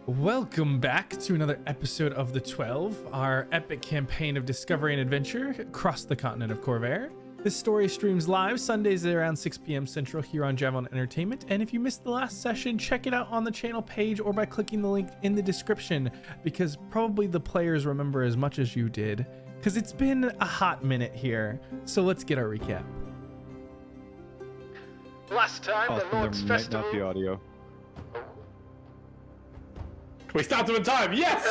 Welcome back to another episode of The 12, our epic campaign of discovery and adventure across the continent of Corvair. This story streams live Sundays at around 6 p.m. Central here on Javelin Entertainment, and if you missed the last session, check it out on the channel page or by clicking the link in the description, because probably the players remember as much as you did, because it's been a hot minute here. So let's get our recap. Last time, the Lord's Festival... Might not be audio. We stopped him in time, yes!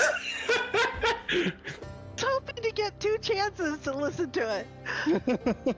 I was hoping to get 2 chances to listen to it.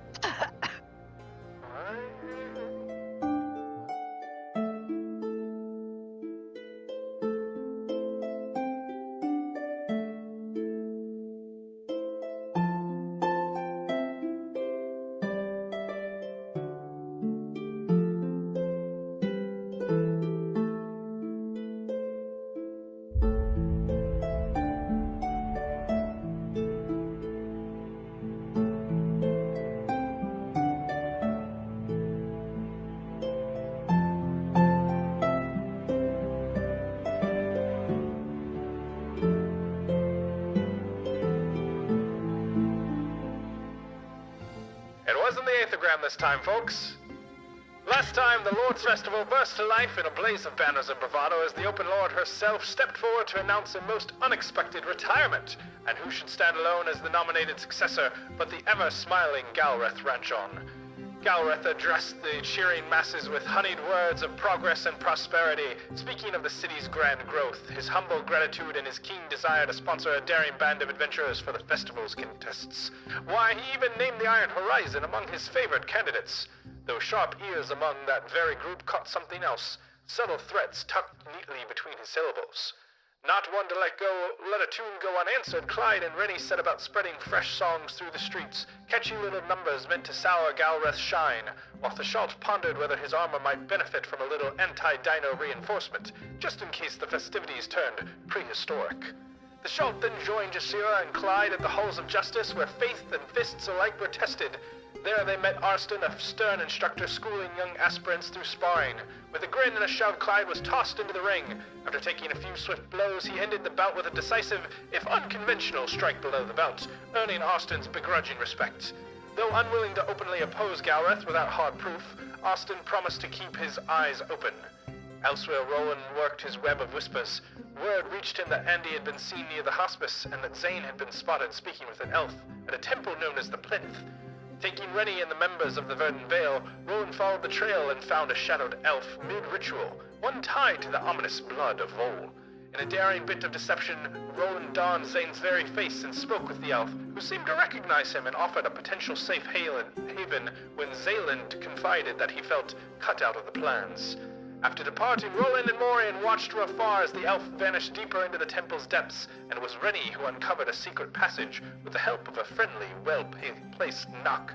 numbers in the aethogram this time, folks. Last time, the Lord's Festival burst to life in a blaze of banners and bravado as the Open Lord herself stepped forward to announce a most unexpected retirement. And who should stand alone as the nominated successor but the ever-smiling Galreth Ranchon. Galreth addressed the cheering masses with honeyed words of progress and prosperity, speaking of the city's grand growth, his humble gratitude, and his keen desire to sponsor a daring band of adventurers for the festival's contests. Why, he even named the Iron Horizon among his favorite candidates, though sharp ears among that very group caught something else, subtle threats tucked neatly between his syllables. Not one to let a tune go unanswered, Clyde and Renny set about spreading fresh songs through the streets, catchy little numbers meant to sour Galreth's shine, while Theschault pondered whether his armor might benefit from a little anti-dino reinforcement, just in case the festivities turned prehistoric. Theschault then joined Jasira and Clyde at the halls of justice, where faith and fists alike were tested. There they met Arstan, a stern instructor schooling young aspirants through sparring. With a grin and a shove, Clyde was tossed into the ring. After taking a few swift blows, he ended the bout with a decisive, if unconventional, strike below the belt, earning Arstan's begrudging respect. Though unwilling to openly oppose Galreth without hard proof, Arstan promised to keep his eyes open. Elsewhere, Roland worked his web of whispers. Word reached him that Andy had been seen near the Hospice, and that Zayne had been spotted speaking with an elf at a temple known as the Plinth. Taking Renny and the members of the Verdant Veil, Roland followed the trail and found a shadowed elf mid-ritual, one tied to the ominous blood of Vol. In a daring bit of deception, Roland donned Zayne's very face and spoke with the elf, who seemed to recognize him and offered a potential safe haven when Zay-land confided that he felt cut out of the plans. After departing, Roland and Morien watched from afar as the elf vanished deeper into the temple's depths, and it was Renny who uncovered a secret passage with the help of a friendly, well-placed knock.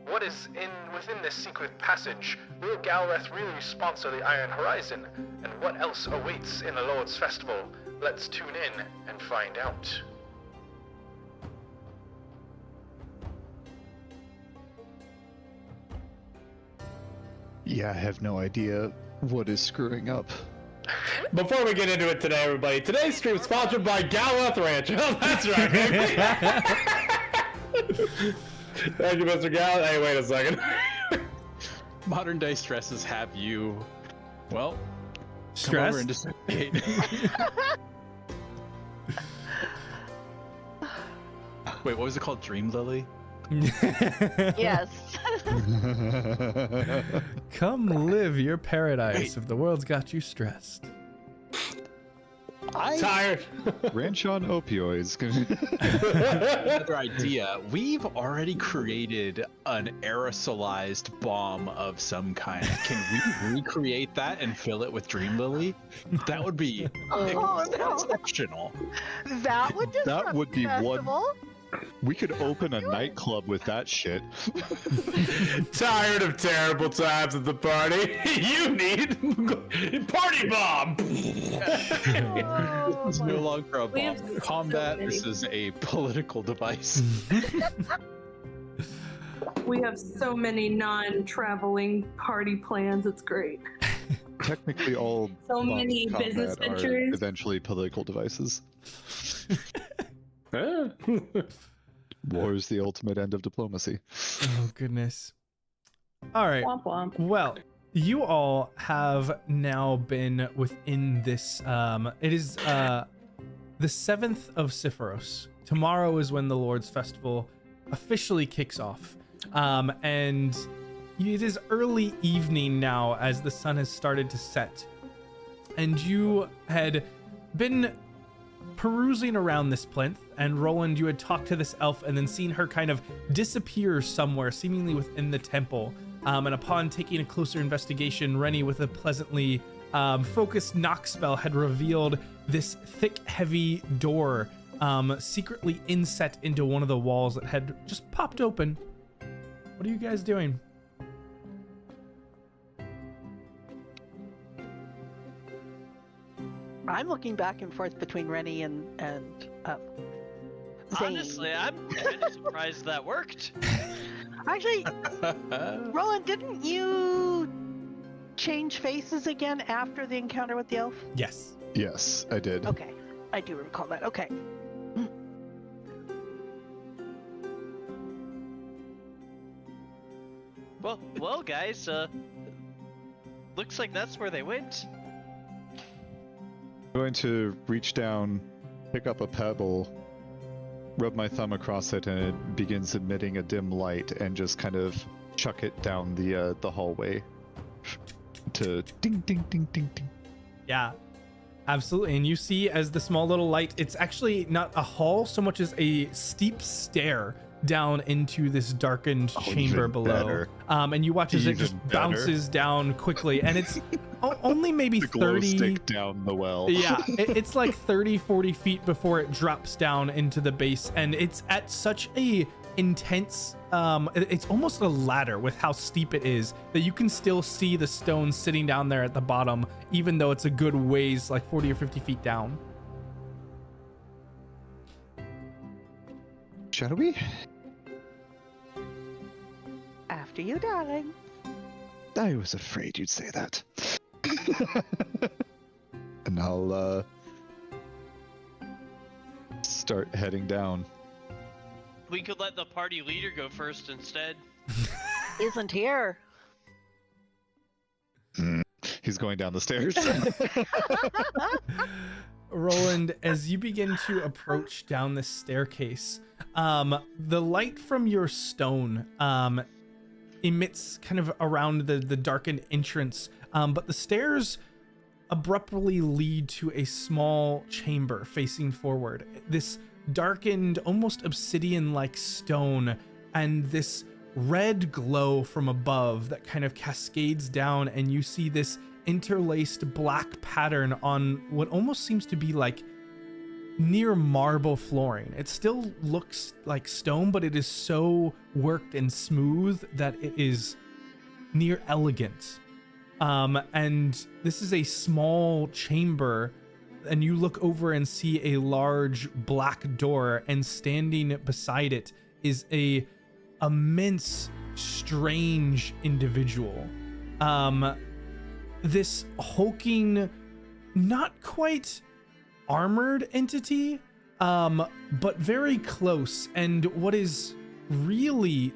What is within this secret passage? Will Galreth really sponsor the Iron Horizon? And what else awaits in the Lord's Festival? Let's tune in and find out. Yeah, I have no idea what is screwing up. Before we get into it today, everybody, today's stream is sponsored by Galreth Ranch. Oh, that's right, baby. Thank you, Mr. Gal. Hey, wait a second. Modern day stresses have you, well, Stressed? come over and dissociate. Wait, what was it called? Dream Lily? Yes. Come live your paradise if the world's got you stressed. Tired. Ranch on opioids. Another idea. We've already created an aerosolized bomb of some kind. Can we recreate that and fill it with Dream Lily? That would be exceptional. That would disrupt That would be the festival. We could open a nightclub with that shit. Tired of terrible times at the party? You need party bomb. It's no longer a We have bomb. so Combat. many. This is a political device. We have so many non-traveling party plans. It's great. Technically, all So bombs many in combat business are ventures. eventually political devices. Huh? War is the ultimate end of diplomacy. Oh, goodness. All right. Womp womp. Well, you all have now been within this. It is the 7th of Sephiros. Tomorrow is when the Lord's Festival officially kicks off. And it is early evening now as the sun has started to set. And you had been perusing around this plinth, and Roland, you had talked to this elf and then seen her kind of disappear somewhere, seemingly within the temple. And upon taking a closer investigation, Renny, with a pleasantly focused knock spell, had revealed this thick, heavy door secretly inset into one of the walls that had just popped open. What are you guys doing? I'm looking back and forth between Renny and Zayne. Honestly, I'm kind of surprised that worked. Actually, Roland, didn't you change faces again after the encounter with the elf? Yes. Yes, I did. Okay, I do recall that. Okay. Well, guys. Looks like that's where they went. I'm going to reach down, pick up a pebble, rub my thumb across it, and it begins emitting a dim light, and just kind of chuck it down the hallway to ding ding ding ding ding. Yeah, absolutely. And you see as the small little light, it's actually not a hall so much as a steep stair down into this darkened chamber even below. better. And you watch as it just Even better. bounces down quickly, and it's only maybe The glow 30 stick down the well. yeah, it's like 30-40 feet before it drops down into the base, and it's at such a intense it's almost a ladder with how steep it is that you can still see the stone sitting down there at the bottom, even though it's a good ways, like 40 or 50 feet down. Shall we? After you, darling. I was afraid you'd say that. And I'll start heading down. We could let the party leader go first instead. Isn't here. He's going down the stairs. Roland, as you begin to approach down this staircase, the light from your stone emits kind of around the darkened entrance, but the stairs abruptly lead to a small chamber facing forward. This darkened, almost obsidian-like stone, and this red glow from above that kind of cascades down, and you see this interlaced black pattern on what almost seems to be like near marble flooring. It still looks like stone, but it is so worked and smooth that it is near elegant. And this is a small chamber, and you look over and see a large black door, and standing beside it is a immense, strange individual. This hulking, not quite armored entity, but very close. And what is really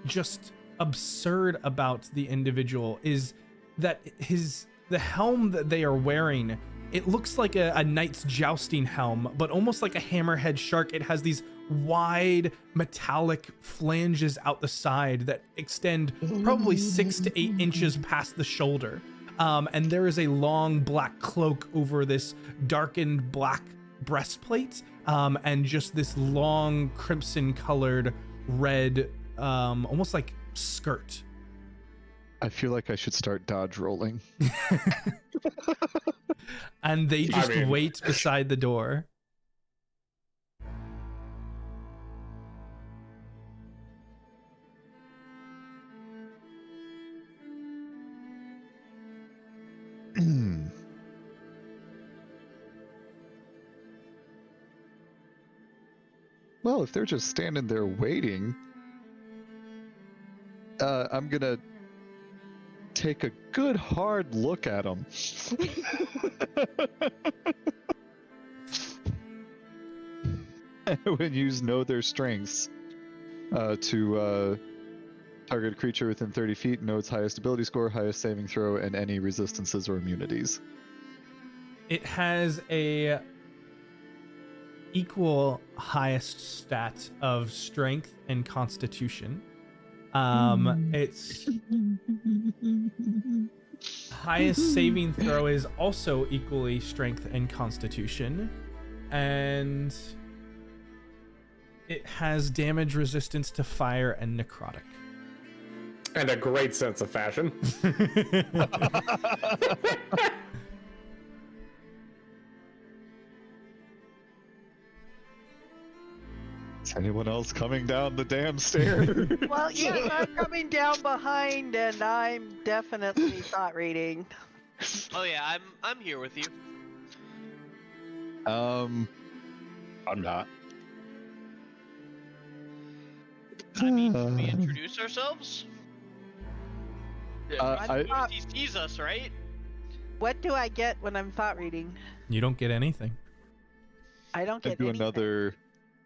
just absurd about the individual is that the helm that they are wearing, it looks like a knight's jousting helm, but almost like a hammerhead shark. It has these wide metallic flanges out the side that extend probably 6 to 8 inches past the shoulder. And there is a long black cloak over this darkened black breastplate, and just this long crimson colored red, almost like skirt. I feel like I should start dodge rolling. And they just wait beside the door. Well, if they're just standing there waiting, I'm gonna take a good hard look at them. And use know their strengths to target a creature within 30 feet, know its highest ability score, highest saving throw, and any resistances or immunities. It has a equal highest stat of strength and constitution. Its highest saving throw is also equally strength and constitution, and it has damage resistance to fire and necrotic. And a great sense of fashion. Is anyone else coming down the damn stair? Well, yes, I'm coming down behind, and I'm definitely thought reading. Oh yeah, I'm here with you. I'm not. I mean, can we introduce ourselves? He sees us, right? What do I get when I'm thought reading? You don't get anything. I don't get do anything. another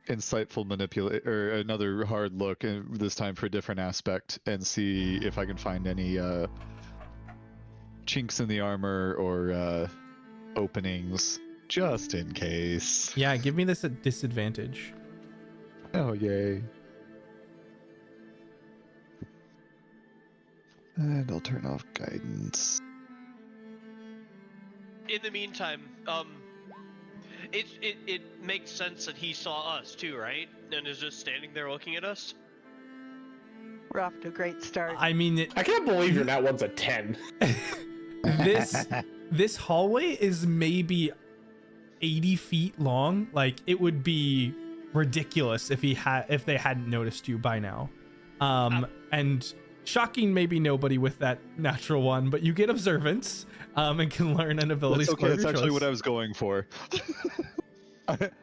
insightful manipulate or another hard look, and this time for a different aspect, and see if I can find any chinks in the armor or openings, just in case. Yeah, give me this at disadvantage. Oh yay! And I'll turn off guidance. In the meantime, it makes sense that he saw us too, right? And is just standing there looking at us. We're off to a great start. I mean, I can't believe your that one's a 10. this hallway is maybe 80 feet long. Like, it would be ridiculous if they hadn't noticed you by now. And shocking maybe nobody with that natural one, but you get observance and can learn an ability That's score. okay. That's actually choice. what I was going for.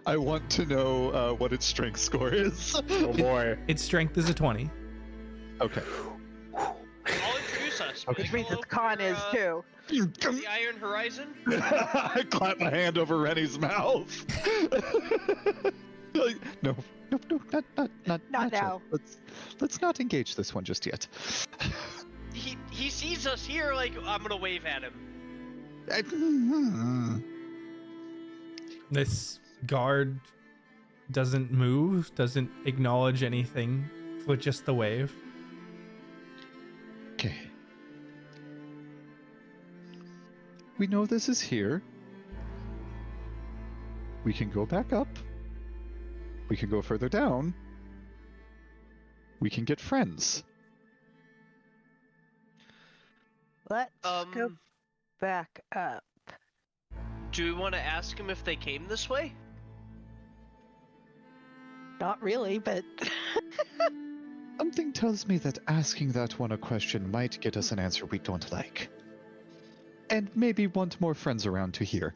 I want to know what its strength score is. Oh boy. Its strength is a 20. Okay. I'll introduce us. Okay. Which means its con is too. The Iron Horizon. I clap my hand over Rennie's mouth. Like, no, not Not yet. now. Let's not engage this one just yet. He sees us here. Like, I'm gonna wave at him. This guard doesn't move, doesn't acknowledge anything with just the wave. Okay. We know this is here. We can go back up. We can go further down. We can get friends. Let's go back up. Do we want to ask him if they came this way? Not really, but Something tells me that asking that one a question might get us an answer we don't like. And maybe want more friends around to hear.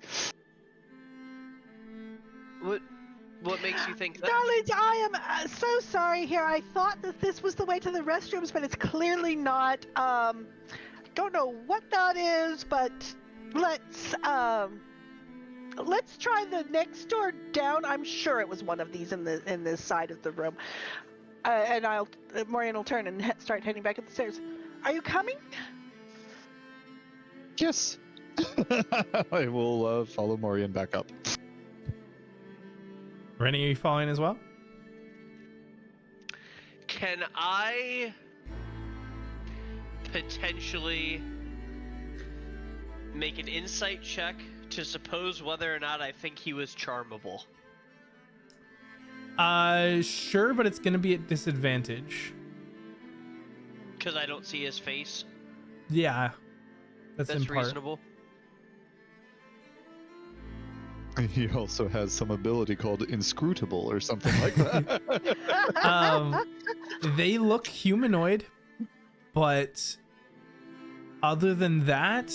What makes you think that? Darlings, I am so sorry here. I thought that this was the way to the restrooms, but it's clearly not. Don't know what that is, but let's try the next door down. I'm sure it was one of these in this side of the room. And Morien will turn and start heading back up the stairs. Are you coming? Yes. I will follow Morien back up. Renny, are you following as well? Can I potentially make an insight check to suppose whether or not I think he was charmable? Sure, but it's gonna be at disadvantage. Because I don't see his face. Yeah, that's in part. reasonable. He also has some ability called inscrutable or something like that. They look humanoid, but other than that,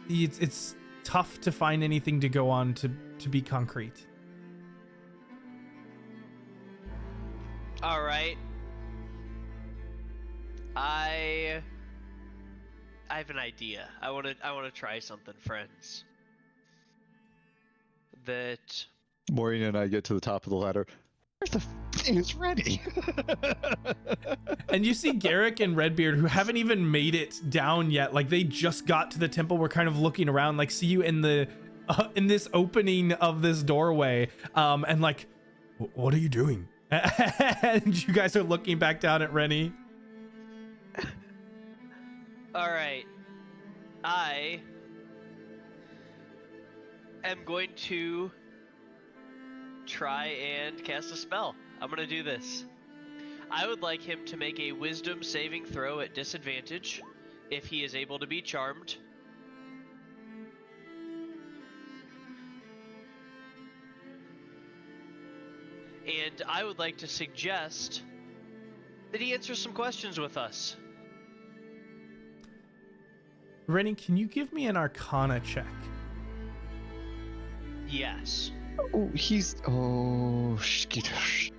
it's tough to find anything to go on to be concrete. All right. I have an idea. I want to try something, friends. That Morien and I get to the top of the ladder. Where the is Renny? And you see Garrick and Redbeard, who haven't even made it down yet. Like, they just got to the temple. We're kind of looking around, like, see you in the in this opening of this doorway, and like, what are you doing? And you guys are looking back down at Renny. all right. I am going to try and cast a spell. I'm going to do this. I would like him to make a wisdom saving throw at disadvantage if he is able to be charmed. And I would like to suggest that he answers some questions with us. Renny, can you give me an Arcana check? Yes. Oh, he's skittish.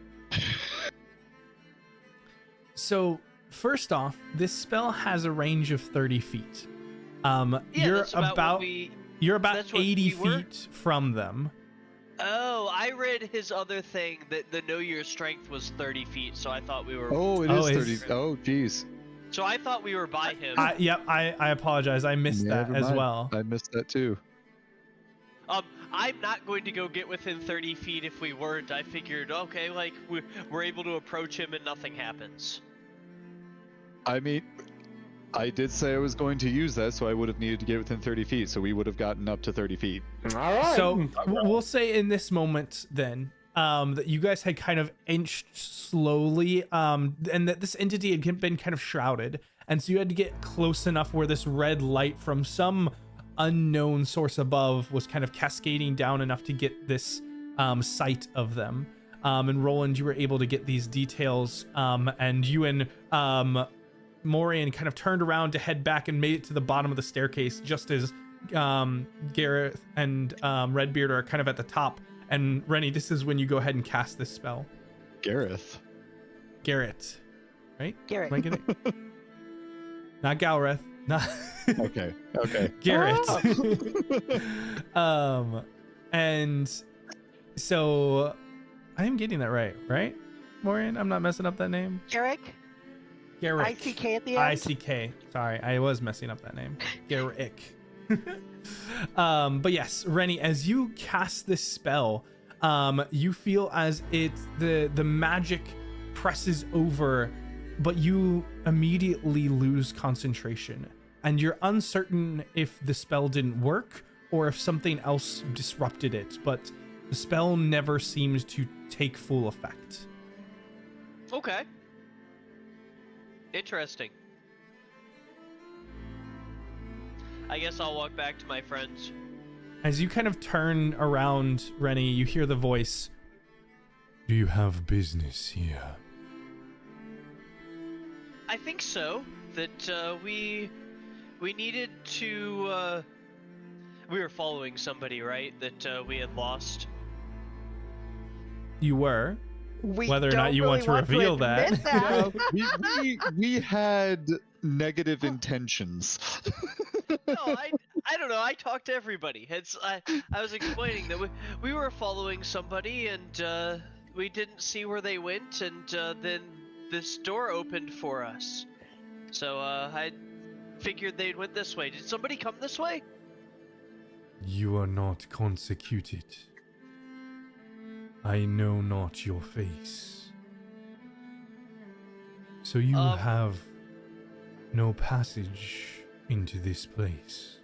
So, first off, this spell has a range of 30 feet. Yeah, You're that's about what about we- you're about that's what 80 we were. feet from them. Oh, I read his other thing that the know your strength was 30 feet, so I thought we were. Oh, it is 30. Oh, geez. So I thought we were by him. Yep, I apologize. I missed that Never as mind. well. I missed that too. I'm not going to go get within 30 feet if we weren't. I figured, okay, like, we're able to approach him and nothing happens. I mean, I did say I was going to use that, so I would have needed to get within 30 feet, so we would have gotten up to 30 feet. All right. So we'll say in this moment then that you guys had kind of inched slowly, and that this entity had been kind of shrouded, and so you had to get close enough where this red light from some unknown source above was kind of cascading down enough to get this sight of them. And Roland, you were able to get these details, and you and Morien kind of turned around to head back and made it to the bottom of the staircase just as Galreth and Redbeard are kind of at the top. And Renny, this is when you go ahead and cast this spell. Gareth. Garrett, right? Garrett. Am I getting it? Not Galreth. Not Okay. Garrett. And so I am getting that right? Morien, I'm not messing up that name. Garrick? Garrick. ICK at the end? ICK. Sorry, I was messing up that name. Garrick. But yes, Renny, as you cast this spell, you feel as the magic presses over, but you immediately lose concentration. And you're uncertain if the spell didn't work or if something else disrupted it, but the spell never seems to take full effect. Okay. Interesting. I guess I'll walk back to my friends. As you kind of turn around, Renny, you hear the voice. Do you have business here? I think so. That we needed to. We were following somebody, right? That we had lost. You were. We Whether or don't not you want really to reveal admit that. we had negative intentions. No, I don't know. I talked to everybody. I was explaining that we were following somebody and we didn't see where they went, and then this door opened for us. So I figured they'd went this way. Did somebody come this way? You are not consecuted. I know not your face. So you have no passage into this place.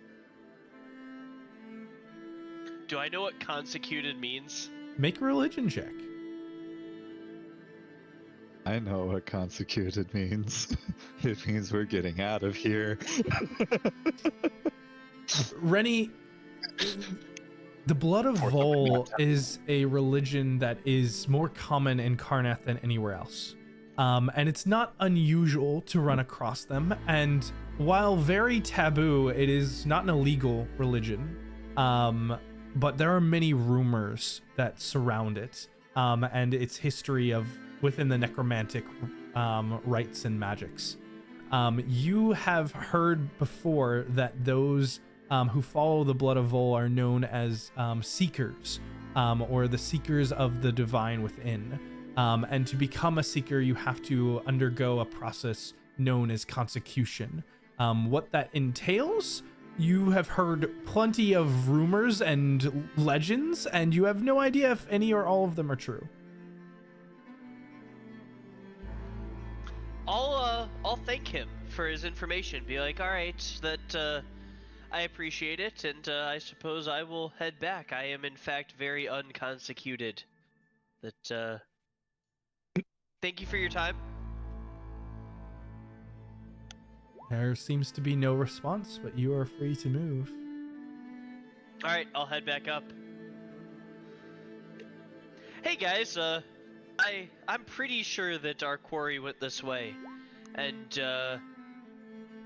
Do I know what consecuted means? Make a religion check. I know what consecuted means. It means we're getting out of here. Renny, the Blood of Vol is a religion that is more common in Karnath than anywhere else. And it's not unusual to run across them. And while very taboo, it is not an illegal religion. But there are many rumors that surround it. And its history of within the necromantic rites and magics. You have heard before that those who follow the Blood of Vol are known as seekers, or the seekers of the divine within. And to become a seeker, you have to undergo a process known as consecution. What that entails, you have heard plenty of rumors and legends, and you have no idea if any or all of them are true. I'll thank him for his information. Be like, all right, that I appreciate it, and I suppose I will head back. I am in fact very unconsecuted. That thank you for your time. There seems to be no response, but you are free to move. All right, I'll head back up. Hey guys, I'm pretty sure that our quarry went this way, and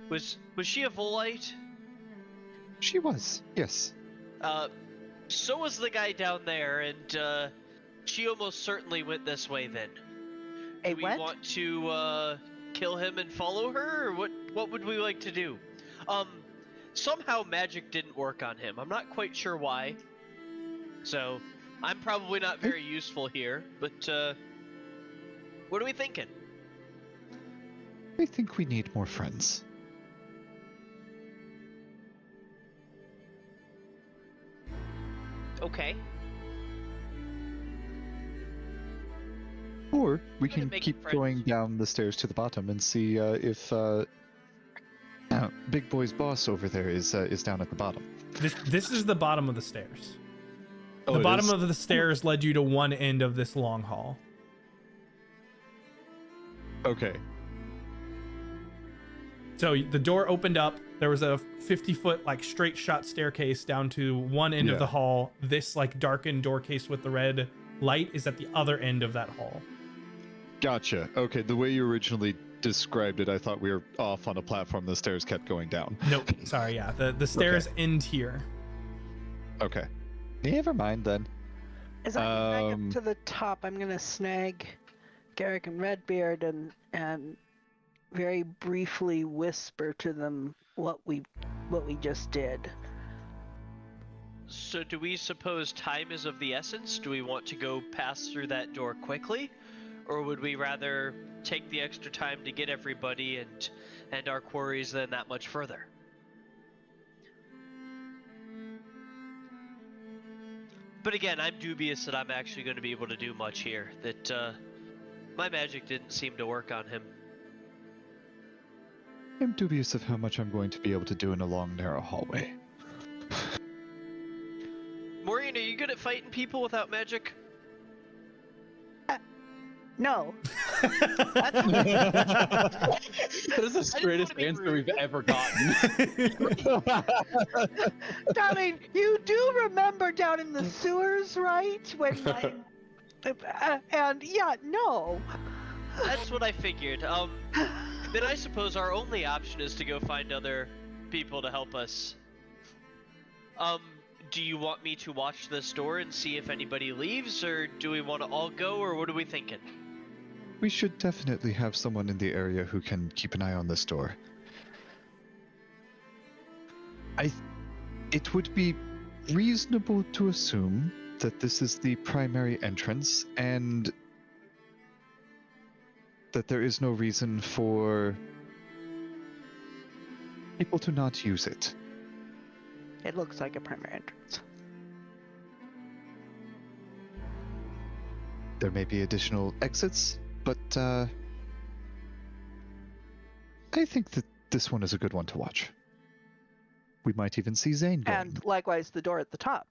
was she a Volite? She was, yes. So was the guy down there, and she almost certainly went this way then. A Do we what? want to kill him and follow her, or what would we like to do? Somehow magic didn't work on him. I'm not quite sure why. So I'm probably not very useful here, but what are we thinking? I think we need more friends. Okay. Or we Way to can make keep friends. going down the stairs to the bottom and see if Big Boy's boss over there is down at the bottom. This is the bottom of the stairs. Oh, The it bottom is? of the stairs led you to one end of this long hall. Okay. So the door opened up. There was a 50-foot like straight shot staircase down to one end of the hall. This like darkened door case with the red light is at the other end of that hall. Gotcha. Okay, the way you originally described it, I thought we were off on a platform. The stairs kept going down. Nope. Sorry. Yeah. The stairs end here. Okay. Never mind then. As I hang up to the top, I'm gonna snag Garrick and Redbeard and very briefly whisper to them what we just did. So do we suppose time is of the essence? Do we want to go pass through that door quickly? Or would we rather take the extra time to get everybody and our quarries then that much further? But again, I'm dubious that I'm actually going to be able to do much here. That my magic didn't seem to work on him. I'm dubious of how much I'm going to be able to do in a long, narrow hallway. Morien, are you good at fighting people without magic? No. That is the straightest answer we've ever gotten. Darling, you do remember down in the sewers, right? When and yeah, no. That's what I figured. Then I suppose our only option is to go find other people to help us. Do you want me to watch this door and see if anybody leaves, or do we want to all go, or what are we thinking? We should definitely have someone in the area who can keep an eye on this door. It would be reasonable to assume that this is the primary entrance and that there is no reason for people to not use it. It looks like a primary entrance. There may be additional exits, but I think that this one is a good one to watch. We might even see Zayne going. And likewise, the door at the top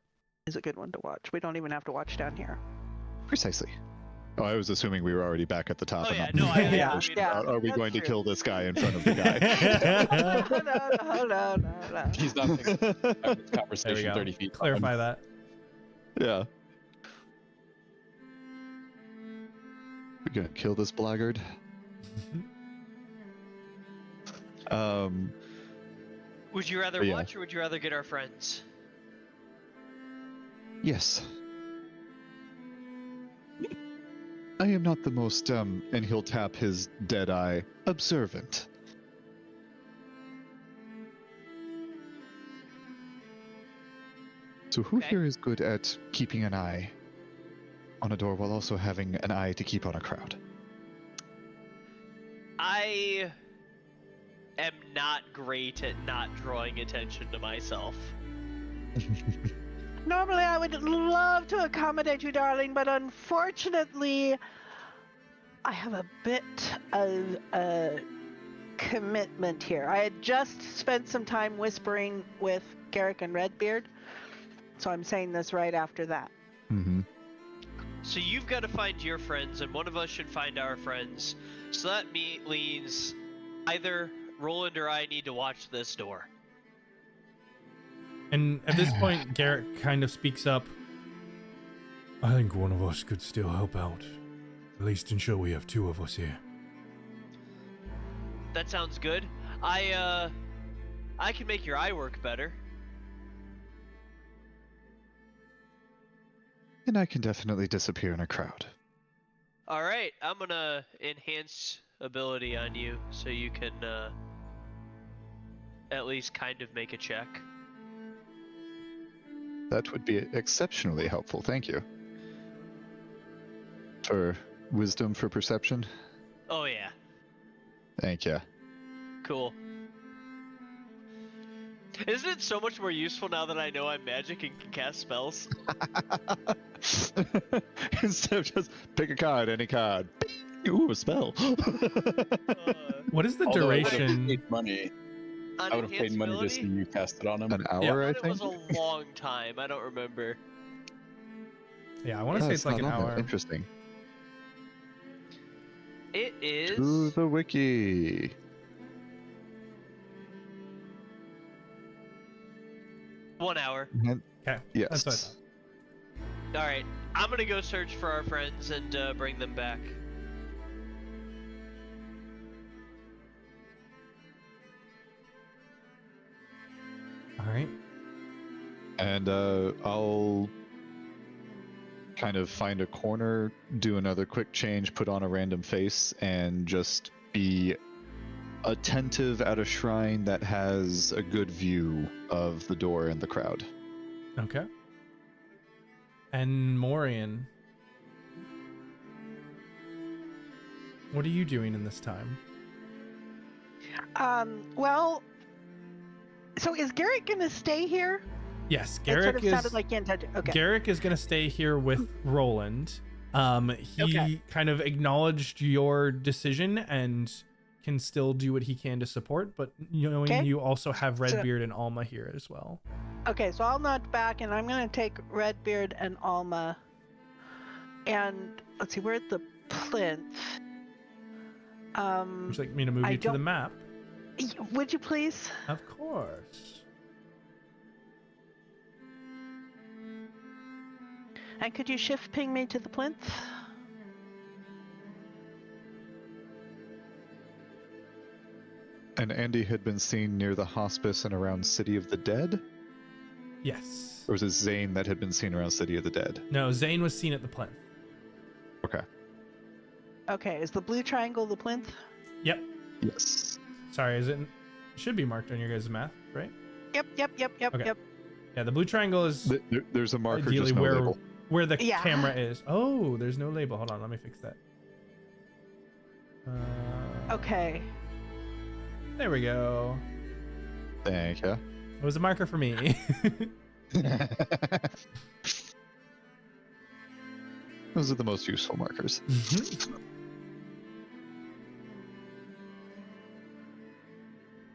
is a good one to watch. We don't even have to watch down here. Precisely. Oh, I was assuming we were already back at the top. Oh and yeah, not- no, I Yeah, mean, yeah. Are we that's going to true. kill this guy in front of the guy? No. He's not picking up this There we conversation go. 30 feet. Clarify that. Yeah. We're gonna kill this blackguard. Would you rather Yeah. watch, or would you rather get our friends? Yes. I am not the most, and he'll tap his dead eye, observant. So who Okay. here is good at keeping an eye on a door while also having an eye to keep on a crowd? I am not great at not drawing attention to myself. Normally, I would love to accommodate you, darling, but unfortunately, I have a bit of a commitment here. I had just spent some time whispering with Garrick and Redbeard, so I'm saying this right after that. Mm-hmm. So you've got to find your friends, and one of us should find our friends. So that means either Roland or I need to watch this door. And at this point, Garrett kind of speaks up. I think one of us could still help out. At least ensure we have two of us here. That sounds good. I can make your eye work better. And I can definitely disappear in a crowd. All right, I'm gonna enhance ability on you so you can at least kind of make a check. That would be exceptionally helpful, thank you. For wisdom for perception? Oh yeah. Thank you. Cool. Isn't it so much more useful now that I know I'm magic and can cast spells? Instead of just pick a card, any card. Ooh, a spell. What is the Although I would've duration? paid money. On I would have paid money to see enhanceability? you cast it on him. An Yeah, hour, I It think. was a long time. I don't remember. Yeah, I want to Oh, say it's like an not on there. hour. Interesting. It is. To the wiki. One hour. Okay. Yes. That's what I thought. All right. I'm gonna go search for our friends and bring them back. All right. And I'll kind of find a corner, do another quick change, put on a random face, and just be attentive at a shrine that has a good view of the door and the crowd. Okay. And Morien, what are you doing in this time? Well, so is Garrett gonna stay here? Yes, It sort Garrick of is. sounded like he intended. Okay. Garrick is going to stay here with Roland. He Okay. kind of acknowledged your decision and can still do what he can to support, but knowing Okay. you also have Redbeard and Alma here as well. Okay, so I'll nod back, and I'm gonna take Redbeard and Alma. And let's see, we're at the Plinth. Would you like me to move I you to the don't- map? Would you please? Of course. And could you shift ping me to the Plinth? And Andy had been seen near the Hospice and around City of the Dead? Yes. Or was it Zayne that had been seen around City of the Dead? No, Zayne was seen at the Plinth. Okay. Okay, is the blue triangle the Plinth? Yep. Yes. Sorry, it should be marked on your guys' map, right? Yep. Okay. Yeah, the blue triangle is There's a marker, ideally just no where label. where the Yeah. camera is. Oh, there's no label. Hold on, let me fix that. Okay. There we go. Thank you. It was a marker for me. Those are the most useful markers.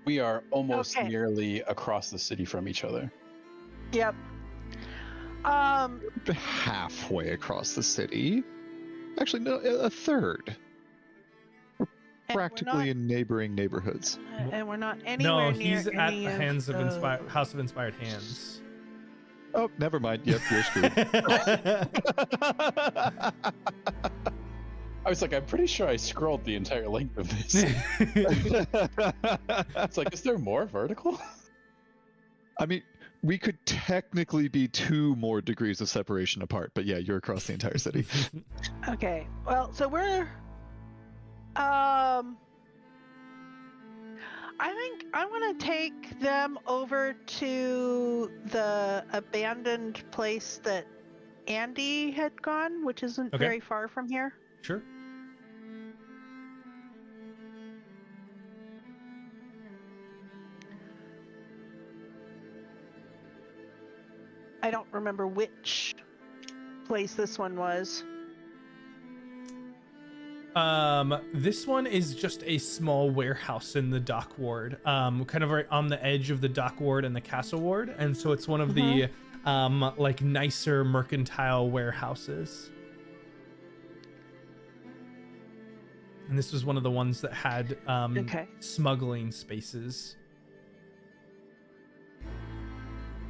We are almost Okay. nearly across the city from each other. Yep. Halfway across the city. Actually, no, a third. We're And we're practically not- in neighboring neighborhoods. And we're not No, anywhere near he's at any the Hands of those. House of Inspired Hands. Oh, never mind. Yep, you're screwed. I was like, I'm pretty sure I scrolled the entire length of this. It's like, is there more vertical? I mean, we could technically be 2 more degrees of separation apart, but yeah, you're across the entire city. Okay. Well, so we're I think I want to take them over to the abandoned place that Andy had gone, which isn't Okay. very far from here. Sure. I don't remember which place this one was. This one is just a small warehouse in the dock ward, kind of right on the edge of the dock ward and the castle ward, and so it's one of the like nicer mercantile warehouses. And this was one of the ones that had Okay. smuggling spaces.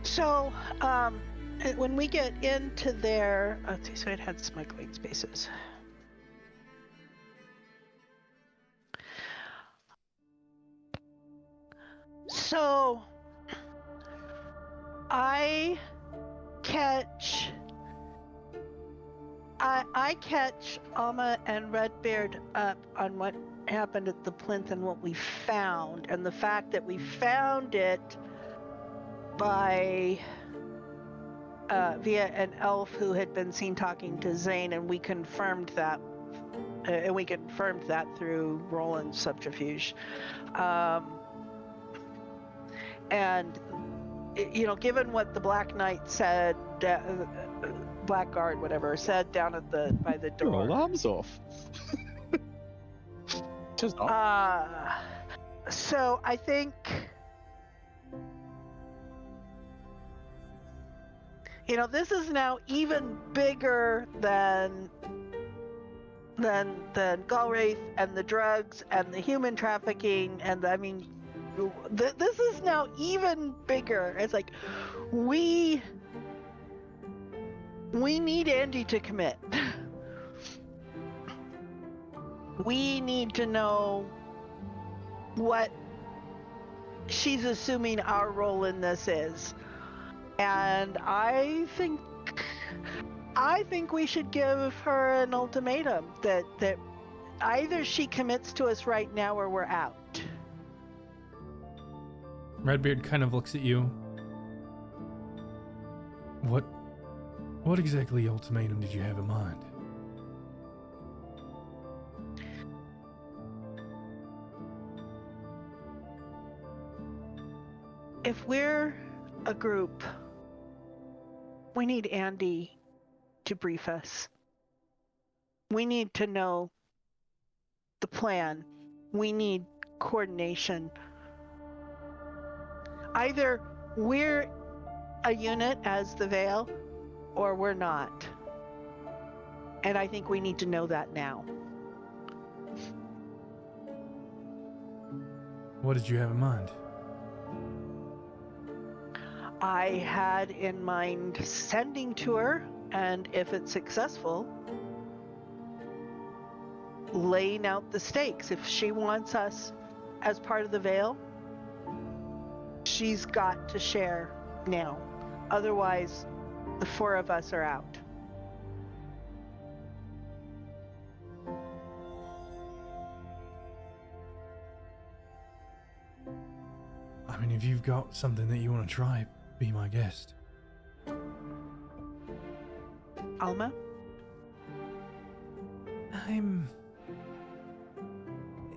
So, when we get into there, let's see, so it had smuggling spaces. So, I catch Alma and Redbeard up on what happened at the Plinth and what we found, and the fact that we found it by via an elf who had been seen talking to Zayne, and we confirmed that. And we confirmed that through Roland's subterfuge. And, given what the Black Knight said, Blackguard, whatever, said down at by the door. Your alarm's off. Just not. So I think, this is now even bigger than Galreth and the drugs and the human trafficking, and this is now even bigger. It's like we need Andy to commit. We need to know what she's assuming our role in this is. And I think we should give her an ultimatum that either she commits to us right now or we're out. Redbeard kind of looks at you. What exactly ultimatum did you have in mind? If we're a group, we need Andy to brief us. We need to know the plan. We need coordination. Either we're a unit as the Veil, or we're not. And I think we need to know that now. What did you have in mind? I had in mind sending to her, and if it's successful, laying out the stakes. If she wants us as part of the Veil, she's got to share now. Otherwise, the four of us are out. I mean, if you've got something that you want to try, be my guest. Alma?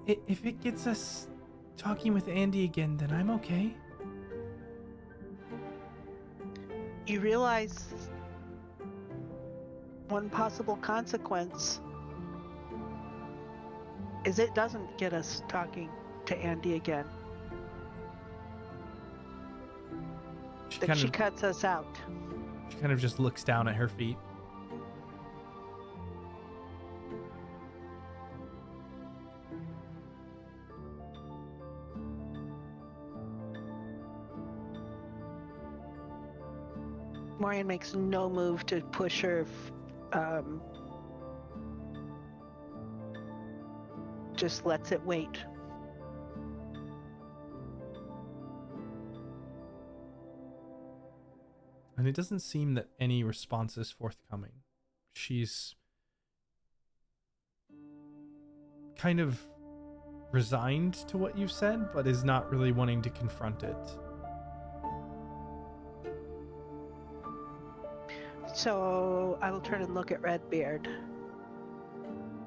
If it gets us talking with Andy again, then I'm okay. You realize one possible consequence is it doesn't get us talking to Andy again. She cuts us out. She kind of just looks down at her feet. Morien makes no move to push her. Just lets it wait. And it doesn't seem that any response is forthcoming. She's kind of resigned to what you've said, but is not really wanting to confront it. So I will turn and look at Redbeard.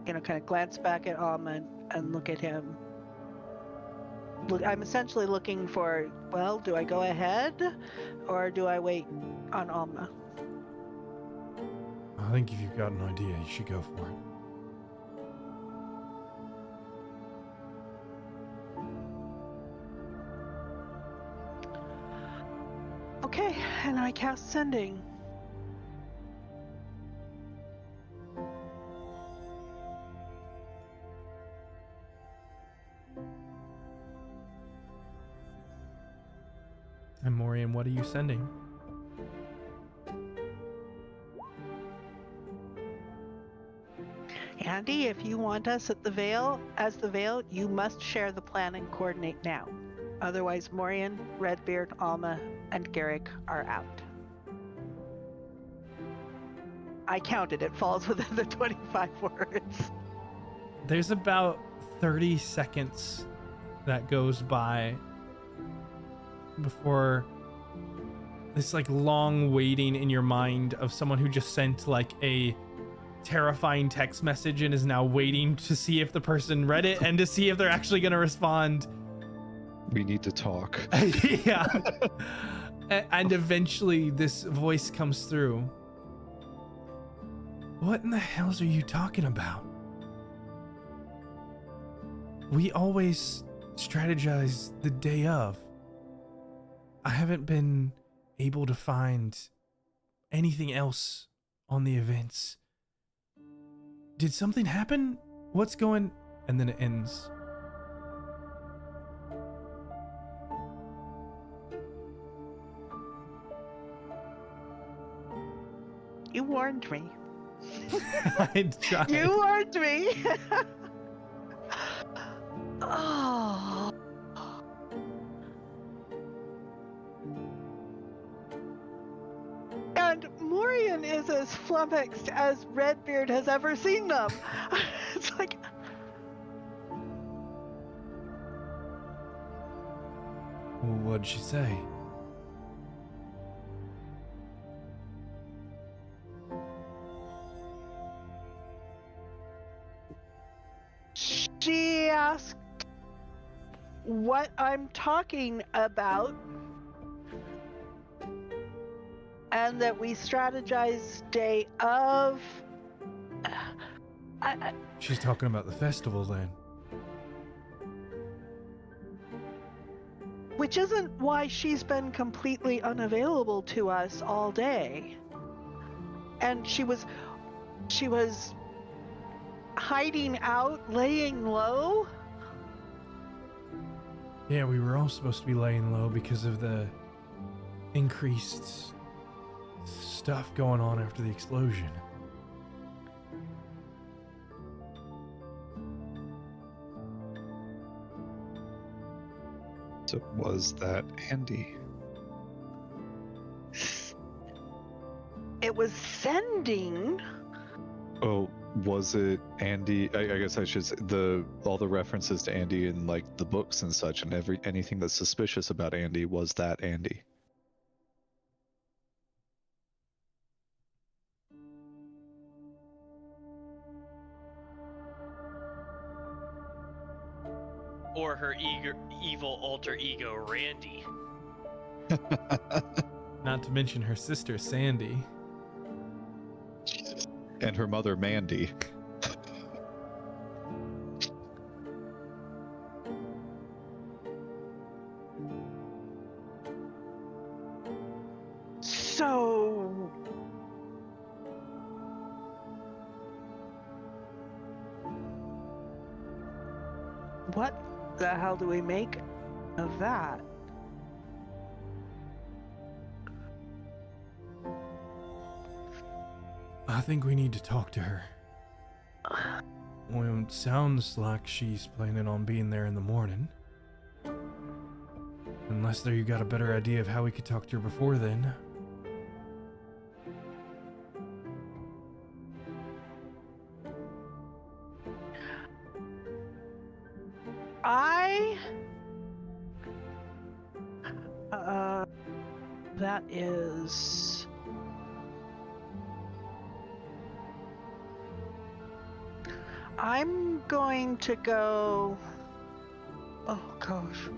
Kind of glance back at Alma and look at him. I'm essentially looking for, well, do I go ahead or do I wait on Alma? I think if you've got an idea, you should go for it. Okay, and I cast Sending. And Morien, what are you sending? Andy, if you want us at the Veil, as the Veil, you must share the plan and coordinate now. Otherwise, Morien, Redbeard, Alma, and Garrick are out. I counted, it falls within the 25 words. There's about 30 seconds that goes by before this like long waiting in your mind of someone who just sent like a terrifying text message and is now waiting to see if the person read it and to see if they're actually going to respond. We need to talk. Yeah. And eventually this voice comes through. What in the hells are you talking about? We always strategize the day of. I haven't been able to find anything else on the events. Did something happen? What's going... And then it ends. You warned me. I tried. You warned me. Oh. And Morien is as flummoxed as Redbeard has ever seen them. It's like... What'd she say? She asked what I'm talking about, and that we strategize day of. She's talking about the festival then. Which isn't why she's been completely unavailable to us all day. And she was hiding out, laying low. Yeah, we were all supposed to be laying low because of the increased stuff going on after the explosion. So was that Andy? It was sending. Oh, was it Andy? I guess I should say all the references to Andy in like the books and such, and anything that's suspicious about Andy, was that Andy? Or her evil alter ego, Randy. Not to mention her sister, Sandy. Jesus. And her mother, Mandy. So... what the hell do we make of that? I think we need to talk to her. Well, it sounds like she's planning on being there in the morning. Unless there you got a better idea of how we could talk to her before then. That is... I'm going to go... Oh, gosh.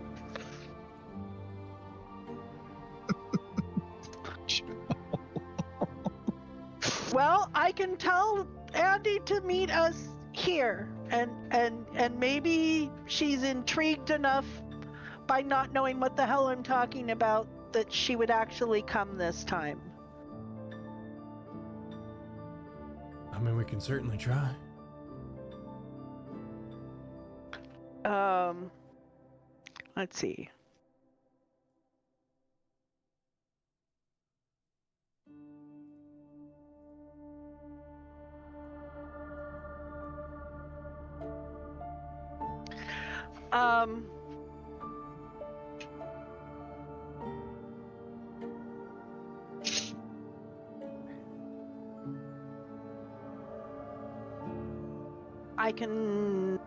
Well, I can tell Andy to meet us here, and maybe she's intrigued enough by not knowing what the hell I'm talking about that she would actually come this time. I mean, we can certainly try. Let's see. I can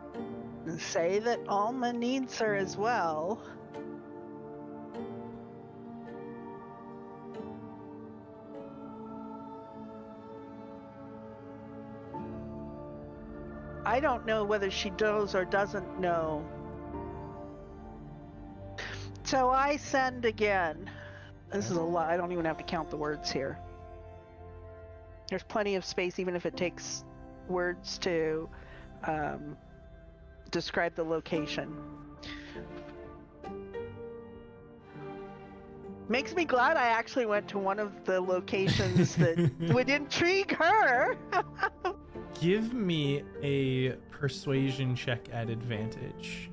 say that Alma needs her as well. I don't know whether she does or doesn't know. So I send again. This is a lot. I don't even have to count the words here. There's plenty of space, even if it takes words to describe the location. Makes me glad I actually went to one of the locations that would intrigue her. Give me a persuasion check at advantage.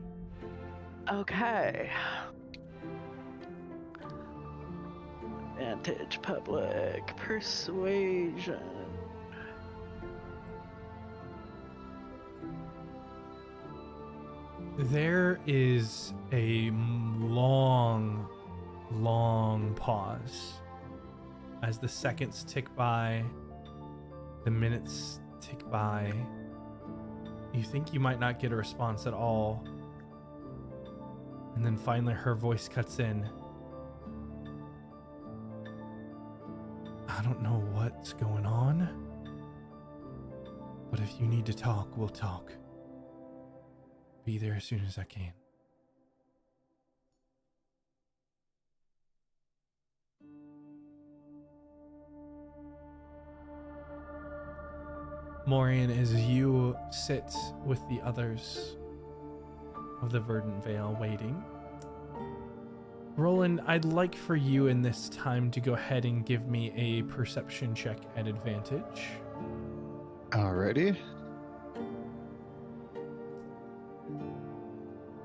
Okay. Advantage, public, persuasion. There is a long pause as the seconds tick by, the minutes tick by. You think you might not get a response at all. And then finally her voice cuts in. I don't know what's going on, but if you need to talk, we'll talk. Be there as soon as I can. Morien, as you sit with the others of the Verdant Veil waiting, Roland, I'd like for you in this time to go ahead and give me a perception check at advantage. Alrighty.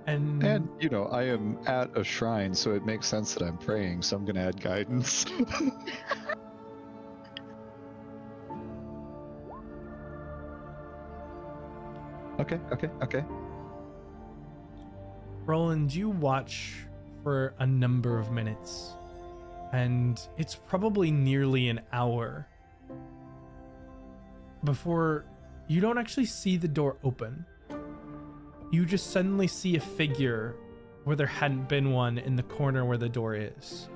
And you know, I am at a shrine, so it makes sense that I'm praying, so I'm gonna add guidance. Okay. Roland, you watch for a number of minutes, and it's probably nearly an hour before you don't actually see the door open. You just suddenly see a figure where there hadn't been one in the corner where the door is.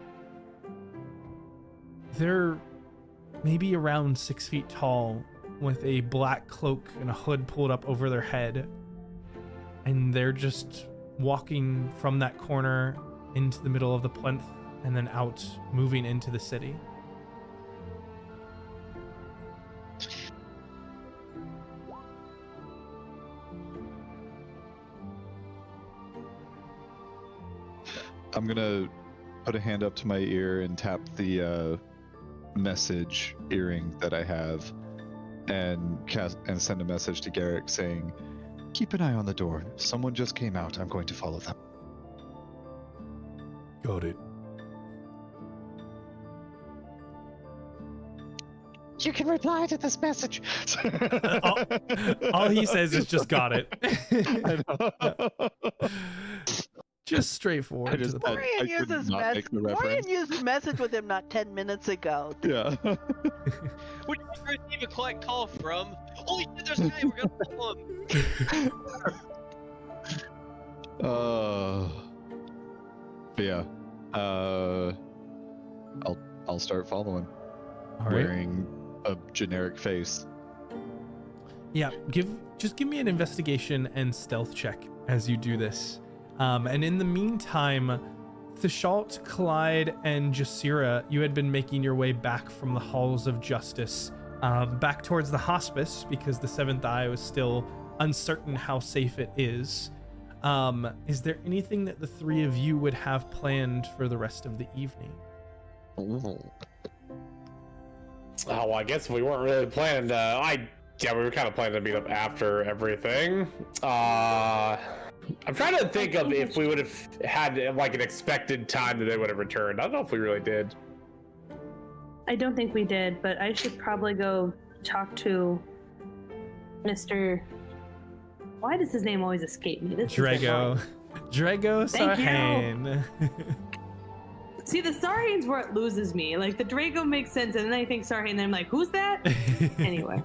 They're maybe around 6 feet tall, with a black cloak and a hood pulled up over their head, and they're just walking from that corner into the middle of the Plinth and then out, moving into the city. I'm gonna put a hand up to my ear and tap the message earring that I have, and send a message to Garrick saying, "Keep an eye on the door. Someone just came out. I'm going to follow them." Got it. You can reply to this message. all he says is just got it. Just straightforward to the point. Morien used message with him not 10 minutes ago. Yeah. Where did you receive a collect call from? Holy shit, there's a guy, we're gonna follow him. Yeah. I'll start following. All right. Wearing a generic face. Yeah, just give me an investigation and stealth check as you do this. And in the meantime, Theschault, Clyde, and Jasira, you had been making your way back from the halls of justice, back towards the Hospice, because the Seventh Eye was still uncertain how safe it is. Is there anything that the three of you would have planned for the rest of the evening? Oh, well, I guess we weren't really planning to... we were kind of planning to meet up after everything. I'm trying to think of if we would have had like an expected time that they would have returned. I don't know if we really did. I don't think we did, but I should probably go talk to Mr. Why does his name always escape me? This Drago. Drago Sarhane. See, the Sarhane's where it loses me. Like, the Drago makes sense, and then I think Sarhane, and then I'm like, who's that? Anyway.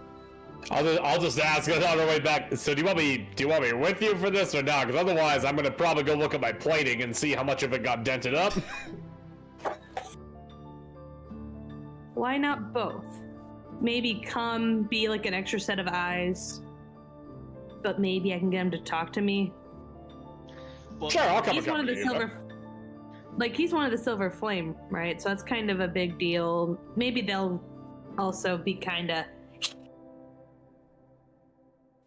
I'll just ask on our way back. So do you want me with you for this or not? Because otherwise, I'm gonna probably go look at my plating and see how much of it got dented up. Why not both? Maybe come be like an extra set of eyes. but maybe I can get him to talk to me. Well, Sure, I'll come He's one of the accompany you, silver, like he's one of the Silver Flame, right? So that's kind of a big deal. Maybe they'll also be kind of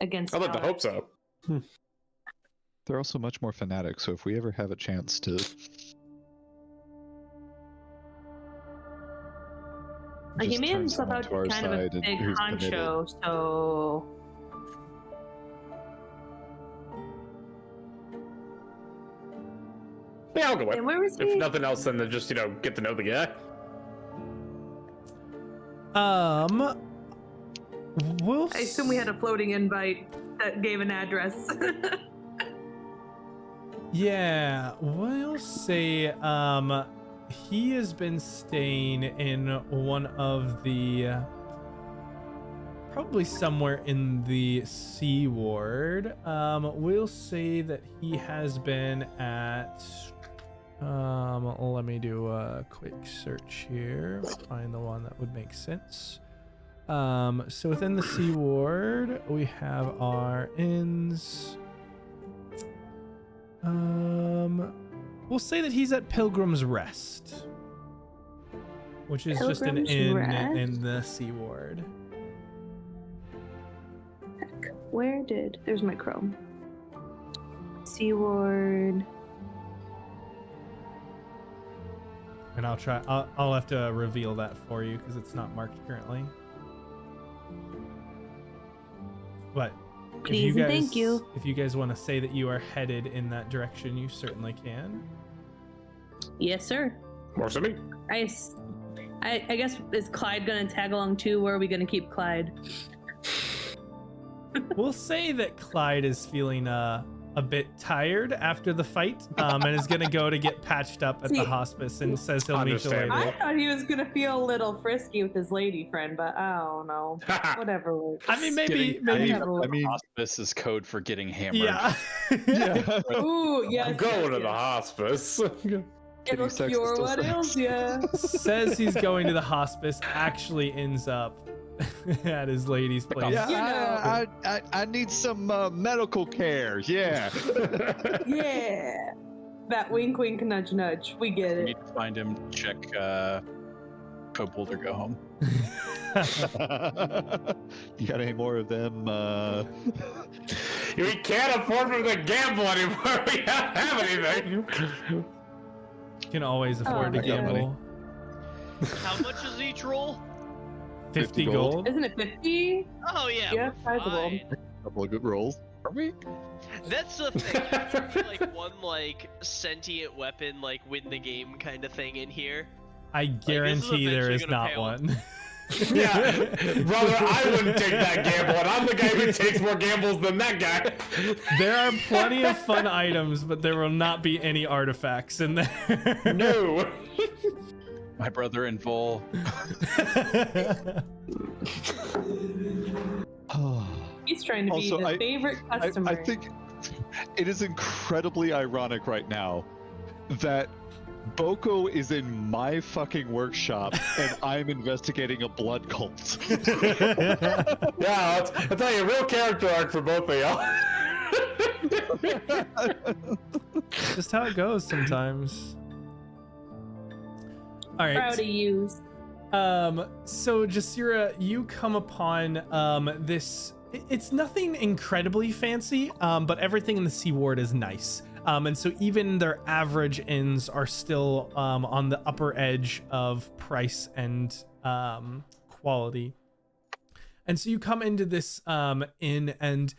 against. I'd like to power. hope so. They're also much more fanatic, so if we ever have a chance to... Like, he just made turn himself someone out to to our be kind of a side and big who's committed. honcho, so Yeah, I'll go with. and where was If he? nothing else, then to just, get to know the guy. We'll I assume we had a floating invite that gave an address. Yeah, we'll say he has been staying in one of the probably somewhere in the C ward. We'll say that he has been at let me do a quick search here, find the one that would make sense. So within the C ward, we have our inns. We'll say that he's at Pilgrim's Rest, which is just an Pilgrim's inn Rest? in the C ward. There's my Chrome. Seaward. And I'll have to reveal that for you because it's not marked currently. But Please and thank you. If you guys want to say that you are headed in that direction, you certainly can. Yes, sir. Works for me. I guess, is Clyde gonna tag along too? Where are we gonna keep Clyde? We'll say that Clyde is feeling a bit tired after the fight, and is gonna go to get patched up at the See- hospice, and says he'll meet you Understandable. later. I thought he was gonna feel a little frisky with his lady friend, but I don't know. Whatever works. I mean, maybe. Getting- I mean, Hospice is code for getting hammered. Yeah. yeah. Ooh, yes. I'm going to the yes. hospice. It'll sex is cure still what sex. else, yeah. Says he's going to the hospice, actually ends up at his lady's place. Yeah, You know. I need some medical care. Yeah. Yeah. That wink, wink, nudge, nudge. We get We it. need to find him, check Kobold or go home. You got any more of them? We can't afford for the gamble anymore. We don't have anything. Can always afford to I got money. gamble. How much is each roll? 50 50 gold. gold. Isn't it 50? Oh yeah, Yeah, we're sizable. fine. Couple of good rolls. Are we? That's the thing. Like one sentient weapon win the game kind of thing in here. I guarantee there eventually is gonna not pay off. one. Yeah, brother, I wouldn't take that gamble, and I'm the guy who takes more gambles than that guy. There are plenty of fun items, but there will not be any artifacts in there. No. My brother and Vol. He's trying to be Also, the favorite customer. I think it is incredibly ironic right now that Boko is in my fucking workshop and I'm investigating a blood cult. Yeah, I'll tell you, a real character arc for both of y'all. Just how it goes sometimes. All right. Proud of you. So Jasira, you come upon this. It's nothing incredibly fancy, but everything in the Sea Ward is nice. And so even their average inns are still on the upper edge of price and quality. And so you come into this inn, and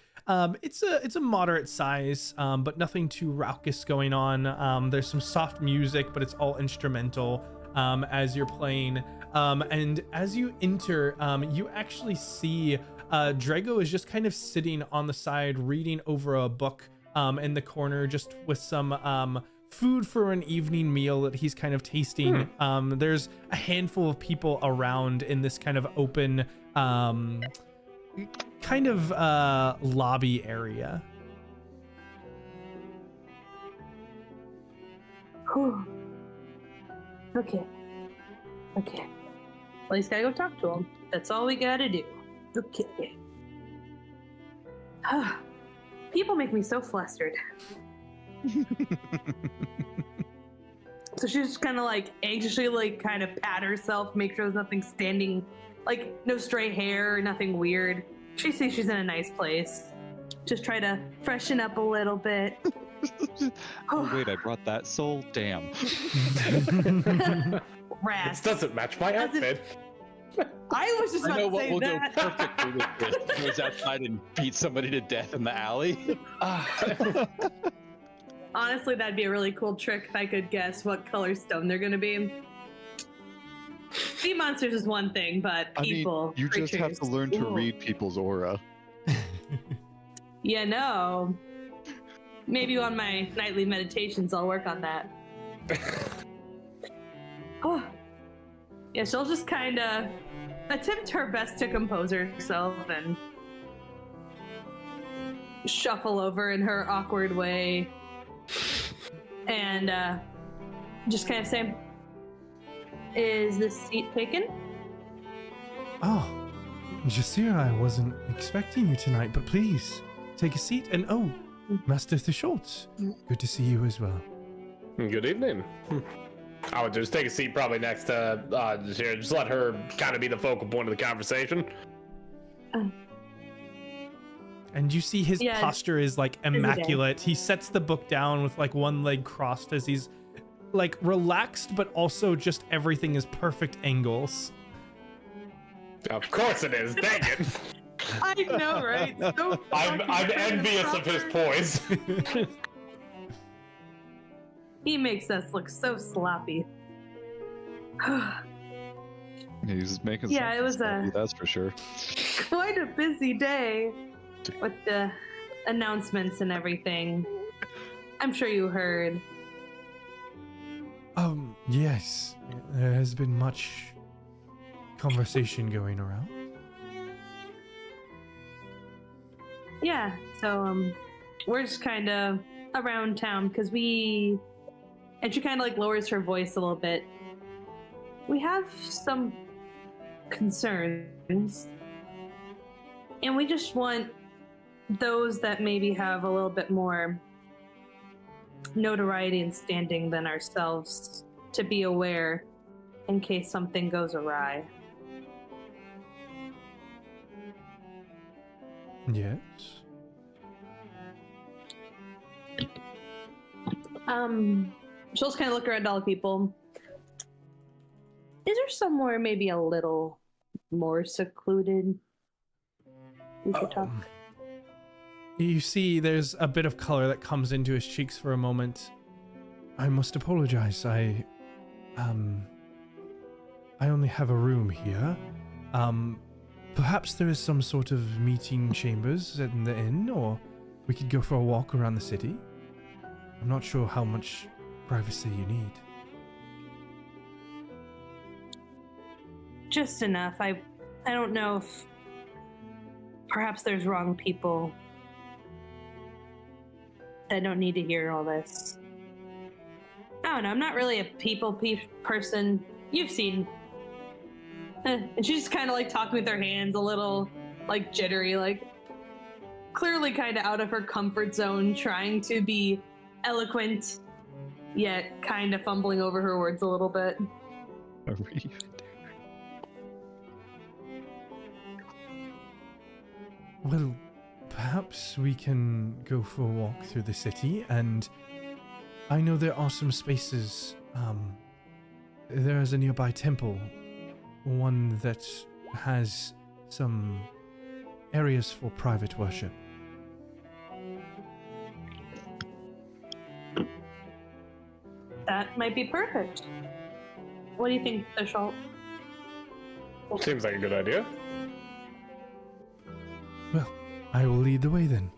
it's a moderate size, but nothing too raucous going on. There's some soft music, but it's all instrumental as you're playing. And as you enter, you actually see Drago is just kind of sitting on the side reading over a book in the corner, just with some food for an evening meal that he's kind of tasting. There's a handful of people around in this kind of open kind of lobby area. Whew. Okay. Well, he's gotta go talk to him. That's all we gotta do. Okay. People make me so flustered. So she's just kind of like anxiously like kind of pat herself, make sure there's nothing standing, like no stray hair or nothing weird. She sees she's in a nice place. Just try to freshen up a little bit. Oh wait, I brought that soul? Damn. Rats. This doesn't match my outfit. I was just I about know to what say will go that. perfectly with this. Goes outside and beats somebody to death in the alley. Honestly, that'd be a really cool trick if I could guess what color stone they're gonna be. Sea monsters is one thing, but people, you just have to creatures, learn to ooh. read people's aura. Yeah, no. Maybe on my nightly meditations, I'll work on that. Oh. Yeah, she'll just kind of attempt her best to compose herself and shuffle over in her awkward way and just kind of say, "Is this seat taken?" Oh, Jasira, I wasn't expecting you tonight, but please take a seat. And oh, Master Theschault, good to see you as well. Good evening. I would just take a seat probably next to Jasira. Just let her kind of be the focal point of the conversation. And you see his posture is like immaculate. He sets the book down with like one leg crossed as he's like relaxed, but also just everything is perfect angles. Of course it is. Dang it. I know, right? So I'm envious of his poise. He makes us look so sloppy. He's making Yeah, it was sloppy, that's for sure. quite a busy day with the announcements and everything. I'm sure you heard. Yes, there has been much conversation going around. Yeah, so we're just kind of around town because and she kind of like lowers her voice a little bit. We have some concerns, and we just want those that maybe have a little bit more notoriety and standing than ourselves to be aware in case something goes awry. Yes. She'll just kind of look around at all the people. Is there somewhere maybe a little more secluded we could talk? You see there's a bit of color that comes into his cheeks for a moment. I must apologize. I only have a room here. Perhaps there is some sort of meeting chambers in the inn, or we could go for a walk around the city. I'm not sure how much privacy you need. Just enough. I don't know if perhaps there's wrong people that don't need to hear all this. I don't know. I'm not really a people person. You've seen. And she's just kind of like talking with her hands, a little like jittery, like clearly kind of out of her comfort zone, trying to be eloquent, yet kind of fumbling over her words a little bit. Well, perhaps we can go for a walk through the city, and I know there are some spaces. There is a nearby temple, one that has some areas for private worship. That might be perfect. What do you think, Theschault? Seems like a good idea. Well, I will lead the way then.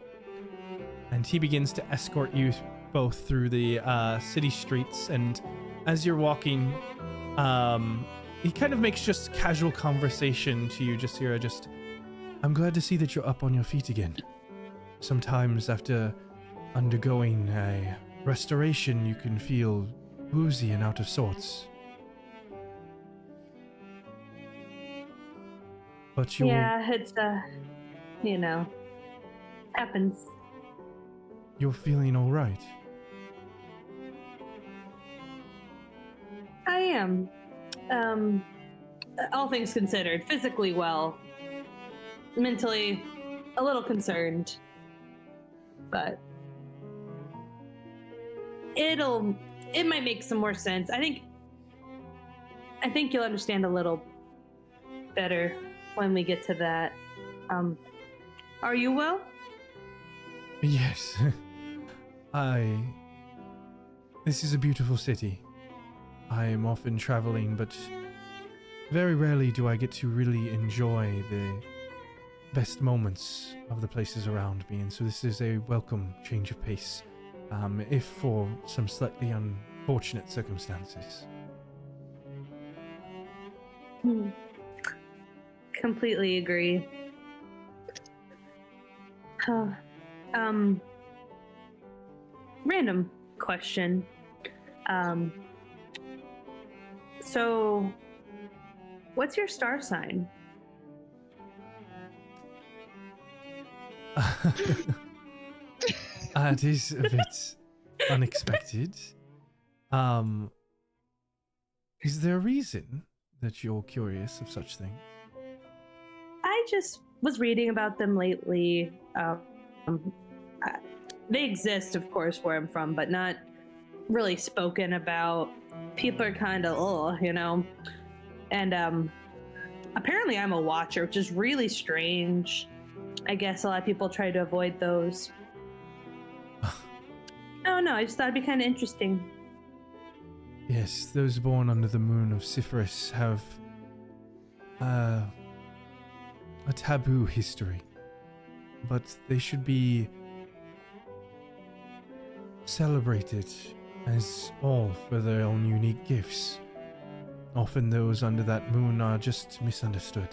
And he begins to escort you both through the city streets, and as you're walking, he kind of makes just casual conversation to you, Jasira. I'm glad to see that you're up on your feet again. Sometimes after undergoing a restoration, you can feel woozy and out of sorts. But you Yeah, it's happens. you're feeling all right. I am. All things considered, physically well. Mentally, a little concerned. But it might make some more sense. I think you'll understand a little better when we get to that. Are you well? Yes. This is a beautiful city. I am often traveling, but very rarely do I get to really enjoy the best moments of the places around me, and so this is a welcome change of pace, if for some slightly unfortunate circumstances. Completely agree. Random question. So, what's your star sign? It is a bit unexpected. Is there a reason that you're curious of such things? I just was reading about them lately. They exist, of course, where I'm from, but not really spoken about. People are kind of, you know. And apparently I'm a watcher, which is really strange. I guess a lot of people try to avoid those. Oh no, I just thought it'd be kind of interesting. Yes, those born under the moon of Cypherus have a taboo history, but they should be celebrated as all for their own unique gifts. Often those under that moon are just misunderstood.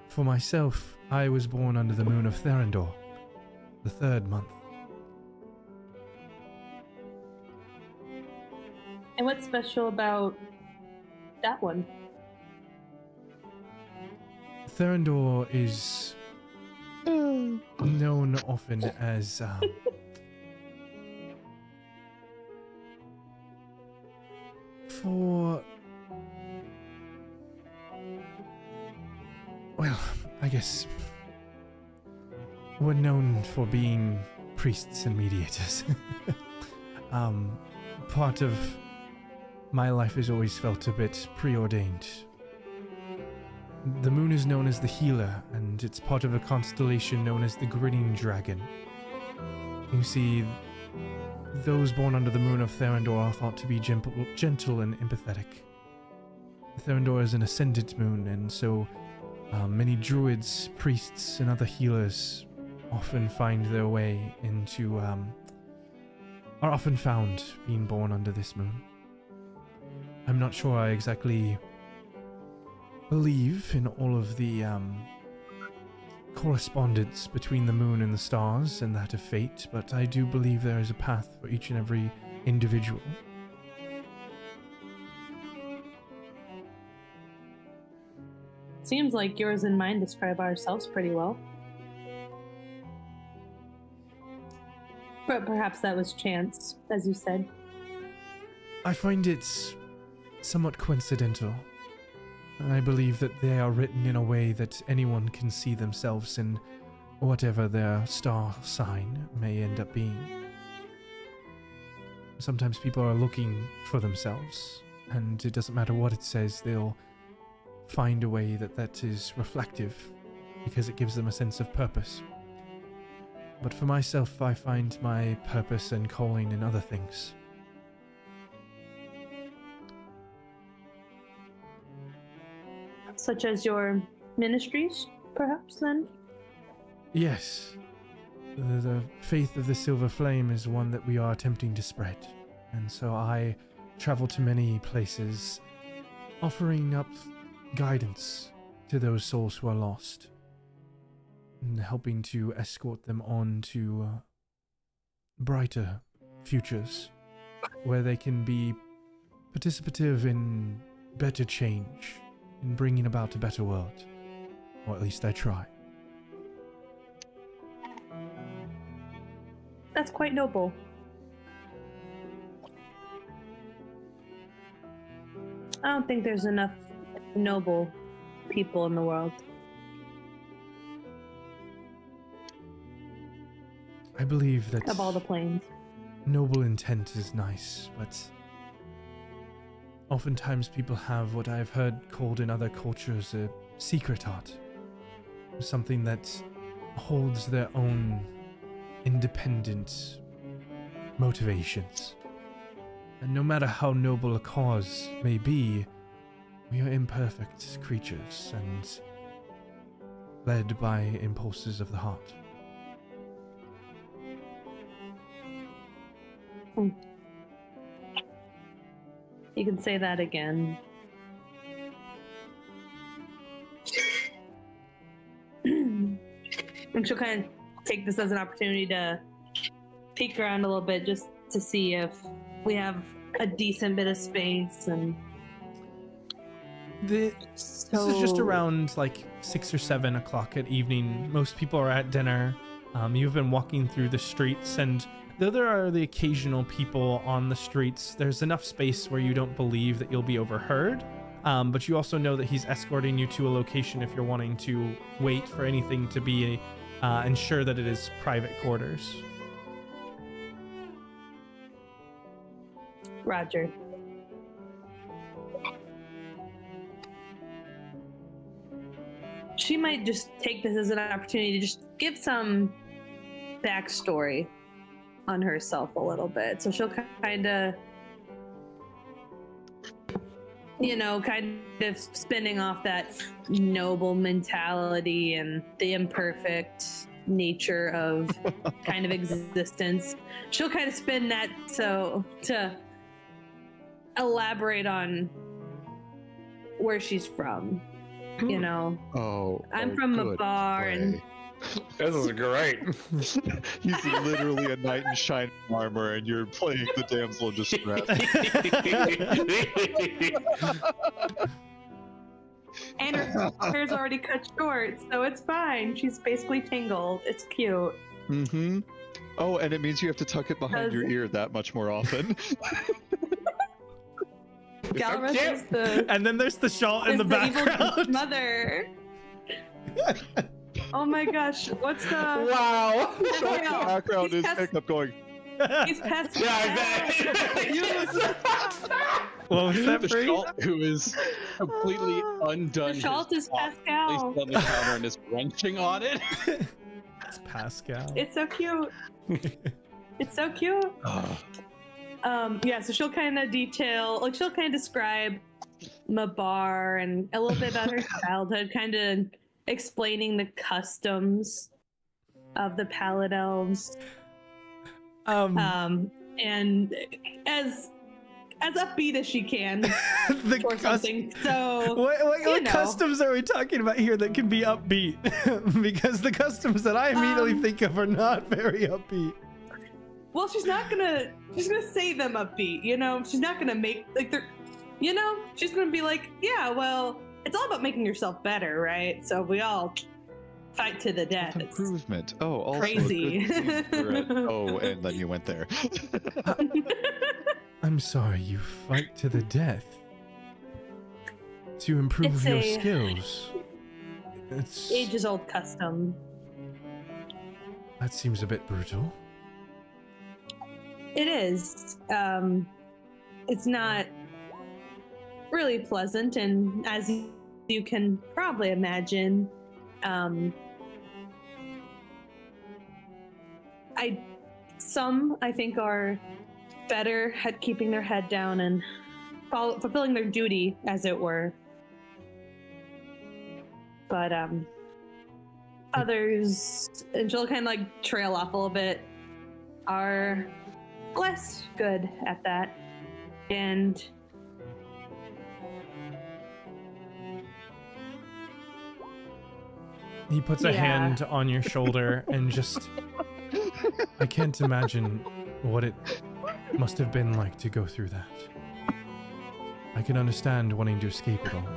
For myself, I was born under the moon of Therendor, the 3rd month. And what's special about that one? Therendor is known often as for, well, I guess we're known for being priests and mediators. Part of my life has always felt a bit preordained. The moon is known as the healer, and it's part of a constellation known as the Grinning Dragon. You see, those born under the moon of Therendor are thought to be gentle and empathetic. Therendor is an ascendant moon, and so many druids, priests, and other healers often find their way into, are often found being born under this moon. I'm not sure I exactly believe in all of the correspondence between the moon and the stars and that of fate, but I do believe there is a path for each and every individual. Seems like yours and mine describe ourselves pretty well. But perhaps that was chance, as you said. I find it somewhat coincidental. I believe that they are written in a way that anyone can see themselves in whatever their star sign may end up being. Sometimes people are looking for themselves, and it doesn't matter what it says, they'll find a way that is reflective, because it gives them a sense of purpose. But for myself, I find my purpose and calling in other things. Such as your ministries, perhaps, then? Yes. The faith of the Silver Flame is one that we are attempting to spread. And so I travel to many places, offering up guidance to those souls who are lost, and helping to escort them on to brighter futures, where they can be participative in better change, in bringing about a better world. Or at least I try. That's quite noble. I don't think there's enough noble people in the world. I believe that Of all the planes. noble intent is nice, but oftentimes people have what I've heard called in other cultures a secret heart. Something that holds their own independent motivations. And no matter how noble a cause may be, we are imperfect creatures and led by impulses of the heart. You can say that again. And she'll kind of take this as an opportunity to peek around a little bit just to see if we have a decent bit of space. And This is just around like 6 or 7 o'clock at evening. Most people are at dinner. You've been walking through the streets, and though there are the occasional people on the streets, there's enough space where you don't believe that you'll be overheard. But you also know that he's escorting you to a location if you're wanting to wait for anything to be ensure that it is private quarters. Roger. She might just take this as an opportunity to just give some backstory on herself a little bit. So she'll kind of, kind of spinning off that noble mentality and the imperfect nature of kind of existence. She'll kind of spin that so to elaborate on where she's from. I'm from a bar and This is great. He's literally a knight in shining armor, and you're playing the damsel in distress. and her hair's already cut short, so it's fine. She's basically tangled. It's cute. Mm-hmm. Oh, and it means you have to tuck it behind your ear that much more often. Galreth is the And then there's the shawl in the evil background. mother. Oh my gosh, what's the Wow. Pascal. Background He's is pickup going. He's Pascal. Yeah, exactly. What was that, Bree? Theschault, who is completely undone. Theschault is Pascal. Placed on the counter and is wrenching on it. It's Pascal. It's so cute. It's so cute. So she'll kind of she'll kind of describe Mabar and a little bit about her childhood, kind of explaining the customs of the Pallid Elves. And as upbeat as she can or something. So what customs are we talking about here that can be upbeat? Because the customs that I immediately think of are not very upbeat. Well, she's gonna say them upbeat, she's not gonna make she's gonna be like, yeah, well, it's all about making yourself better, right? So we all fight to the death. It's Improvement. Oh, also crazy. a good thing for oh, and then you went there. I'm sorry, you fight to the death to improve It's your a- skills. It's ages-old custom. that seems a bit brutal. It is. It's not really pleasant, and as you can probably imagine, I think are better at keeping their head down and fulfilling their duty, as it were. But others, and she'll kind of like trail off a little bit, are less good at that, and He puts a hand on your shoulder and just I can't imagine what it must have been like to go through that. I can understand wanting to escape it all.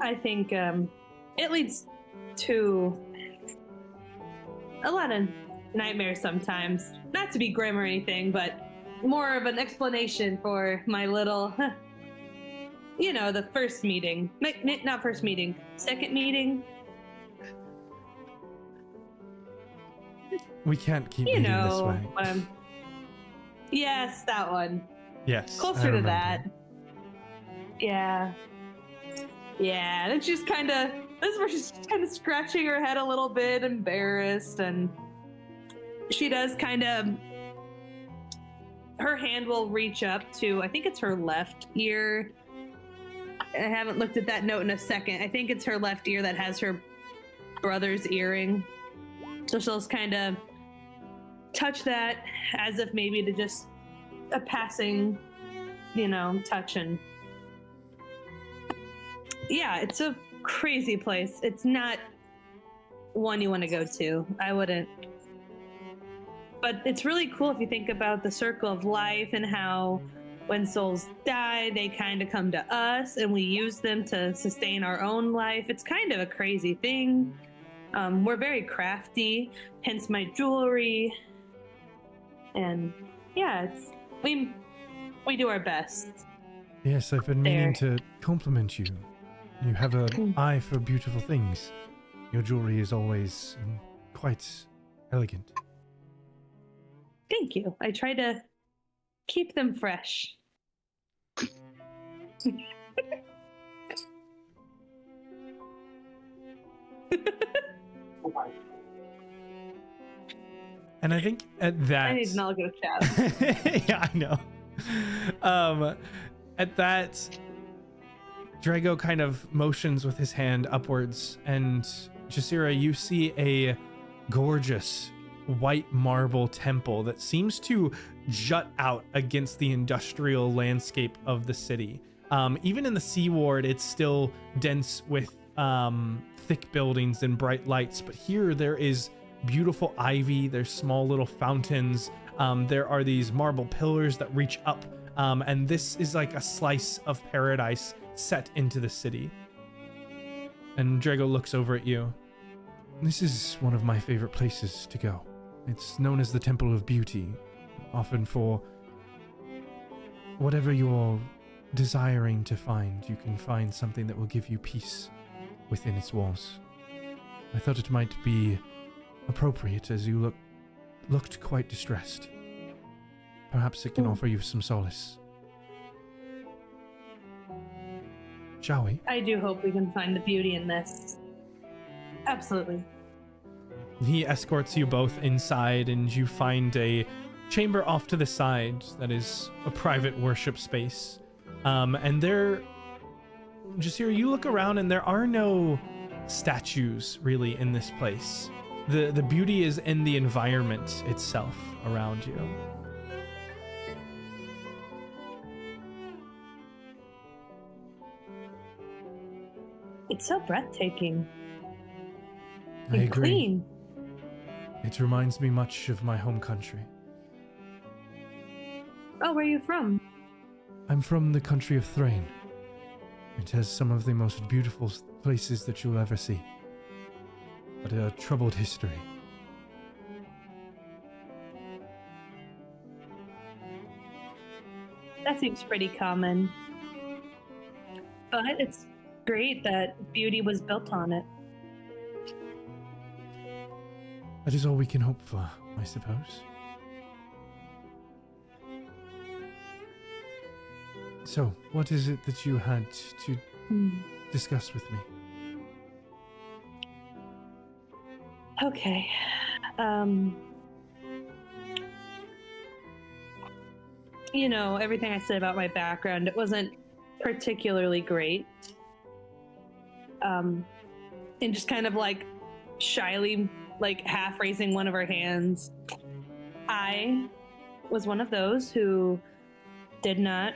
I think it leads to a lot of nightmares sometimes. Not to be grim or anything, but more of an explanation for my little, you know, the first meeting. Not first meeting, second meeting. We can't keep You meeting this know, way. yes, that one. Yes. I Closer to remember. that. Yeah. Yeah, and she's kind of, this is where she's kind of scratching her head a little bit, embarrassed, and she does kind of, her hand will reach up to, I think it's her left ear. I haven't looked at that note in a second. I think it's her left ear that has her brother's earring. So she'll just kind of touch that as if maybe to just a passing, you know, touch. And yeah, it's a crazy place. It's not one you want to go to. I wouldn't. But it's really cool if you think about the circle of life and how when souls die, they kind of come to us and we use them to sustain our own life. It's kind of a crazy thing. We're very crafty, hence my jewelry. And yeah, it's we do our best. Yes, I've been meaning to compliment you. You have an eye for beautiful things. Your jewelry is always quite elegant. Thank you. I try to keep them fresh. And I think at that... I need to not look at a chat. yeah, I know. At that, Drago kind of motions with his hand upwards, and Jasira, you see a gorgeous white marble temple that seems to jut out against the industrial landscape of the city. Even in the Sea Ward, it's still dense with thick buildings and bright lights, but here there is beautiful ivy, there's small little fountains, there are these marble pillars that reach up, and this is like a slice of paradise set into the city. And Drago looks over at you. This is one of my favorite places to go. It's known as the Temple of Beauty, often for whatever you're desiring to find, you can find something that will give you peace within its walls. I thought it might be appropriate as you looked quite distressed. Perhaps it can offer you some solace. Shall we? I do hope we can find the beauty in this. Absolutely. He escorts you both inside, and you find a chamber off to the side that is a private worship space. And there, Jasira, you look around and there are no statues really in this place. The beauty is in the environment itself around you. It's so breathtaking. I And agree. clean. It reminds me much of my home country. Oh, where are you from? I'm from the country of Thrain. It has some of the most beautiful places that you'll ever see, but a troubled history. That seems pretty common. But it's great that beauty was built on it. That is all we can hope for, I suppose. So, what is it that you had to discuss with me? Okay. You know, everything I said about my background, it wasn't particularly great. And just kind of like shyly, like half raising one of her hands. I was one of those who did not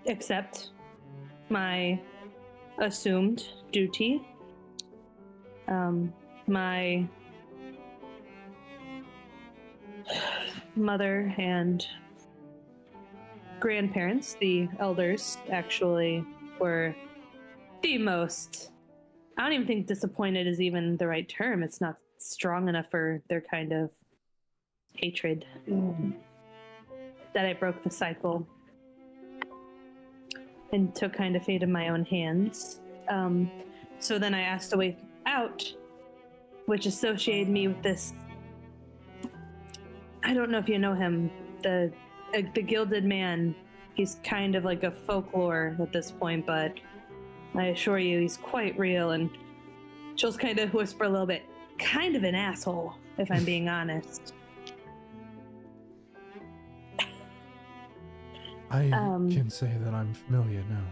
accept my assumed duty. My mother and grandparents, the elders, actually were the most I don't even think disappointed is even the right term. It's not strong enough for their kind of hatred. That I broke the cycle and took kind of fate in my own hands. So then I asked a way out, which associated me with this. I don't know if you know him, the Gilded Man. He's kind of like a folklore at this point, but I assure you he's quite real, and she'll kind of whisper a little bit, kind of an asshole, if I'm being honest. I can say that I'm familiar now.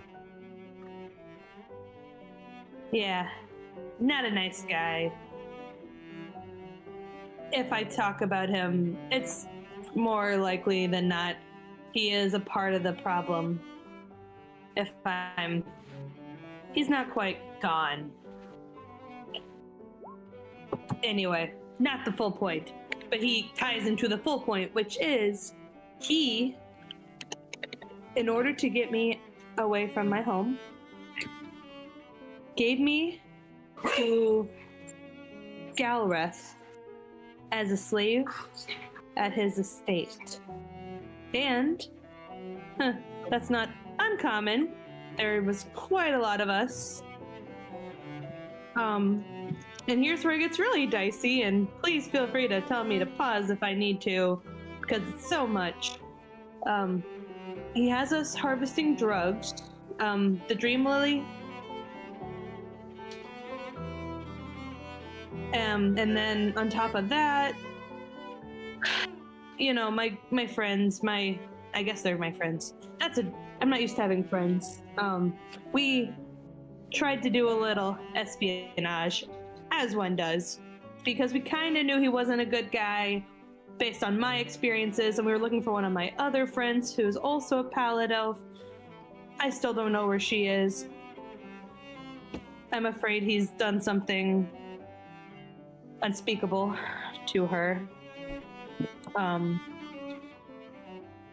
Yeah, not a nice guy. If I talk about him, it's more likely than not he is a part of the problem. He's not quite gone. Anyway, not the full point, but he ties into the full point, which is he, in order to get me away from my home, gave me to Galreth as a slave at his estate. And that's not uncommon. There was quite a lot of us. And here's where it gets really dicey, and please feel free to tell me to pause if I need to, because it's so much. He has us harvesting drugs. The Dream Lily. And then on top of that, you know, my friends, I guess they're my friends. I'm not used to having friends. We tried to do a little espionage, as one does, because we kind of knew he wasn't a good guy based on my experiences, and we were looking for one of my other friends who's also a Pallid Elf. I still don't know where she is. I'm afraid he's done something unspeakable to her.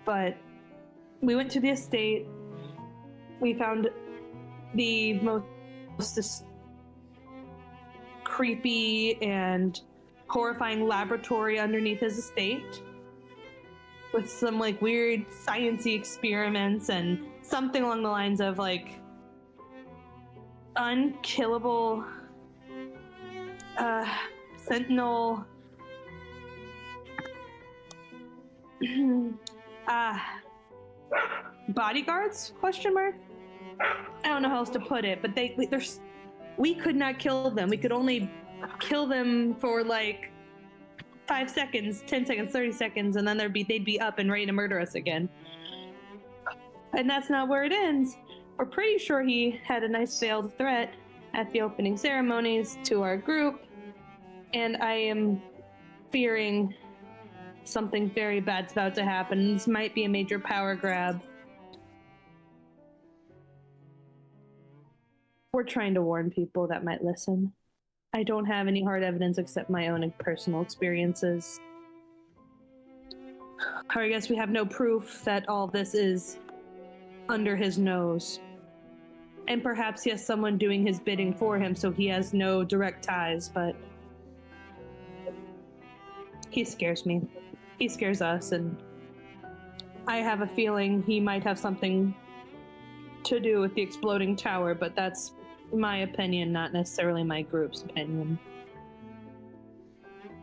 But we went to the estate. We found the most creepy and horrifying laboratory underneath his estate, with some like weird sciencey experiments and something along the lines of like unkillable sentinel bodyguards, question mark? I don't know how else to put it, but we could not kill them. We could only kill them for like 5 seconds, 10 seconds, 30 seconds, and then they'd be up and ready to murder us again. And that's not where it ends. We're pretty sure he had a nice veiled threat at the opening ceremonies to our group, and I am fearing something very bad's about to happen. This might be a major power grab. We're trying to warn people that might listen. I don't have any hard evidence except my own personal experiences. Or I guess we have no proof that all this is under his nose. And perhaps he has someone doing his bidding for him, so he has no direct ties, but he scares me. He scares us, and I have a feeling he might have something to do with the exploding tower, but that's my opinion, not necessarily my group's opinion.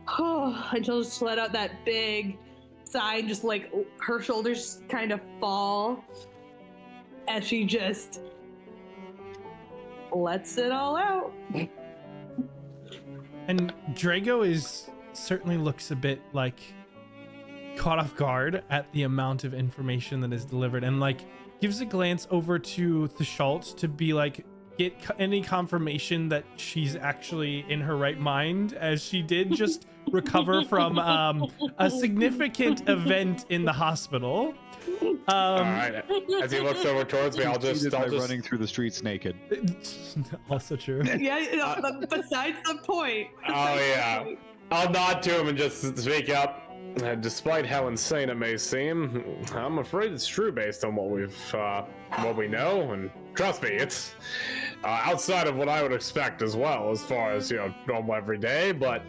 Oh, and she'll just let out that big sigh, and just like her shoulders kind of fall as she just lets it all out. And Drago certainly looks a bit like caught off guard at the amount of information that is delivered, and like gives a glance over to Theschault to be like, get any confirmation that she's actually in her right mind, as she did just recover from a significant event in the hospital. All right. As he looks over towards me, I'll just running through the streets naked. Also true. Yeah, besides the point. Oh yeah. I'll nod to him and just speak up. Despite how insane it may seem, I'm afraid it's true based on what we know, and trust me, outside of what I would expect as well, as far as, normal every day, but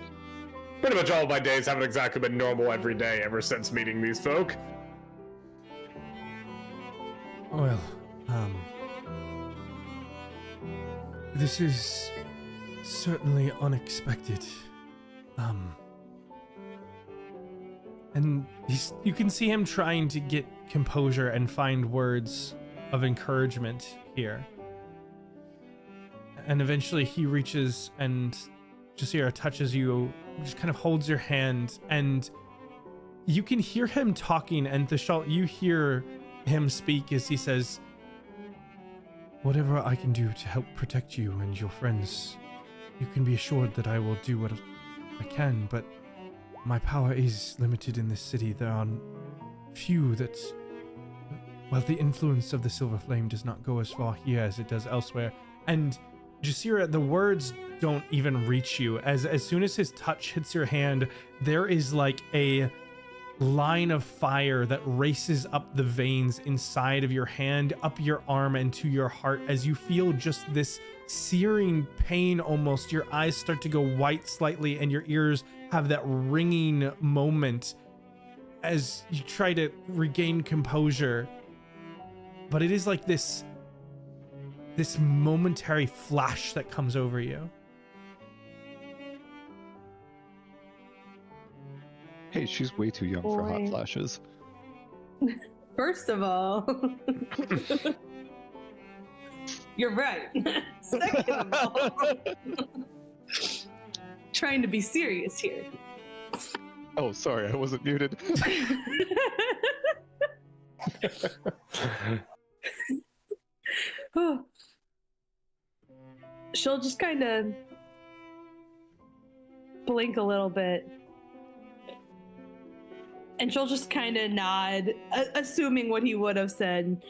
pretty much all of my days haven't exactly been normal every day ever since meeting these folk. Well, this is certainly unexpected. And you can see him trying to get composure and find words of encouragement here. And eventually he reaches and Jasira touches you, just kind of holds your hand, and you can hear him talking, and Theschault, you hear him speak as he says, "Whatever I can do to help protect you and your friends, you can be assured that I will do what I can, but my power is limited in this city. There are few that, well, the influence of the Silver Flame does not go as far here as it does elsewhere." And Jasira, the words don't even reach you. As soon as his touch hits your hand, there is like a line of fire that races up the veins inside of your hand, up your arm, and to your heart as you feel just this searing pain almost. Your eyes start to go white slightly and your ears have that ringing moment as you try to regain composure. But it is like this momentary flash that comes over you. Hey, she's way too young for hot flashes. First of all, you're right. Second of all, trying to be serious here. Oh, sorry, I wasn't muted. She'll just kind of blink a little bit. And she'll just kind of nod, assuming what he would have said.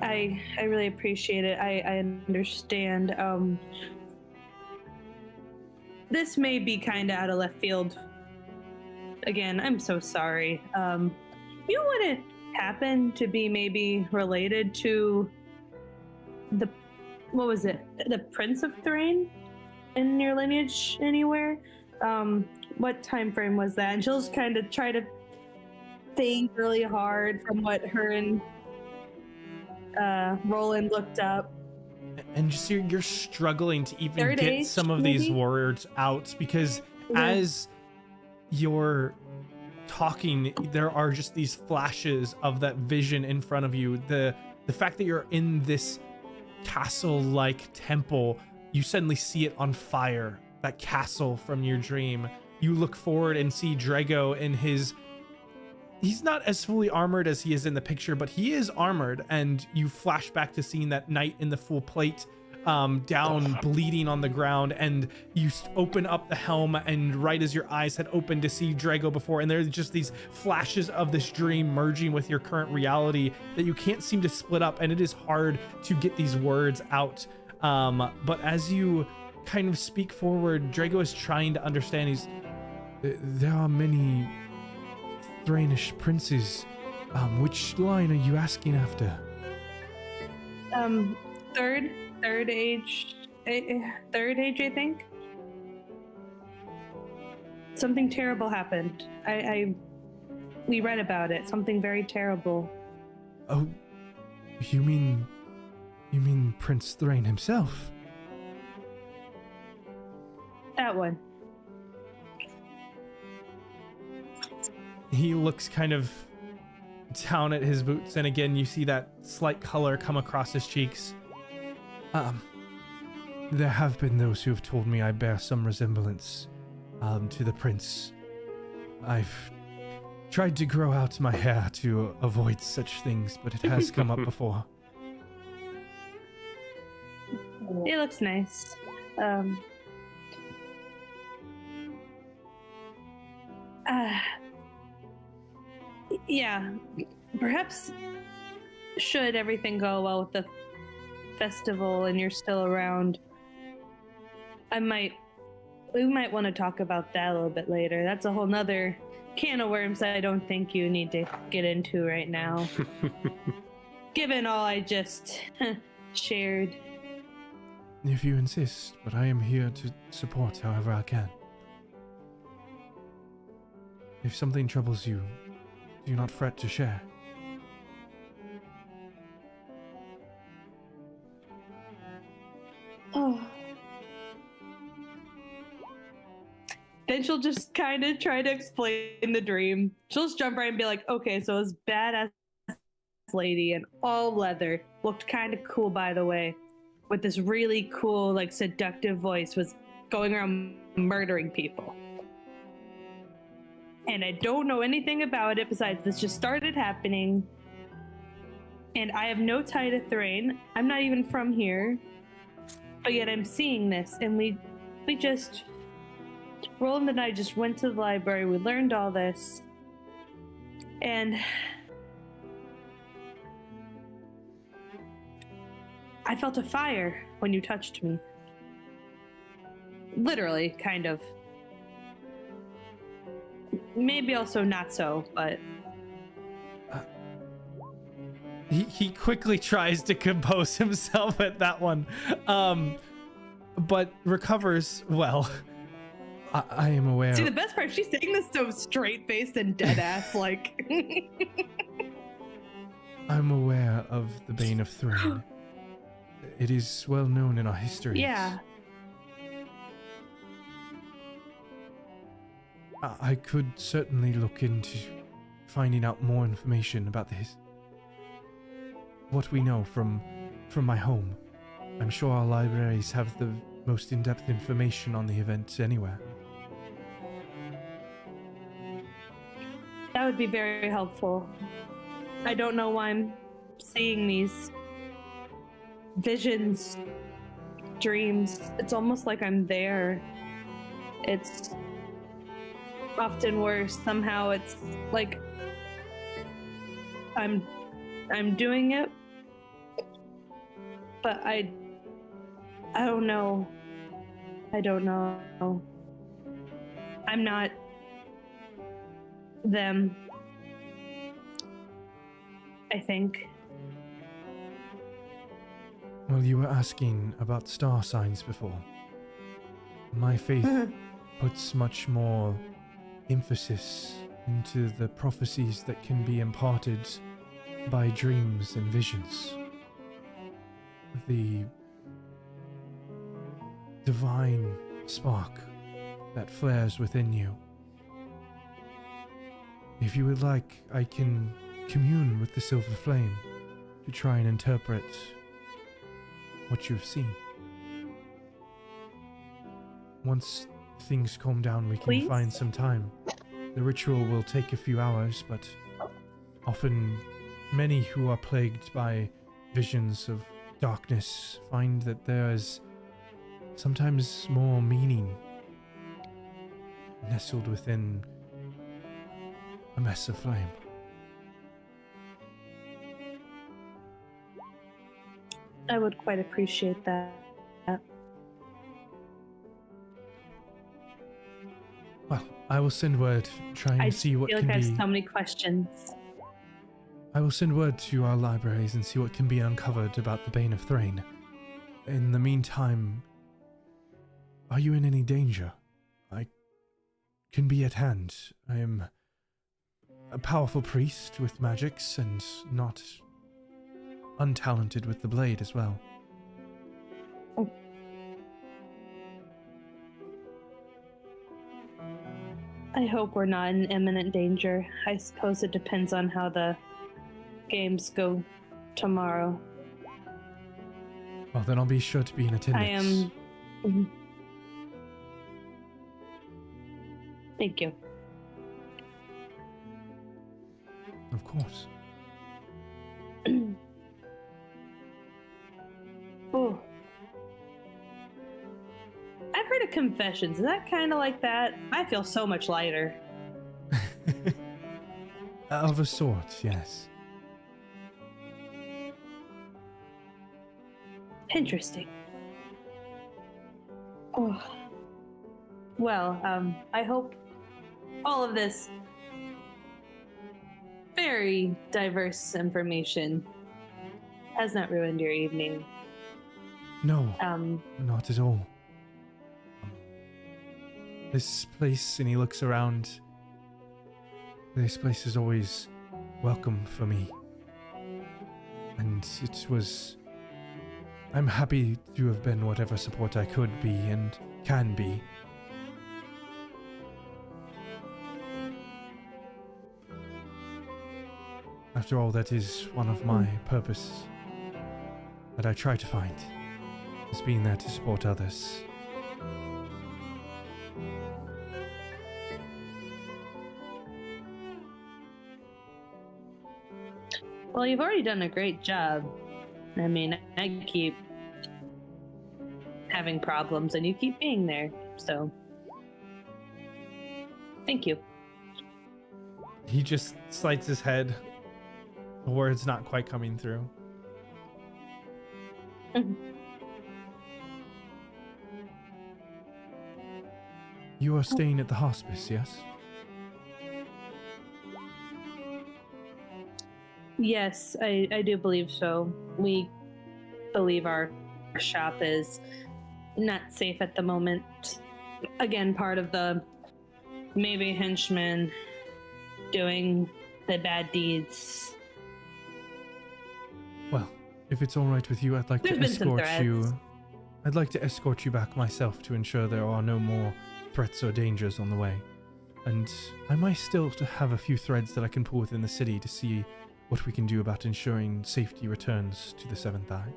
I really appreciate it. I understand. This may be kind of out of left field. Again, I'm so sorry. You wouldn't happen to be maybe related to the Prince of Thrain in your lineage anywhere? What time frame was that? And she'll just kind of try to think really hard from what her and Roland looked up. And just you're struggling to even Third get age, some of these maybe? words out because Yeah. as you're talking, there are just these flashes of that vision in front of you. The fact that you're in this castle-like temple, you suddenly see it on fire, that castle from your dream. You look forward and see Drago in he's not as fully armored as he is in the picture, but he is armored, and you flash back to seeing that knight in the full plate down bleeding on the ground, and you open up the helm, and right as your eyes had opened to see Drago before, and there's just these flashes of this dream merging with your current reality that you can't seem to split up, and it is hard to get these words out. But as you kind of speak forward, Drago is trying to understand. There are many Thrainish princes. Which line are you asking after? Third age, I think. Something terrible happened. We read about it. Something very terrible. Oh, you mean Prince Thrain himself? That one. He looks kind of down at his boots, and again you see that slight color come across his cheeks. There have been those who have told me I bear some resemblance to the prince. I've tried to grow out my hair to avoid such things, but it has come up before. It looks nice. Yeah, perhaps should everything go well with the festival and you're still around, we might want to talk about that a little bit later. That's a whole nother can of worms that I don't think you need to get into right now. Given all I just shared. If you insist, but I am here to support however I can. If something troubles you, do not fret to share. Oh. Then she'll just kind of try to explain the dream. She'll just jump right and be like, okay, so this badass lady in all leather, looked kind of cool, by the way, with this really cool, like, seductive voice, was going around murdering people. And I don't know anything about it besides this just started happening. And I have no tie to Thrain. I'm not even from here. But yet I'm seeing this, and we just... Roland and I just went to the library, we learned all this, and... I felt a fire when you touched me. Literally, kind of. Maybe also not so, but... He quickly tries to compose himself at that one, but recovers well. I am aware. See, the best part, she's saying this so straight-faced and dead-ass, like... I'm aware of the Bane of Thrain. It is well known in our histories. Yeah. I could certainly look into finding out more information about this. What we know from my home. I'm sure our libraries have the most in-depth information on the event anywhere. That would be very helpful. I don't know why I'm seeing these visions, dreams. It's almost like I'm there. It's often worse. Somehow it's like I'm doing it, but I don't know. I don't know. I'm not them, I think. Well, you were asking about star signs before. My faith puts much more emphasis into the prophecies that can be imparted by dreams and visions. The divine spark that flares within you. If you would like, I can commune with the silver flame to try and interpret what you've seen. Once things calm down, we can Please? find some time. The ritual will take a few hours, but often many who are plagued by visions of darkness find that there is sometimes more meaning nestled within a mess of flame. I would quite appreciate that. Well, I will send word, try and see what feel can like I be... have so many questions. I will send word to our libraries and see what can be uncovered about the Bane of Thrain. In the meantime, are you in any danger? I can be at hand. I am a powerful priest with magics and not untalented with the blade as well. I hope we're not in imminent danger. I suppose it depends on how the games go tomorrow. Well, then I'll be sure to be in attendance. I am... Thank you. Of course. Oh. I've heard of confessions. Is that kind of like that? I feel so much lighter. Of a sort, yes. Interesting. Oh. Well, I hope all of this very diverse information has not ruined your evening. No, not at all. This place, and he looks around, this place is always welcome for me. And I'm happy to have been whatever support I could be and can be. After all, that is one of my purposes that I try to find, is being there to support others. Well, you've already done a great job. I mean, I keep having problems and you keep being there, so thank you. He just slides his head, the words not quite coming through. You are staying at the hospice, yes? Yes, I do believe so. We believe our shop is not safe at the moment. Again, part of the maybe henchmen doing the bad deeds. Well, if it's all right with you, I'd like to escort you. I'd like to escort you back myself to ensure there are no more threats or dangers on the way. And I might still have a few threads that I can pull within the city to see what we can do about ensuring safety returns to the Seventh Eye.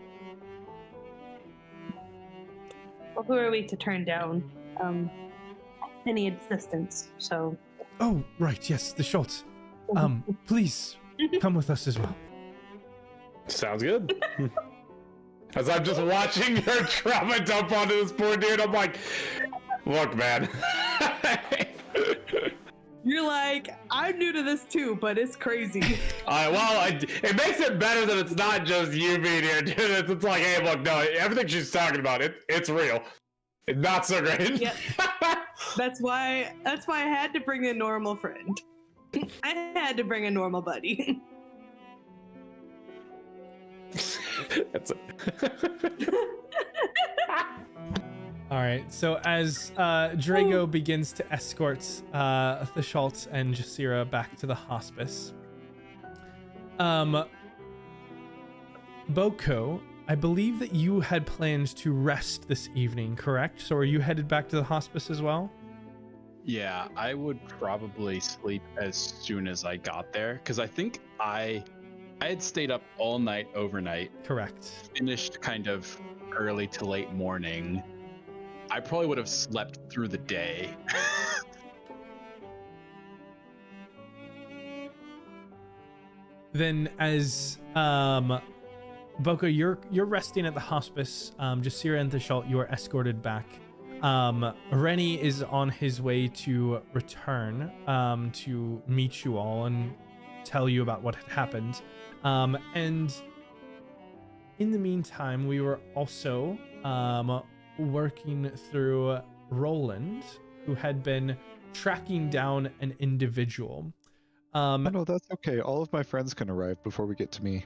Well, who are we to turn down any assistance? So. Oh, right, yes, the Theschault. Please come with us as well. Sounds good. As I'm just watching her trauma dump onto this poor dude, I'm like, look, man. You're like, I'm new to this too, but it's crazy. It makes it better that it's not just you being here, dude. It's like, hey, look, no, everything she's talking about, it's real. It's not so great. Yep. That's why I had to bring a normal friend. I had to bring a normal buddy. That's it. All right, so as Drago begins to escort Theschault and Jasira back to the hospice, Boko, I believe that you had planned to rest this evening, correct? So are you headed back to the hospice as well? Yeah, I would probably sleep as soon as I got there, because I think I had stayed up all night overnight. Correct. Finished kind of early to late morning. I probably would have slept through the day. Then as Boko, you're resting at the hospice. Jasira and Theschault, you are escorted back. Renny is on his way to return to meet you all and tell you about what had happened. And in the meantime, we were also working through Roland, who had been tracking down an individual. No, that's okay. All of my friends can arrive before we get to me.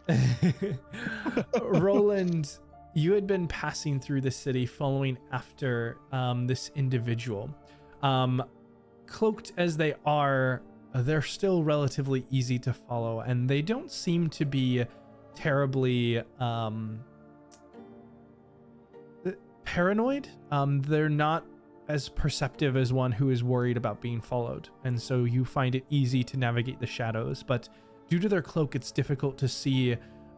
Roland, you had been passing through the city following after this individual. Cloaked as they are, they're still relatively easy to follow, and they don't seem to be terribly paranoid. They're not as perceptive as one who is worried about being followed, and so you find it easy to navigate the shadows, but due to their cloak, it's difficult to see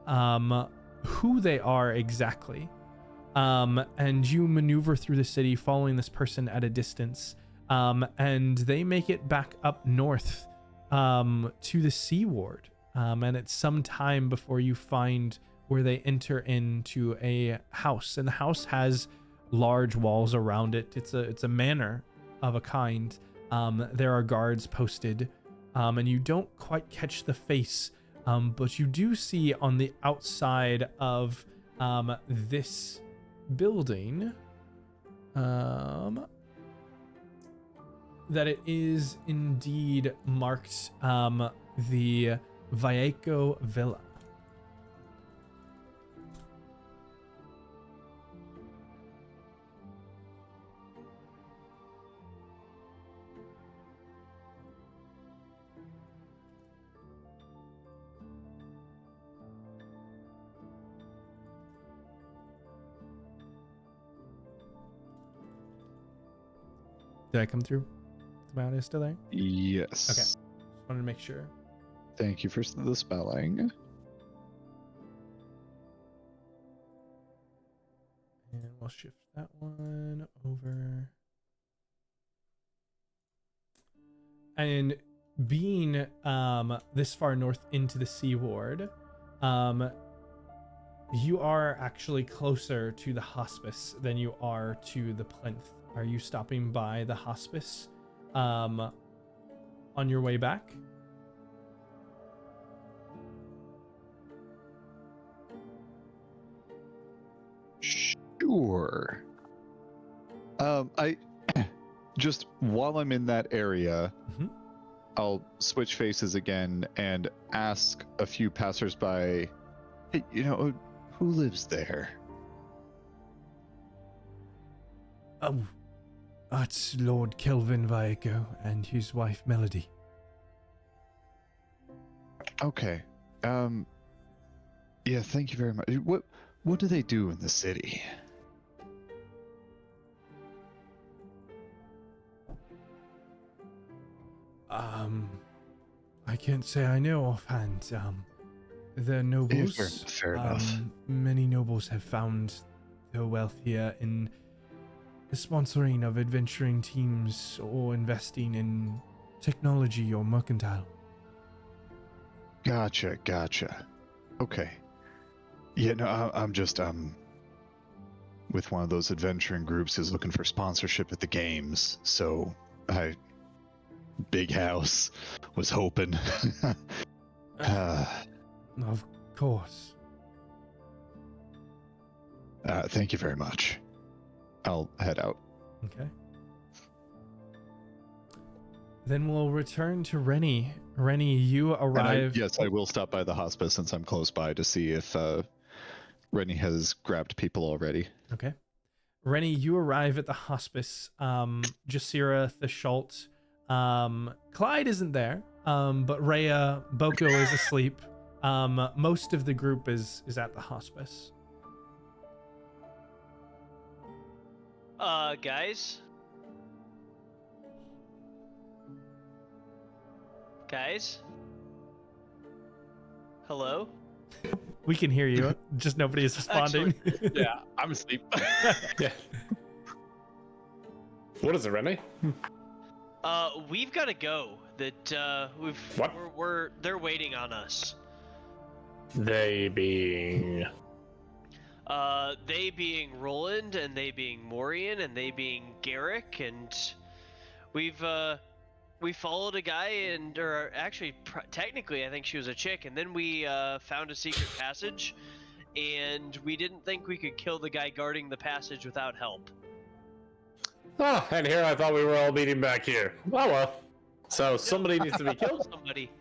who they are exactly. And you maneuver through the city following this person at a distance, and they make it back up north to the Sea Ward, and it's some time before you find where they enter into a house, and the house has large walls around it. It's a manor of a kind. There are guards posted, and you don't quite catch the face, but you do see on the outside of this building that it is indeed marked the Vallejo Villa. Did I come through? The bout is still there? Yes. Okay. Just wanted to make sure. Thank you for the spelling. And we'll shift that one over. And being this far north into the Sea Ward, you are actually closer to the Hospice than you are to the Plinth. Are you stopping by the Hospice on your way back? Sure. I just while I'm in that area, Mhm. I'll switch faces again and ask a few passersby, hey, who lives there? Oh, that's Lord Kelvin Viego and his wife Melody. Okay. Yeah, thank you very much. What do they do in the city? I can't say I know offhand. The nobles. Fair enough. Many nobles have found their wealth here in the sponsoring of adventuring teams or investing in technology or mercantile. Gotcha. Okay. Yeah, no, I'm just with one of those adventuring groups who's looking for sponsorship at the games. So big house was hoping. Of course. Thank you very much. I'll head out. Okay. Then we'll return to Renny. Renny, you arrive. Yes, I will stop by the Hospice since I'm close by to see if Renny has grabbed people already. Okay. Renny, you arrive at the Hospice. Jasira, Theschault. Clyde isn't there, but Rhea, Boko is asleep. Most of the group is at the Hospice. Guys? Guys? Hello? We can hear you, just nobody is responding. Yeah, I'm asleep. Yeah. What is it, Renny? We've got to go. That What? They're waiting on us. They being. They being Roland, and they being Morien, and they being Garrick, and we followed a guy, or actually, technically, I think she was a chick, and then we found a secret passage, and we didn't think we could kill the guy guarding the passage without help. Oh, and here I thought we were all meeting back here. Oh well. So somebody needs to be killed? Somebody.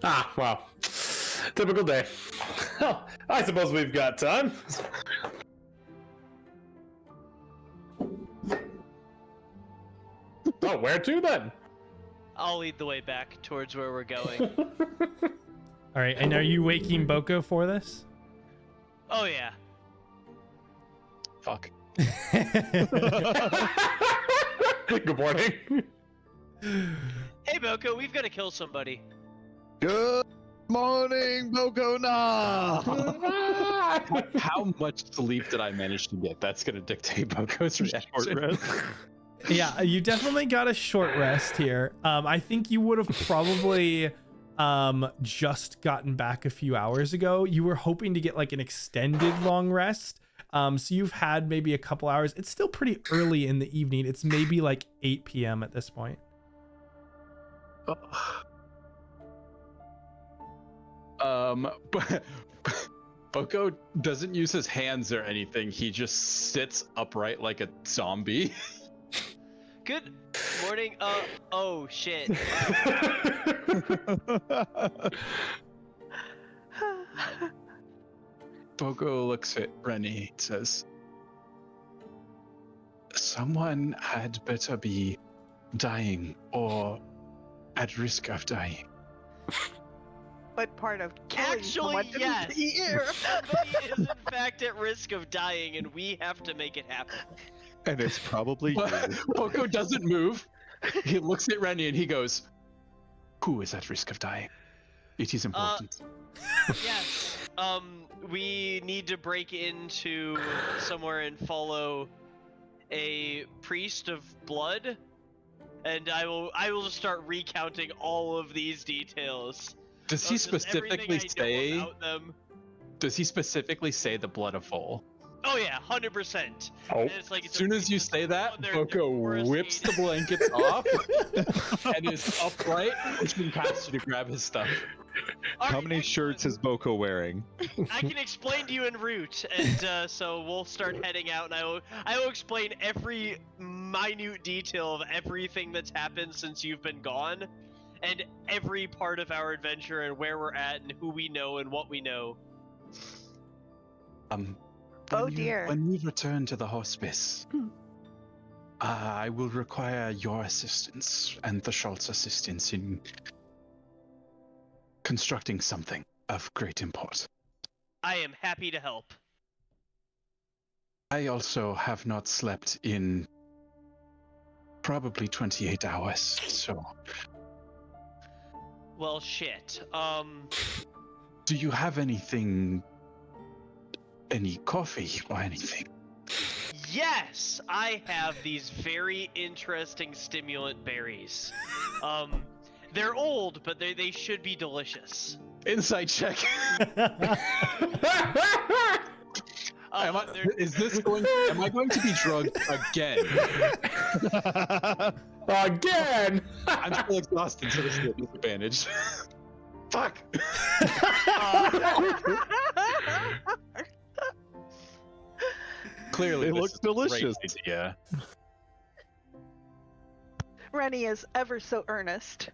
Ah, well. Typical day. Well, I suppose we've got time. Oh, where to then? I'll lead the way back towards where we're going. All right, and are you waking Boko for this? Oh yeah. Fuck. Good morning. Hey Boko, we've got to kill somebody. Good morning, Boko Na! How much sleep did I manage to get? That's gonna dictate Boko's reaction. Yeah, you definitely got a short rest here. I think you would have probably just gotten back a few hours ago. You were hoping to get like an extended long rest. So you've had maybe a couple hours. It's still pretty early in the evening. It's maybe like 8 p.m. at this point. Boko doesn't use his hands or anything. He just sits upright like a zombie. Good morning. Oh shit. Boko looks at Renny and says, someone had better be dying or at risk of dying. What part of killing Actually, someone did yes. we hear? Somebody is in fact at risk of dying, and we have to make it happen. And it's probably you. Boko doesn't move. He looks at Renny and he goes, "Who is at risk of dying? It is important." Yes. We need to break into somewhere and follow a priest of blood, and I will just start recounting all of these details. Does he specifically say? About them. Does he specifically say the blood of Vol? Oh yeah, 100%. Oh. And it's like As soon as you say that, they're Boko whips the blankets off and is upright, pushing past you to grab his stuff. How many shirts is Boko wearing? I can explain to you en route, and so we'll start heading out, and I will explain every minute detail of everything that's happened since you've been gone, and every part of our adventure, and where we're at, and who we know, and what we know. Oh dear. When we return to the hospice, I will require your assistance and Theschault's assistance in constructing something of great import. I am happy to help. I also have not slept in probably 28 hours, so... Well, shit. Do you have anything... any coffee or anything? Yes! I have these very interesting stimulant berries. They're old, but they should be delicious. Insight check. Am I going to be drugged again? Again! I'm still exhausted, so this is a disadvantage. Fuck! Clearly, It this looks is a great delicious. idea. Renny is ever so earnest.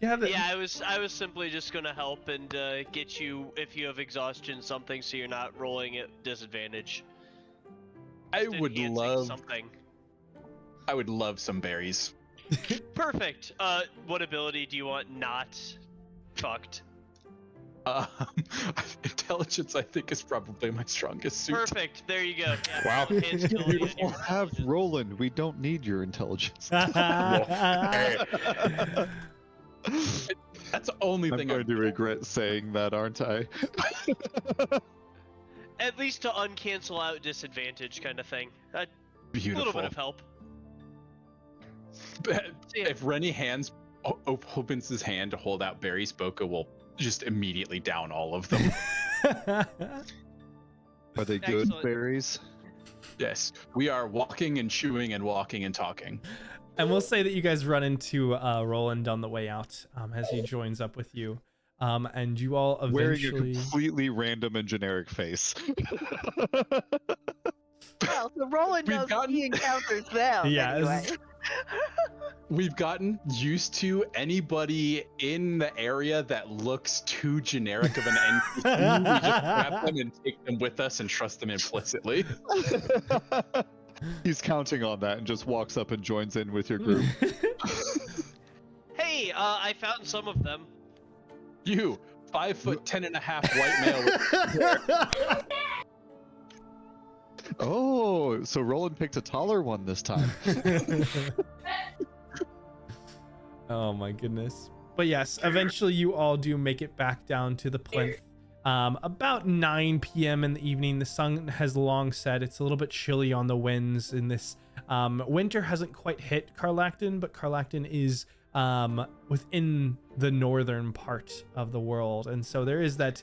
Yeah, Yeah, I was simply just gonna help and get you, if you have exhaustion, something so you're not rolling at disadvantage. I Just would enhancing love something. I would love some berries. Perfect. What ability do you want not fucked? Intelligence, I think, is probably my strongest suit. Perfect. There you go. Yeah, Wow. enhance ability on We'll your have intelligence. Roland. We don't need your intelligence. Hey, That's the only I'm thing going to regret saying that, aren't I? At least to uncancel out disadvantage kind of thing. A Beautiful. little bit of help. If Renny opens his hand to hold out berries, Boko will just immediately down all of them. Are they good Excellent. berries? Yes, we are walking and chewing and walking and talking. And we'll say that you guys run into Roland on the way out as he joins up with you. And you all eventually... Wearing a completely random and generic face. Well, so Roland We've knows gotten- he encounters them Yes. anyway. We've gotten used to anybody in the area that looks too generic of an NPC. We just grab them and take them with us and trust them implicitly. He's counting on that and just walks up and joins in with your group. Hey, I found some of them. You, 5'10.5" white male. Oh, so Roland picked a taller one this time. Oh my goodness. But yes, eventually you all do make it back down to the Plinth. About 9 p.m. in the evening. The sun has long set. It's a little bit chilly on the winds in this. Winter hasn't quite hit Carlacton, but Carlacton is within the northern part of the world. And so there is that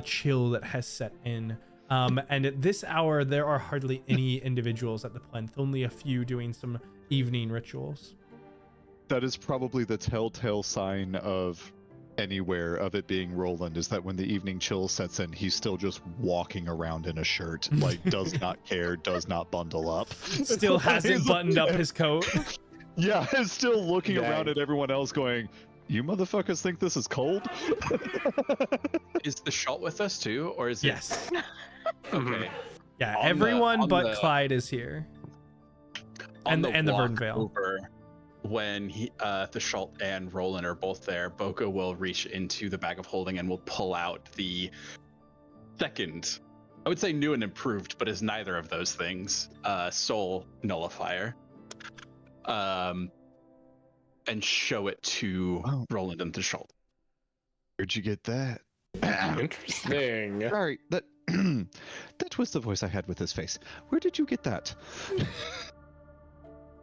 chill that has set in. And at this hour, there are hardly any individuals at the Plinth, only a few doing some evening rituals. That is probably the telltale sign of anywhere of it being Roland, is that when the evening chill sets in, he's still just walking around in a shirt, like does not care, does not bundle up. Still hasn't buttoned up his coat. Yeah, is still looking Dang. around at everyone else going, you motherfuckers think this is cold? Is the Theschault with us too, or is it? Yes. Okay. Yeah, On everyone the- but Clyde is here. On And the walk Verdant Veil. over, when Theschault and Roland are both there, Boko will reach into the bag of holding and will pull out the second I would say new and improved, but is neither of those things. Soul nullifier. And show it to Roland and Theschault. Where'd you get that? Interesting. Sorry, that that was the voice I had with his face. Where did you get that?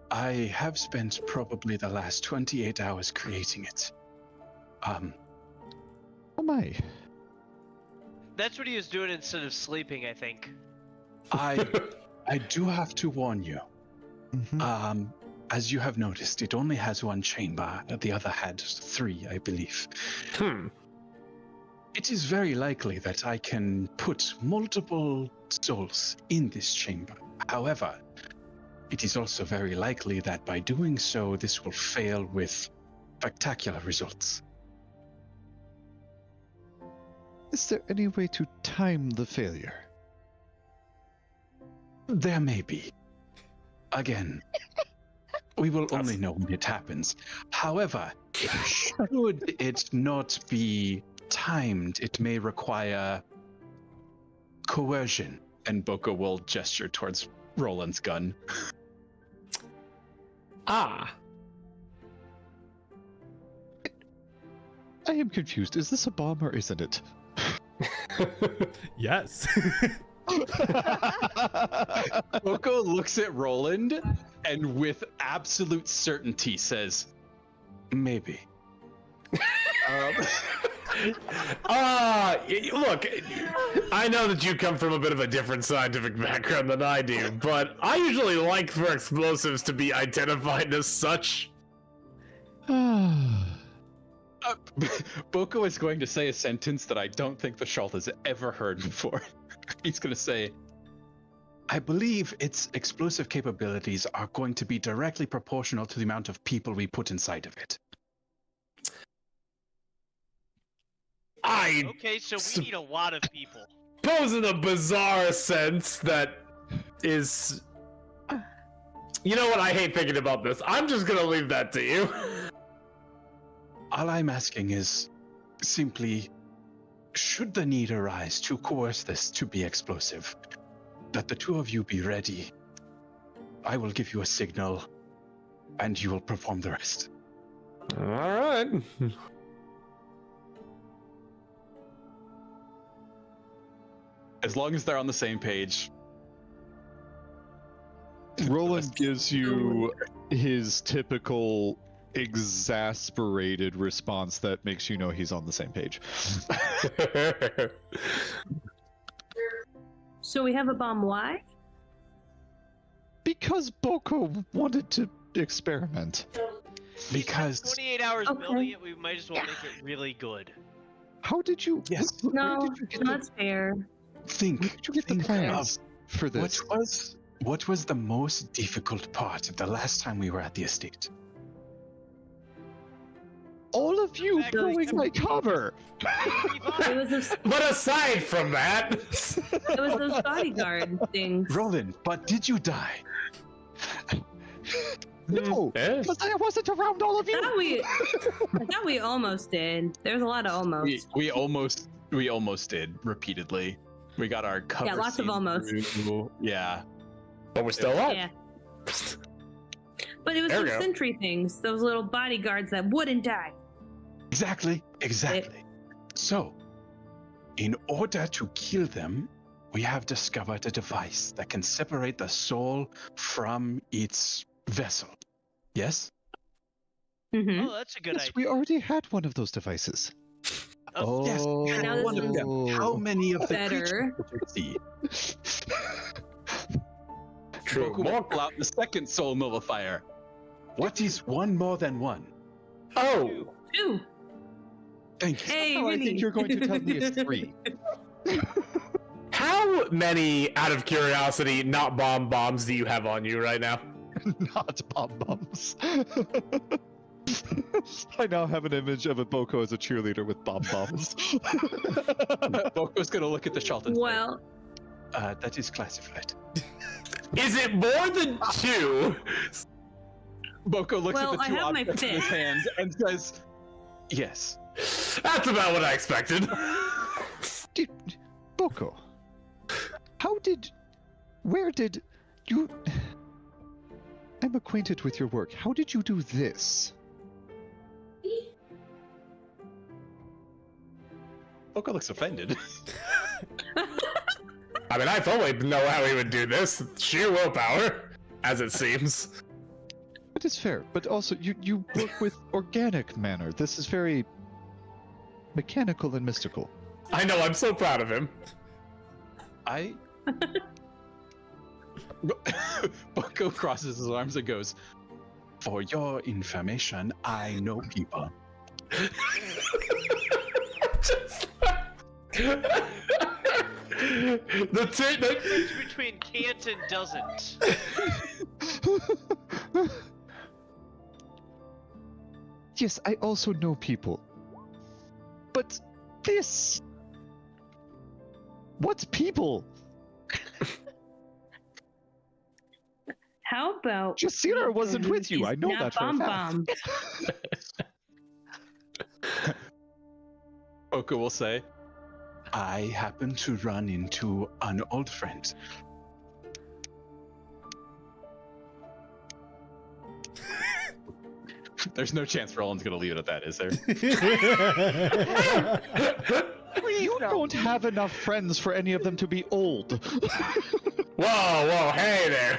I have spent probably the last 28 hours creating it. Oh my. That's what he was doing instead of sleeping, I think. I do have to warn you. Mhm. As you have noticed, it only has one chamber. The other had 3, I believe. It is very likely that I can put multiple souls in this chamber. However, it is also very likely that by doing so, this will fail with spectacular results. Is there any way to time the failure? There may be. Again, we will only know when it happens. However, should it not be timed, it may require coercion. And Boko will gesture towards Roland's gun. Ah. I am confused. Is this a bomb or isn't it? Yes. Boko looks at Roland and with absolute certainty says, maybe. Look, I know that you come from a bit of a different scientific background than I do, but I usually like for explosives to be identified as such. Boko is going to say a sentence that I don't think Theschault has ever heard before. He's going to say, I believe its explosive capabilities are going to be directly proportional to the amount of people we put inside of it. Okay, so we need a lot of people. Suppose in a bizarre sense that is... You know what? I hate thinking about this. I'm just gonna leave that to you. All I'm asking is simply, should the need arise to coerce this to be explosive, that the two of you be ready. I will give you a signal, and you will perform the rest. All right. As long as they're on the same page. Roland gives you his typical exasperated response that makes you know he's on the same page. So we have a bomb. Why? Because Boko wanted to experiment. Because 28 hours building it, we might as well make it really good. How did you? Yes. No, that's fair. Think. Where did you get the think plans of for this? What was the most difficult part the last time we were at the estate? All of you blowing my cover. It was But aside from that, it was those bodyguard things. Roland, but did you die? No, Yes. because I wasn't around all of you. I thought we almost did. There's a lot of almost. We almost did repeatedly. We got our cover. Yeah, lots of scene almost. through. Yeah. but we're still up. Yeah. But it was There we those go. sentry things, those little bodyguards that wouldn't die. Exactly. So, in order to kill them, we have discovered a device that can separate the soul from its vessel. Yes? Mm-hmm. Oh, that's a good Yes, idea. we already had one of those devices. Oh, yes. And now this One of one's them. How many of the better. creatures did you see? True. Boko will pull out the second soul nullifier. What is one more than one? Oh, Two. Thank you. Hey, Oh, I Renny. think you're going to tell me it's 3. how many, out of curiosity, not bombs do you have on you right now? Not bomb bombs. I now have an image of a Boko as a cheerleader with bomb bombs. Boko's gonna look at the Theschault and say, Well, that is classified. Is it more than 2? Boko looks Well, at the I two have my objects in his fist. hands and says, yes. That's about what I expected. Dude, Boko, Where did you... I'm acquainted with your work. How did you do this? Oko looks offended. I mean, I fully know how he would do this. Sheer willpower, as it seems. That is fair, but also you work with organic manner. This is very mechanical and mystical. I know, I'm so proud of him. Boko crosses his arms and goes, "For your information, I know people." The difference between can't and doesn't. Yes, I also know people. But this... What people? How about Jasira wasn't with you. I know that for a fact. Oko will say, "I happen to run into an old friend." There's no chance Roland's gonna leave it at that, is there? You don't have enough friends for any of them to be old. Whoa, hey there.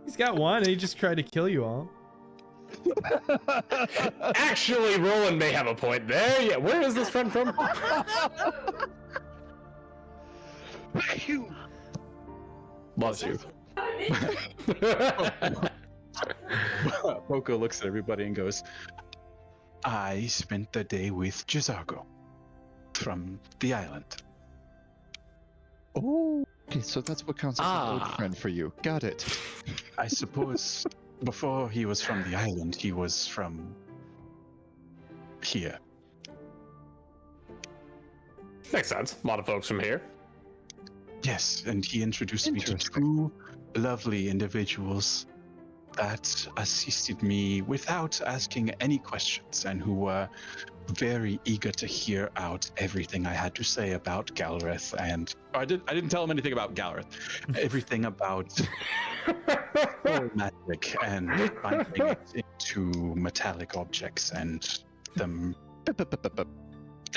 He's got one, and he just tried to kill you all. Actually, Roland may have a point there. Yeah, where is this friend from? Loves you. Boko looks at everybody and goes, "I spent the day with Jasira from the island." Oh, okay, so that's what counts as an old Ah. friend for you. Got it. I suppose before he was from the island, he was from here. Makes sense. A lot of folks from here. Yes, and he introduced me to Interesting. 2 lovely individuals that assisted me without asking any questions and who were very eager to hear out everything I had to say about Galreth and I didn't tell him anything about Galreth. Everything about magic and binding it into metallic objects and the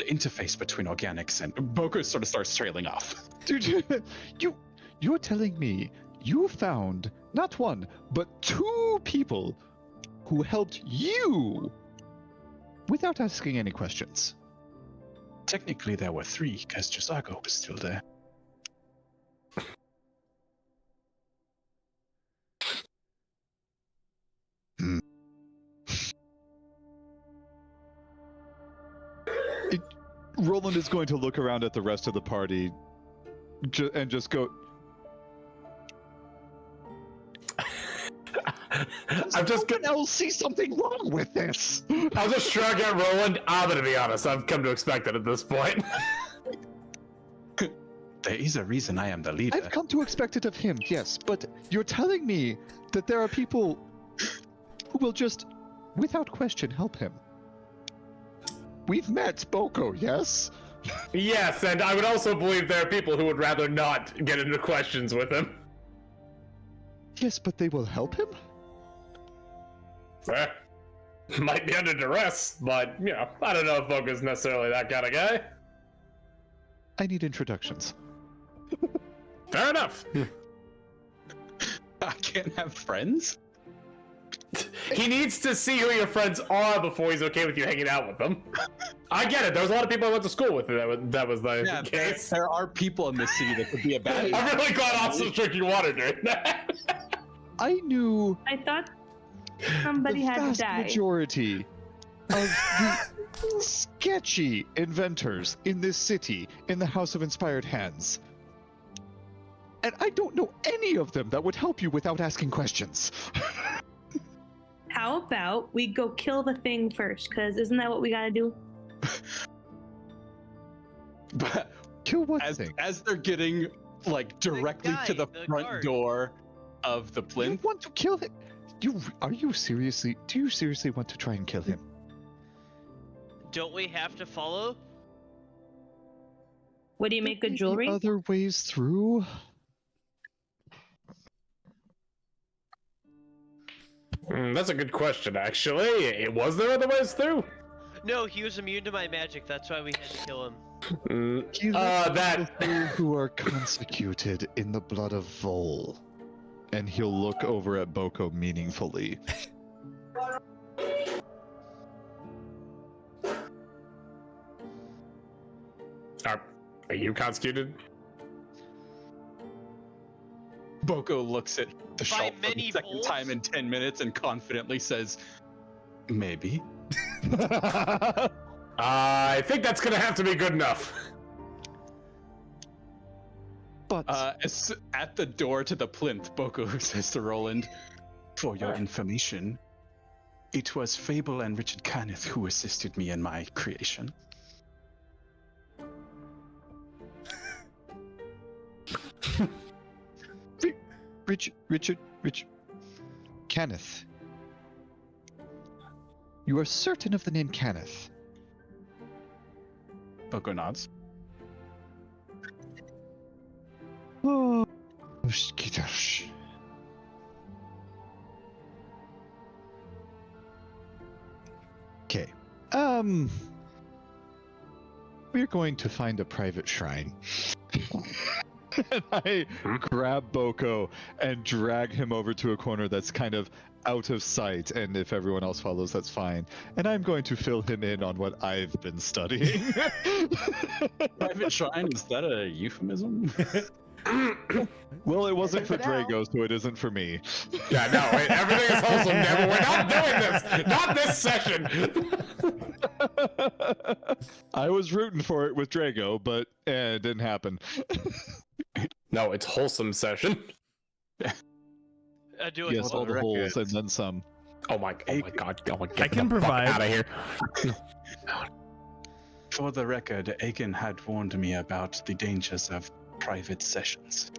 interface between organics and Boko sort of starts trailing off. Dude, you're telling me you found not 1, but 2 people who helped you without asking any questions. Technically there were 3 because Jasira was still there. Roland is going to look around at the rest of the party and just go, I'm just someone else see something wrong with this. I'll just shrug at Roland. I'm gonna be honest. I've come to expect it at this point. There is a reason I am the leader. I've come to expect it of him, yes, but you're telling me that there are people who will just, without question, help him. We've met Boko, yes? Yes, and I would also believe there are people who would rather not get into questions with him. Yes, but they will help him? Might be under duress, but, you know, I don't know if Boga's necessarily that kind of guy. I need introductions. Fair enough. I can't have friends? He needs to see who your friends are before he's okay with you hanging out with them. I get it. There's a lot of people I went to school with that was the case. There are people in this city that could be a bad guy. I'm really glad Austin's drinking water during that. I knew I thought somebody the had to vast die. majority of the sketchy inventors in this city in the House of Inspired Hands. And I don't know any of them that would help you without asking questions. How about we go kill the thing first? Because isn't that what we gotta do? But Kill what thing? as they're getting like directly guy, to the the front guard. door of the You Plinth, want to kill him? Do you seriously want to try and kill him? Don't we have to follow? What do you make good Maybe jewelry? Other ways through? That's a good question, actually. Was there other ways through? No, he was immune to my magic. That's why we had to kill him. That who are consecuted in the blood of Vol. And he'll look over at Boko meaningfully. Are you consecuted? Boko looks at the shelf for the many second volts? time in 10 minutes and confidently says, maybe. I think that's gonna have to be good enough. But At the door to the plinth, Boko says to Roland, for your information, it was Fable and Richard Kenneth who assisted me in my creation. Richard Kenneth. You are certain of the name Kenneth? Boko nods. Oh, skitters. Okay. We're going to find a private shrine. And I grab Boko and drag him over to a corner that's kind of out of sight, and if everyone else follows, that's fine. And I'm going to fill him in on what I've been studying. Private shrine, is that a euphemism? Well, it wasn't for Drago, so it isn't for me. Yeah, no, wait, everything is wholesome, Neville. We're not doing this! Not this session! I was rooting for it with Drago, but it didn't happen. No, it's wholesome session. Do it. Yes, all the holes and then some. Oh my god. I can provide. Out of here. For the record, Aiken had warned me about the dangers of private sessions.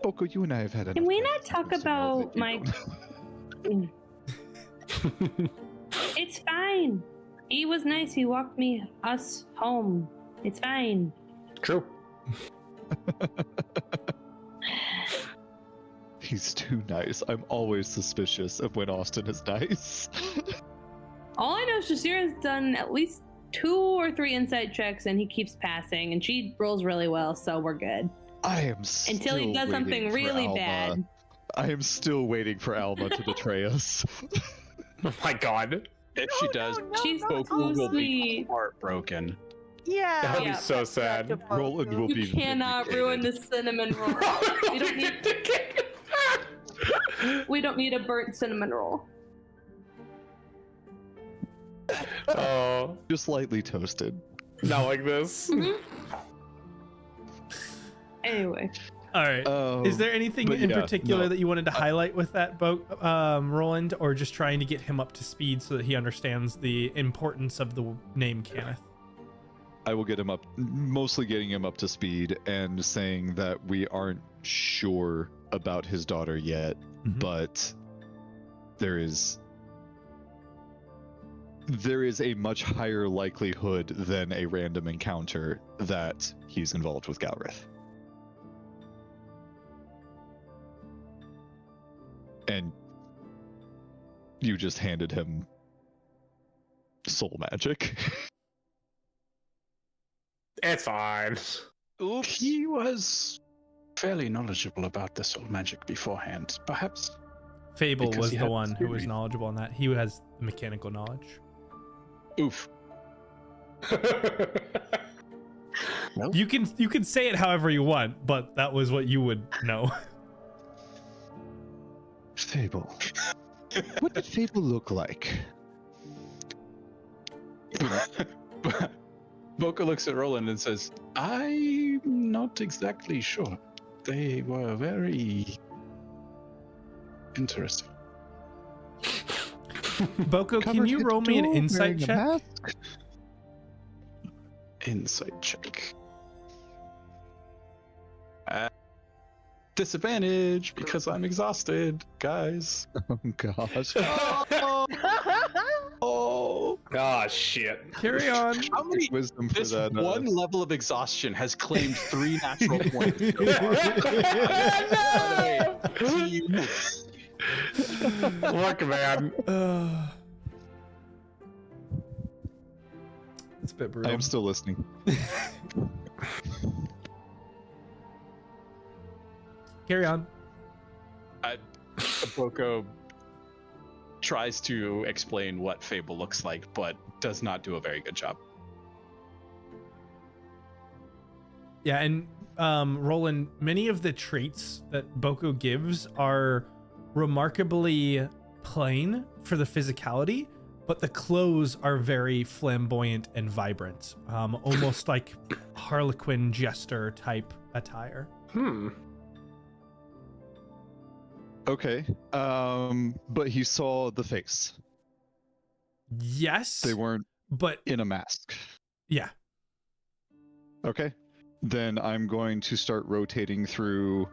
Boko, you and I have had enough. Can we not talk about my... It's fine. He was nice. He walked us home. It's fine. True. He's too nice. I'm always suspicious of when Austin is nice. All I know is Jasira's done at least 2 or 3 insight checks, and he keeps passing, and she rolls really well, so we're good. I am still Until he does something waiting for really Alma. bad. I am still waiting for Alma to betray us. Oh my god. If she does, She's Boko so will be sweet. heartbroken. Yeah. That would Yeah. be so sad. Roland will be You cannot ruin the cinnamon roll. We don't need. We don't need a burnt cinnamon roll. Oh, just lightly toasted. not like this. Anyway. All right. Is there anything but in yeah, particular no. that you wanted to highlight with that boat, Roland, or just trying to get him up to speed so that he understands the importance of the name Kenneth? I will get him up, mostly getting him up to speed and saying that we aren't sure about his daughter yet, but there is a much higher likelihood than a random encounter that he's involved with Galreth. And you just handed him soul magic. It's fine. Oops. He was fairly knowledgeable about the soul magic beforehand. Perhaps Fable because was he the had one who was theory. knowledgeable on that. He has mechanical knowledge. Oof. Well, You can say it however you want, but that was what you would know. Fable. What did Fable look like? Boko looks at Roland and says, I'm not exactly sure. They were very interesting. Boko, can Covered you head roll to me an toe, insight wearing a check? mask? Insight check. Disadvantage because I'm exhausted, guys. Oh gosh. Oh, Ah, shit. Carry on. How many? Wisdom for This that. one level of exhaustion has claimed 3 natural points. Look, man. It's a bit I brutal. am still listening. Carry on. Boko tries to explain what Fable looks like, but does not do a very good job. Yeah, and Roland, many of the traits that Boko gives are remarkably plain for the physicality, but the clothes are very flamboyant and vibrant, almost like Harlequin jester type attire. Okay. But he saw the face. Yes, They weren't but in a mask. yeah. Okay. Then I'm going to start rotating through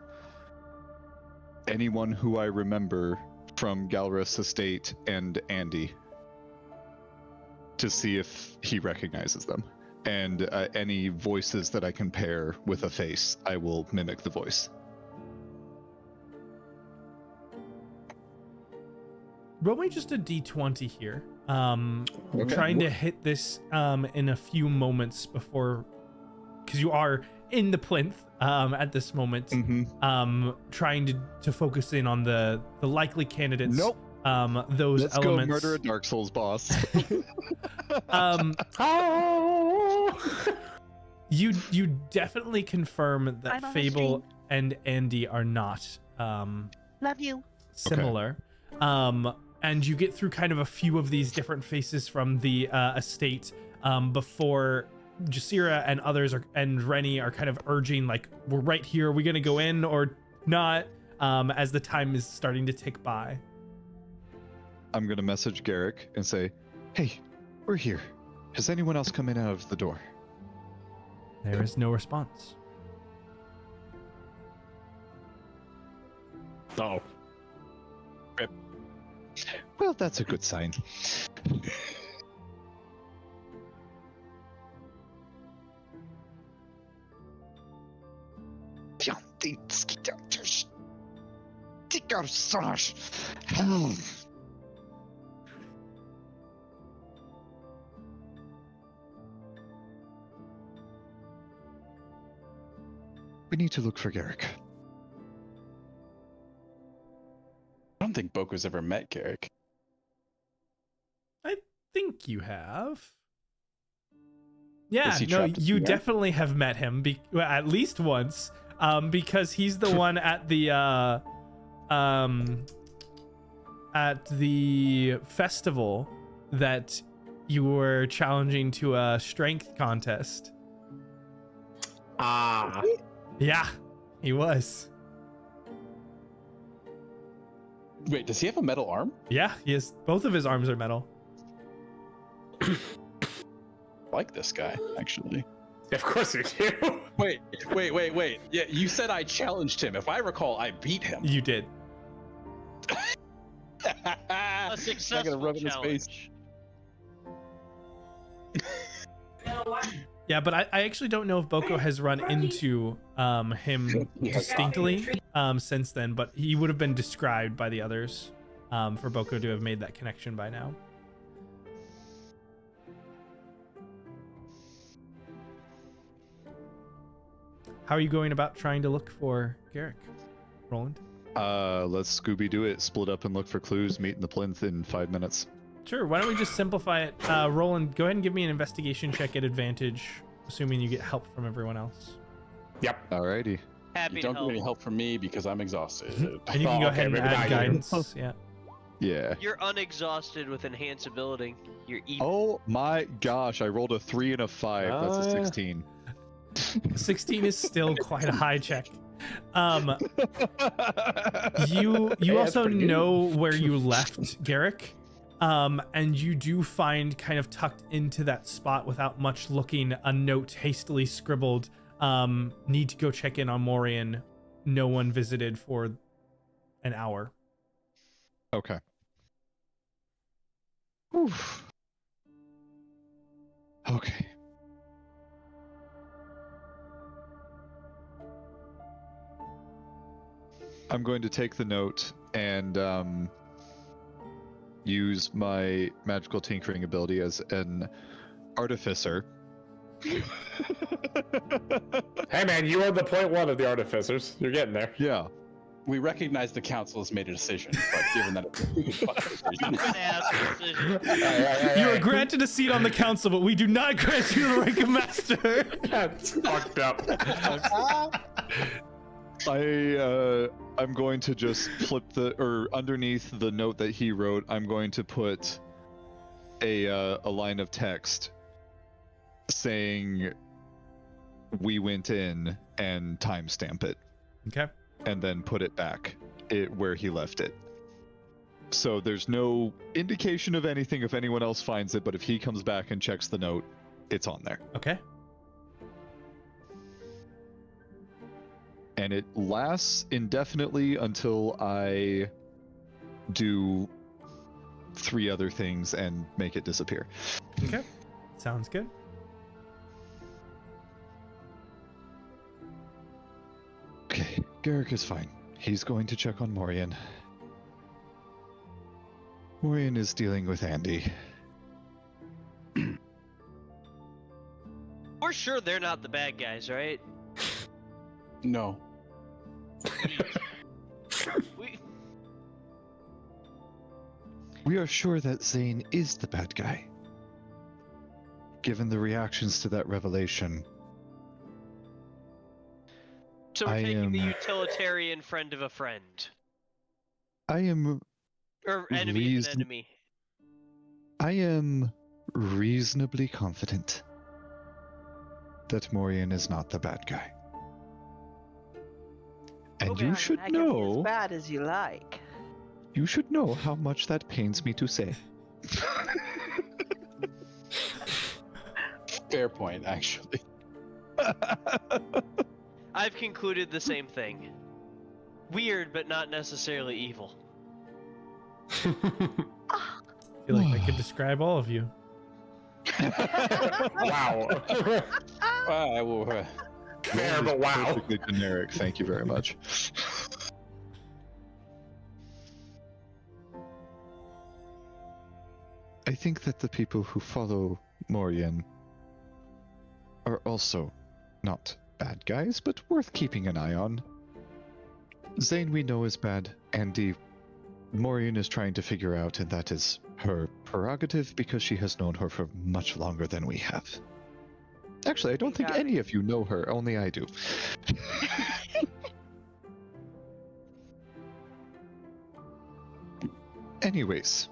anyone who I remember from Galreth's estate and Andy to see if he recognizes them. And any voices that I can pair with a face, I will mimic the voice. Roll me just a d20 here. Okay. Trying to hit this in a few moments before, because you are in the plinth at this moment. Mm-hmm. Trying to focus in on the likely candidates. Nope. Those Let's elements. go murder a Dark Souls boss. You definitely confirm that I'm on the Fable stream. and Andy are not Love you. similar. And you get through kind of a few of these different faces from the estate before Jasira and others and Renny are kind of urging, like, we're right here, are we gonna go in or not, as the time is starting to tick by. I'm gonna message Garrick and say, hey, we're here. Has anyone else come in out of the door? There is no response. Oh. Well, that's a good sign. We need to look for Garrick. I don't think Boko's ever met Garrick. I think you have. Yeah, Is he no, trapped in you the air? definitely have met him well, at least once, because he's the one at the festival that you were challenging to a strength contest. Ah. Yeah, he was. Wait, does he have a metal arm? Yeah, he has. Both of his arms are metal. I like this guy, actually. Of course you do. Wait. Yeah, you said I challenged him. If I recall, I beat him. You did. A I'm not successful gonna rub in his face. challenge. Yeah, but I actually don't know if Boko has run into him distinctly since then, but he would have been described by the others for Boko to have made that connection by now. How are you going about trying to look for Garrick, Roland? Let's Scooby-Doo it, split up and look for clues, meet in the plinth in 5 minutes. Sure, why don't we just simplify it? Roland, go ahead and give me an investigation check at advantage, assuming you get help from everyone else. Yep. Alrighty. Happy You to don't help. get any help from me because I'm exhausted. And you can go okay, ahead and maybe add not you. guidance. Yeah. Yeah. You're unexhausted with enhance ability. You're even. Oh my gosh, I rolled a 3 and a 5. That's a 16. 16 is still quite a high check. You also know where you left Garrick, and you do find, kind of tucked into that spot without much looking, a note hastily scribbled. Need to go check in on Morien. No one visited for an hour. Okay. Oof. Okay. I'm going to take the note and use my magical tinkering ability as an artificer. Hey man, you are the point one of the artificers. You're getting there. Yeah. We recognize the council has made a decision, but given that it's a decision, Badass decision. You are granted a seat on the council, but we do not grant you the rank of master. That's fucked up. I'm going to just flip underneath the note that he wrote, I'm going to put a line of text saying we went in and timestamp it. Okay. And then put it back where he left it. So there's no indication of anything if anyone else finds it, but if he comes back and checks the note, it's on there. Okay. And it lasts indefinitely until I do 3 other things and make it disappear. Okay. Sounds good. Okay, Garrick is fine. He's going to check on Morien. Morien is dealing with Andy. We're sure they're not the bad guys, right? no. We are sure that Zayne is the bad guy. Given the reactions to that revelation. So we're taking the utilitarian friend of a friend. I am... Or enemy of an enemy. I am reasonably confident that Morien is not the bad guy. And Okay. you should I can be as know... bad as you like. You should know how much that pains me to say. Fair point, actually. I've concluded the same thing. Weird, but not necessarily evil. I feel like I could describe all of you. Wow. I will, Fair, but wow. Perfectly generic, thank you very much. I think that the people who follow Morien are also not bad guys, but worth keeping an eye on. Zayne we know is bad. Andy, Morien is trying to figure out, and that is her prerogative because she has known her for much longer than we have. Actually, I don't think any of you know her, only I do. Anyways,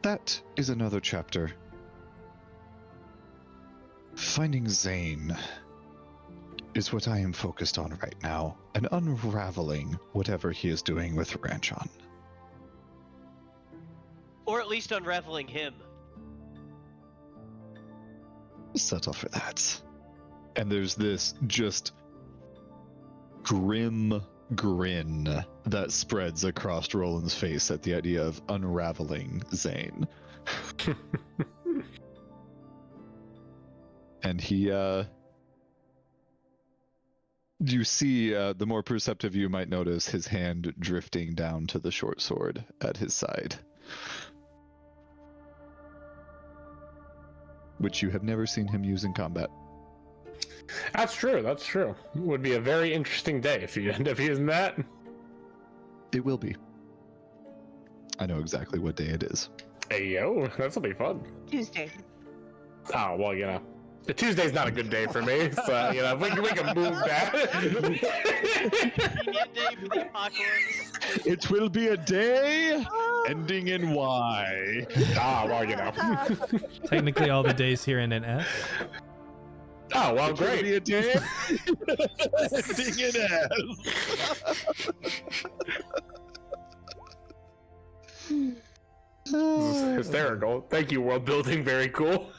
that is another chapter. Finding Zayne is what I am focused on right now, and unraveling whatever he is doing with Ranchon. Or at least unraveling him. Settle for that. And there's this just grim grin that spreads across Roland's face at the idea of unraveling Zayne. And he, you see, the more perceptive you might notice his hand drifting down to the short sword at his side. Which you have never seen him use in combat. That's true, that's true. Would be a very interesting day if you end up using that. It will be. I know exactly what day it is. Hey yo, this'll be fun. Tuesday. Oh, well, you know. The Tuesday's not a good day for me, so, you know, we can move that. Convenient day for the apocalypse. It will be a day ending in Y. Ah, well, you know. Technically, all the days here end in S. Oh, well, It will great. be a day ending in S. This is hysterical. Thank you, world building. Very cool.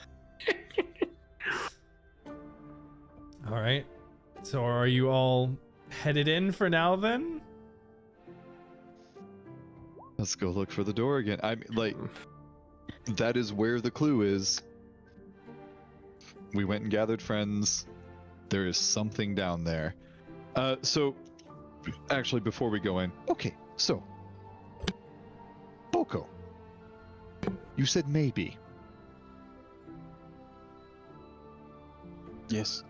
All right. So are you all headed in for now then? Let's go look for the door again. I mean, like, that is where the clue is. We went and gathered friends. There is something down there. So, actually, before we go in, okay, so, Boko, you said maybe. Yes.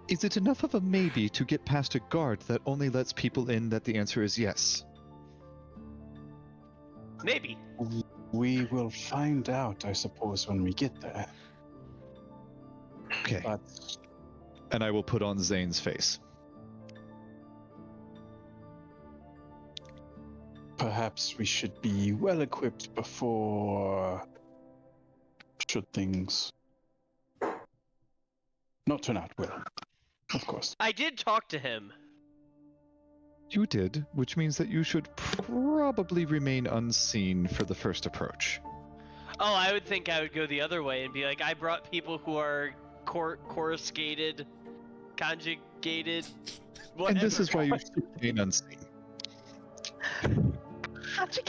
Is it enough of a maybe to get past a guard that only lets people in that the answer is yes? Maybe. We will find out, I suppose, when we get there. Okay. But And I will put on Zayne's face. perhaps we should be well equipped before. Should things not turn out well, of course. I did talk to him. You did, which means that you should probably remain unseen for the first approach. Oh, I would think I would go the other way and be like, I brought people who are coruscated, conjugated, whatever. And this is why you should remain unseen.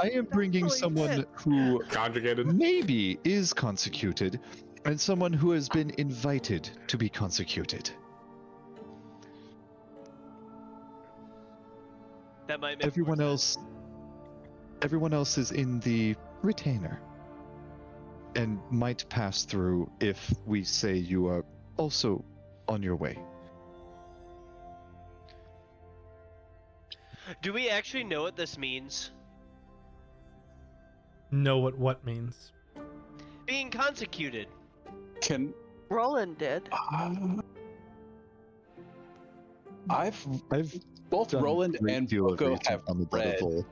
I am bringing someone who Conjugated. maybe is consecuted, and someone who has been invited to be consecuted. That might make Everyone more else is in the retainer, and might pass through if we say you are also on your way. sense. Do we actually know what this means? Know what means. Being consecuted. Can Roland did. I've both done Roland a great and deal of Boko research have on the read. Devil.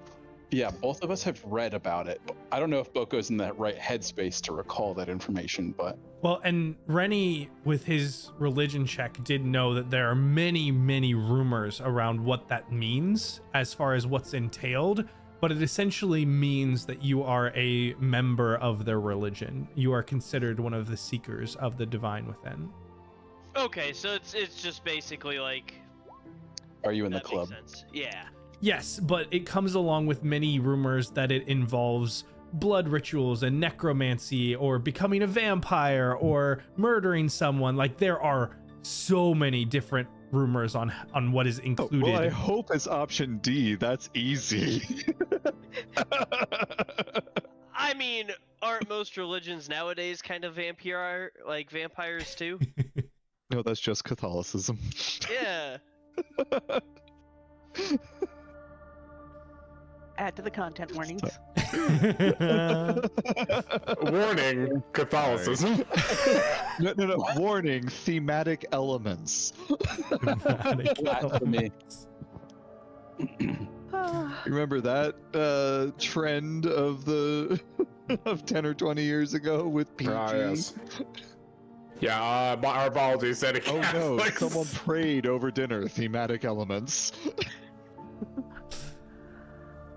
Yeah, both of us have read about it. I don't know if Boko's in that right headspace to recall that information, but Well, and Renny, with his religion check, did know that there are many, many rumors around what that means as far as what's entailed, but it essentially means that you are a member of their religion. You are considered one of the seekers of the divine within. Okay, so it's just basically like are you in the that club? makes sense. Yeah. Yes, but it comes along with many rumors that it involves blood rituals and necromancy or becoming a vampire or murdering someone. Like, there are so many different rumors on what is included. Well, I hope it's option D. That's easy. I mean, aren't most religions nowadays kind of vampires too? No, that's just Catholicism. Yeah. Add to the content warnings. Warning, Catholicism. No. Warning, thematic elements. Blasphemy. Remember that trend of the of 10 or 20 years ago with PG? Ah, yes. Yeah, our apologies. Said Oh no, someone prayed over dinner, thematic elements.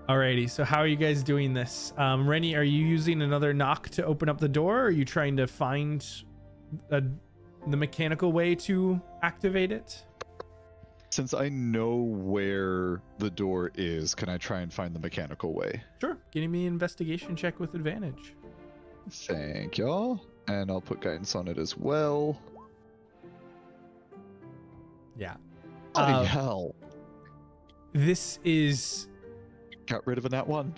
Alrighty, so how are you guys doing this? Renny, are you using another knock to open up the door, or are you trying to find the mechanical way to activate it? Since I know where the door is, can I try and find the mechanical way? Sure, give me an investigation check with advantage. Thank y'all. And I'll put guidance on it as well. Yeah. Bloody hell. This is... Got rid of a nat 1.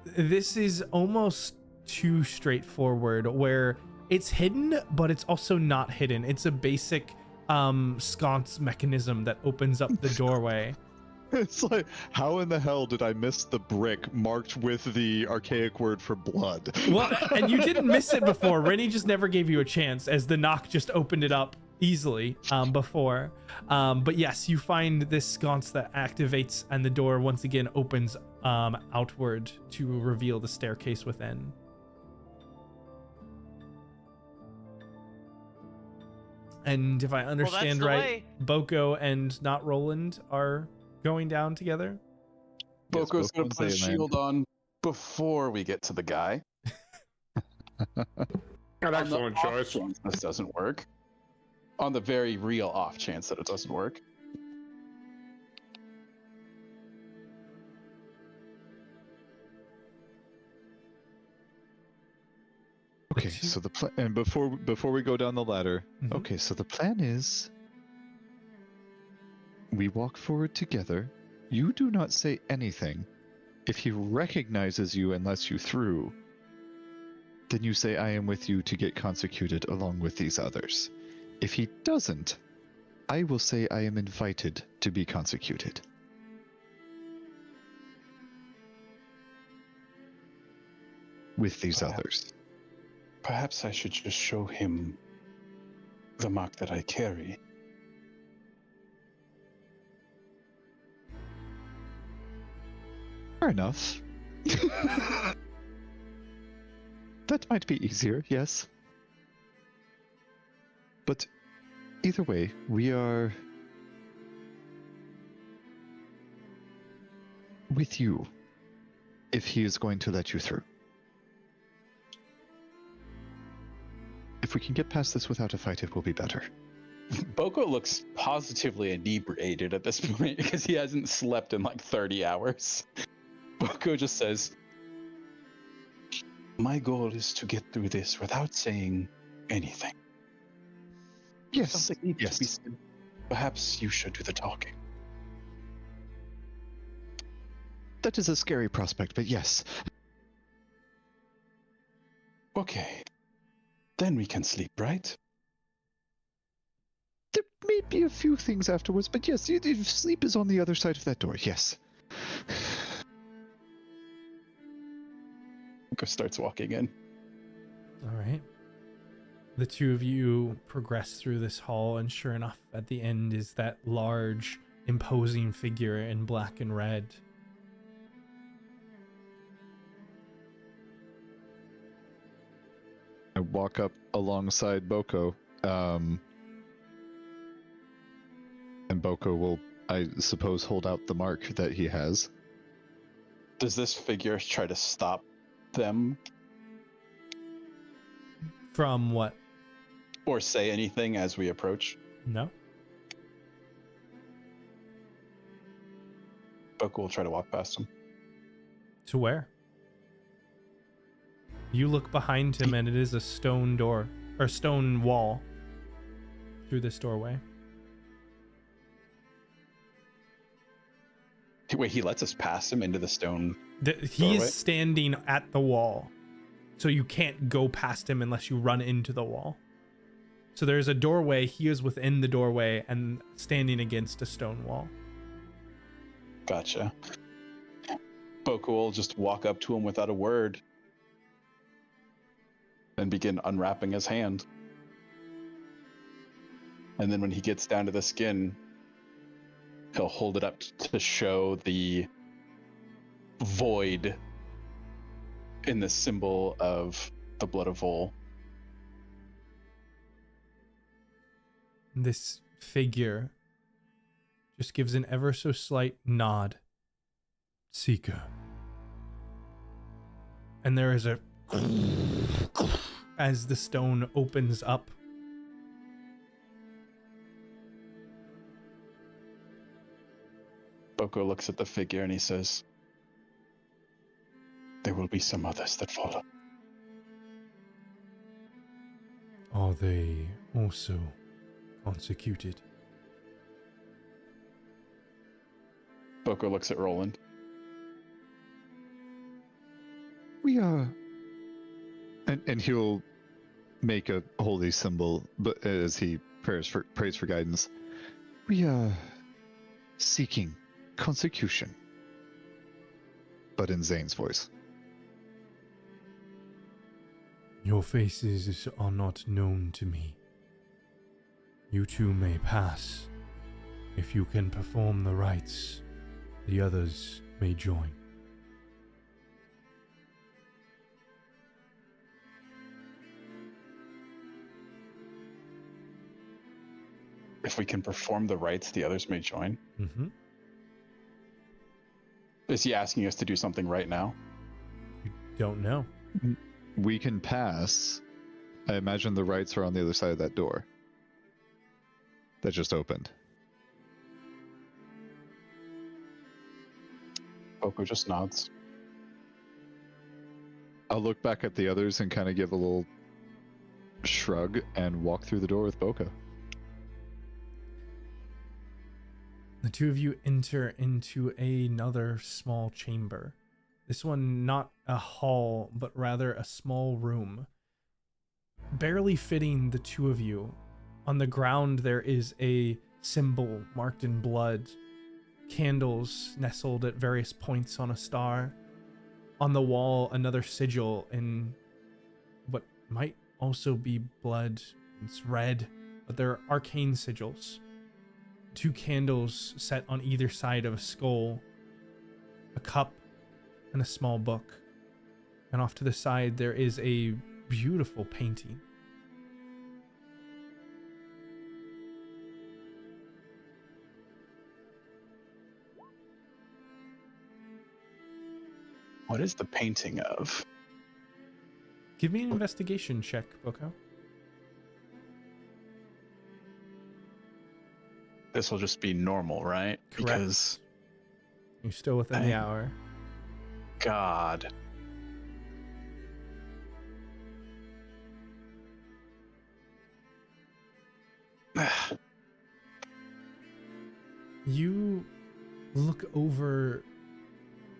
This is almost too straightforward, where it's hidden, but it's also not hidden. It's a basic sconce mechanism that opens up the doorway. It's like, how in the hell did I miss the brick marked with the archaic word for blood? Well, and you didn't miss it before. Renny just never gave you a chance, as the knock just opened it up easily before. But yes, you find this sconce that activates, and the door once again opens outward to reveal the staircase within. And if I understand the right, way. Boko and not Roland are going down together. Boko's Boko gonna put a and Zay-land. shield on before we get to the guy. An On the excellent off choice. chance this doesn't work. On the very real off chance that it doesn't work. Okay, so the plan, and before we go down the ladder, okay, so the plan is we walk forward together. You do not say anything. If he recognizes you and lets you through, then you say, I am with you to get consecuted along with these others. If he doesn't, I will say I am invited to be consecuted. With these others. Perhaps I should just show him the mark that I carry. Fair enough. That might be easier, yes. But either way, we are with you if he is going to let you through. If we can get past this without a fight, it will be better. Boko looks positively inebriated at this point because he hasn't slept in like 30 hours. Boko just says, my goal is to get through this without saying anything. Yes, Something needs yes. to be said. Perhaps you should do the talking. That is a scary prospect, but yes. Okay. Then we can sleep, right? There may be a few things afterwards, but yes, if sleep is on the other side of that door, yes. Boko starts walking in. All right. The two of you progress through this hall, and sure enough, at the end is that large, imposing figure in black and red. I walk up alongside Boko, and Boko will, I suppose, hold out the mark that he has. Does this figure try to stop them? From what? Or say anything as we approach? No. Boko will try to walk past him. To where? You look behind him, and it is a stone door, or stone wall through this doorway. Wait, he lets us pass him into the stone He doorway? is standing at the wall, so you can't go past him unless you run into the wall. So there's a doorway, he is within the doorway and standing against a stone wall. Gotcha. Boko will just walk up to him without a word and begin unwrapping his hand. And then when he gets down to the skin, he'll hold it up to show the void in the symbol of the blood of Vol. This figure just gives an ever so slight nod. Seeker. And there is a as the stone opens up. Boko looks at the figure and he says, there will be some others that follow. Are they also consecuted? Boko looks at Roland. We are... And he'll make a holy symbol, but as he prays for guidance. We are seeking consecution, but in Zayne's voice. Your faces are not known to me. You two may pass. If you can perform the rites, the others may join. If we can perform the rites, the others may join. Mm-hmm. Is he asking us to do something right now? You don't know. We can pass. I imagine the rights are on the other side of that door. That just opened. Boko just nods. I'll look back at the others and kind of give a little shrug and walk through the door with Boka. The two of you enter into another small chamber. This one not a hall, but rather a small room. Barely fitting the two of you. On the ground there is a symbol marked in blood. Candles nestled at various points on a star. On the wall, another sigil in what might also be blood. It's red, but they're arcane sigils. 2 candles set on either side of a skull, a cup, and a small book. And off to the side, there is a beautiful painting. What is the painting of? Give me an investigation check, Boko. This will just be normal, right? Correct. Because You're still within the hour. God. You look over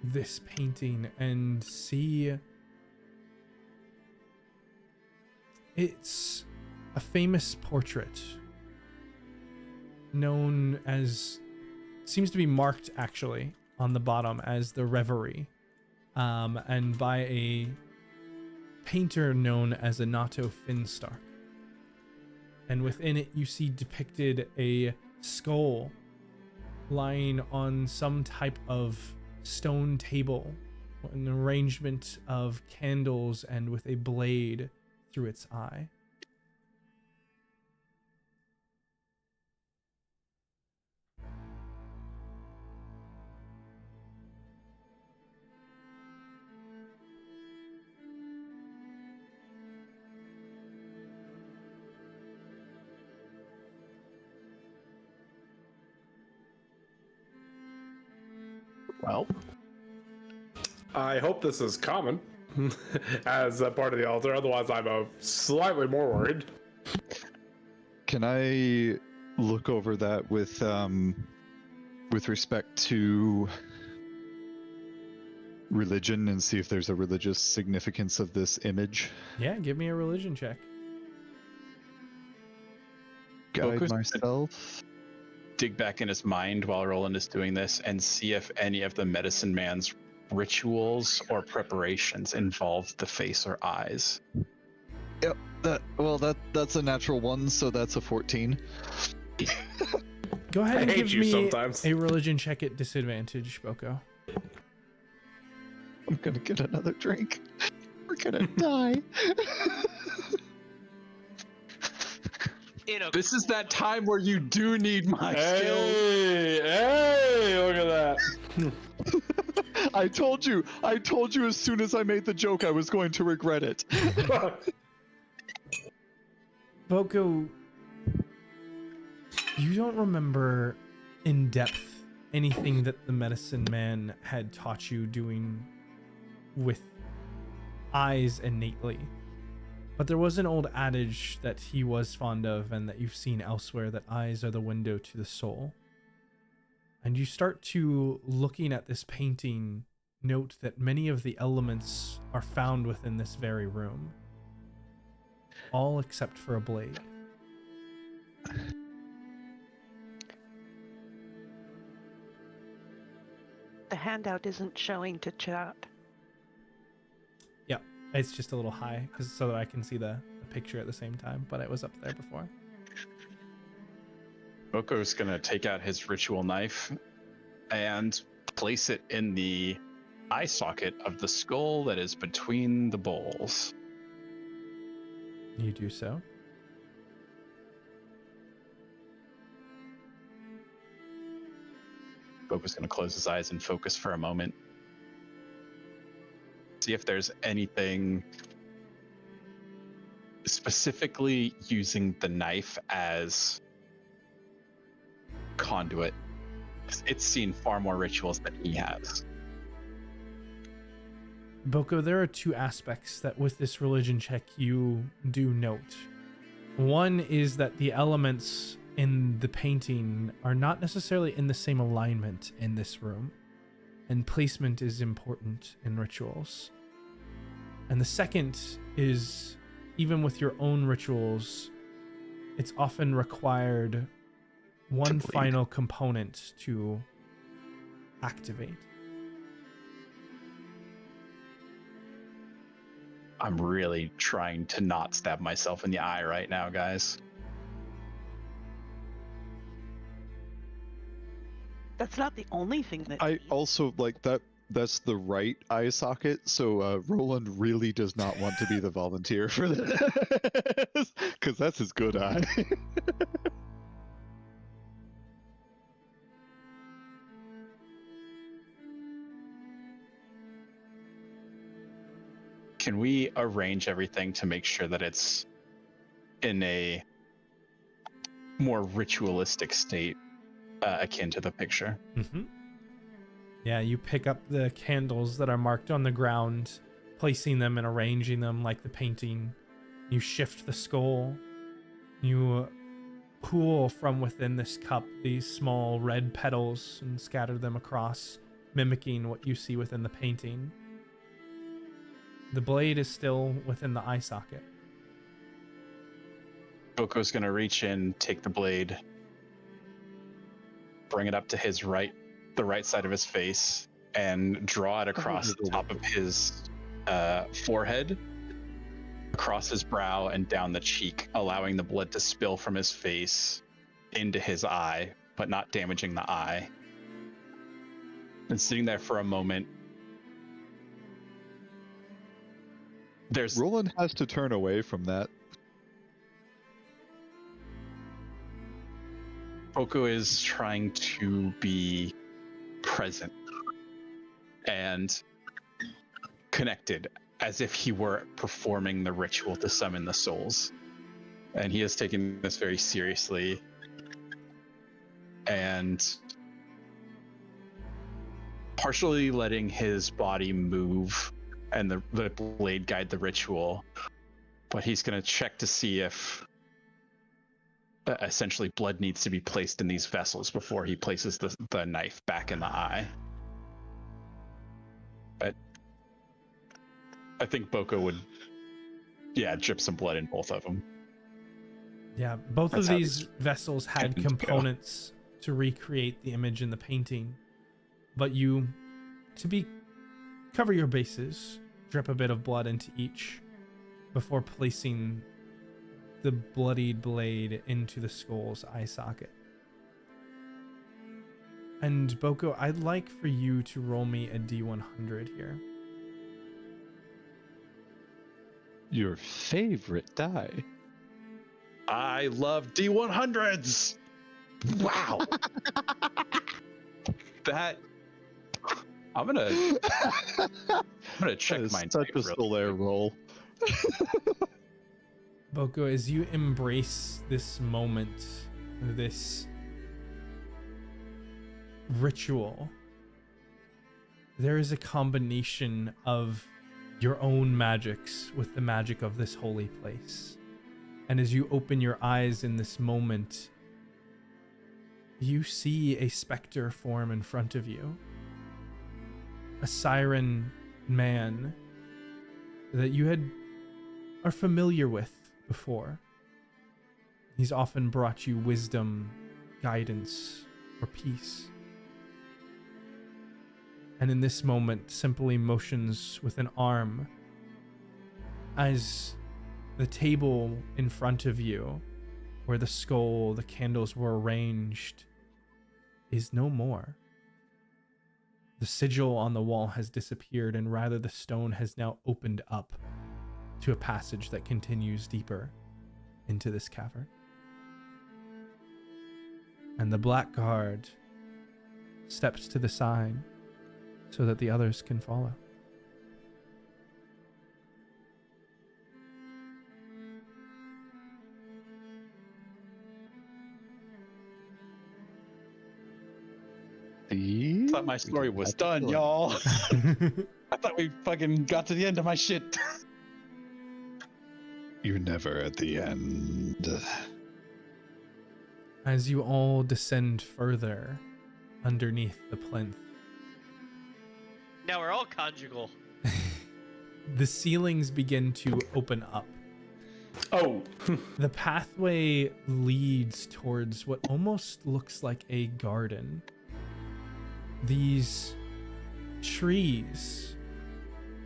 this painting and see it's a famous portrait known as, seems to be marked actually on the bottom as the Reverie, and by a painter known as Anato Finstark. And within it you see depicted a skull lying on some type of stone table, an arrangement of candles, and with a blade through its eye. Well, I hope this is common as a part of the altar. Otherwise, I'm slightly more worried. Can I look over that with respect to religion and see if there's a religious significance of this image? Yeah, give me a religion check. Guide Focus- myself. dig back in his mind while Roland is doing this and see if any of the medicine man's rituals or preparations involve the face or eyes. Yep. That's a natural 1, so that's a 14. Go ahead and I hate give you me sometimes. a religion check at disadvantage, Boko. I'm gonna get another drink. We're gonna die. This is that time where you do need my skills. Hey, look at that. I told you as soon as I made the joke I was going to regret it. Boko, you don't remember in depth anything that the medicine man had taught you doing with eyes innately. But there was an old adage that he was fond of and that you've seen elsewhere, that eyes are the window to the soul. And you start to, looking at this painting, note that many of the elements are found within this very room. All except for a blade. The handout isn't showing to chat. Yeah, it's just a little high so that I can see the picture at the same time, but it was up there before. Boko's gonna take out his ritual knife and place it in the eye socket of the skull that is between the bowls. You do so. Boko's gonna close his eyes and focus for a moment. See if there's anything specifically using the knife as conduit. It's seen far more rituals than he has. Boko, there are two aspects that with this religion check you do note. One is that the elements in the painting are not necessarily in the same alignment in this room, and placement is important in rituals. And the second is, even with your own rituals, it's often required one final component to activate. I'm really trying to not stab myself in the eye right now, guys. That's not the only thing that. I also like that. That's the right eye socket, so Roland really does not want to be the volunteer for this, because that's his good eye. Can we arrange everything to make sure that it's in a more ritualistic state, akin to the picture? Mm-hmm. Yeah, you pick up the candles that are marked on the ground, placing them and arranging them like the painting. You shift the skull. You pull from within this cup these small red petals and scatter them across, mimicking what you see within the painting. The blade is still within the eye socket. Boko's gonna reach in, take the blade, bring it up to his right, the right side of his face, and draw it across the top of his forehead, across his brow, and down the cheek, allowing the blood to spill from his face into his eye, but not damaging the eye. And sitting there for a moment, Roland has to turn away from that. Boko is trying to be present and connected, as if he were performing the ritual to summon the souls. And he is taking this very seriously. And partially letting his body move and the blade guide the ritual. But he's going to check to see if essentially blood needs to be placed in these vessels before he places the knife back in the eye. But I think Boko would, drip some blood in both of them. Yeah, both of these vessels had components to recreate the image in the painting, but you, cover your bases, drip a bit of blood into each before placing the bloodied blade into the skull's eye socket. And Boko, I'd like for you to roll me a D100 here. Your favorite die. I love D100s! Wow! I'm gonna check my such a Solaire roll. Boko, as you embrace this moment, this ritual, there is a combination of your own magics with the magic of this holy place. And as you open your eyes in this moment, you see a specter form in front of you. A siren man that you are familiar with before. He's often brought you wisdom, guidance, or peace. And in this moment, simply motions with an arm as the table in front of you, where the skull, the candles were arranged, is no more. The sigil on the wall has disappeared, and rather the stone has now opened up to a passage that continues deeper into this cavern. And the black guard steps to the side so that the others can follow. Thought my story was done, y'all. I thought we fucking got to the end of my shit. You're never at the end. As you all descend further underneath the plinth, Now we're all conjugal. the ceilings begin to open up. Oh, The pathway leads towards what almost looks like a garden. These trees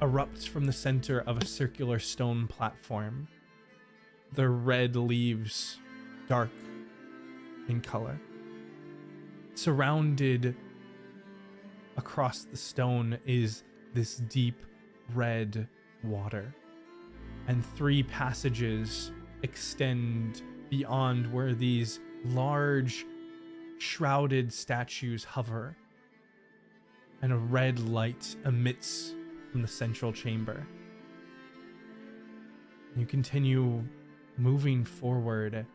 erupt from the center of a circular stone platform. Their red leaves dark in color. Surrounded across the stone is this deep red water. And 3 passages extend beyond where these large shrouded statues hover. And a red light emits from the central chamber. You continue moving forward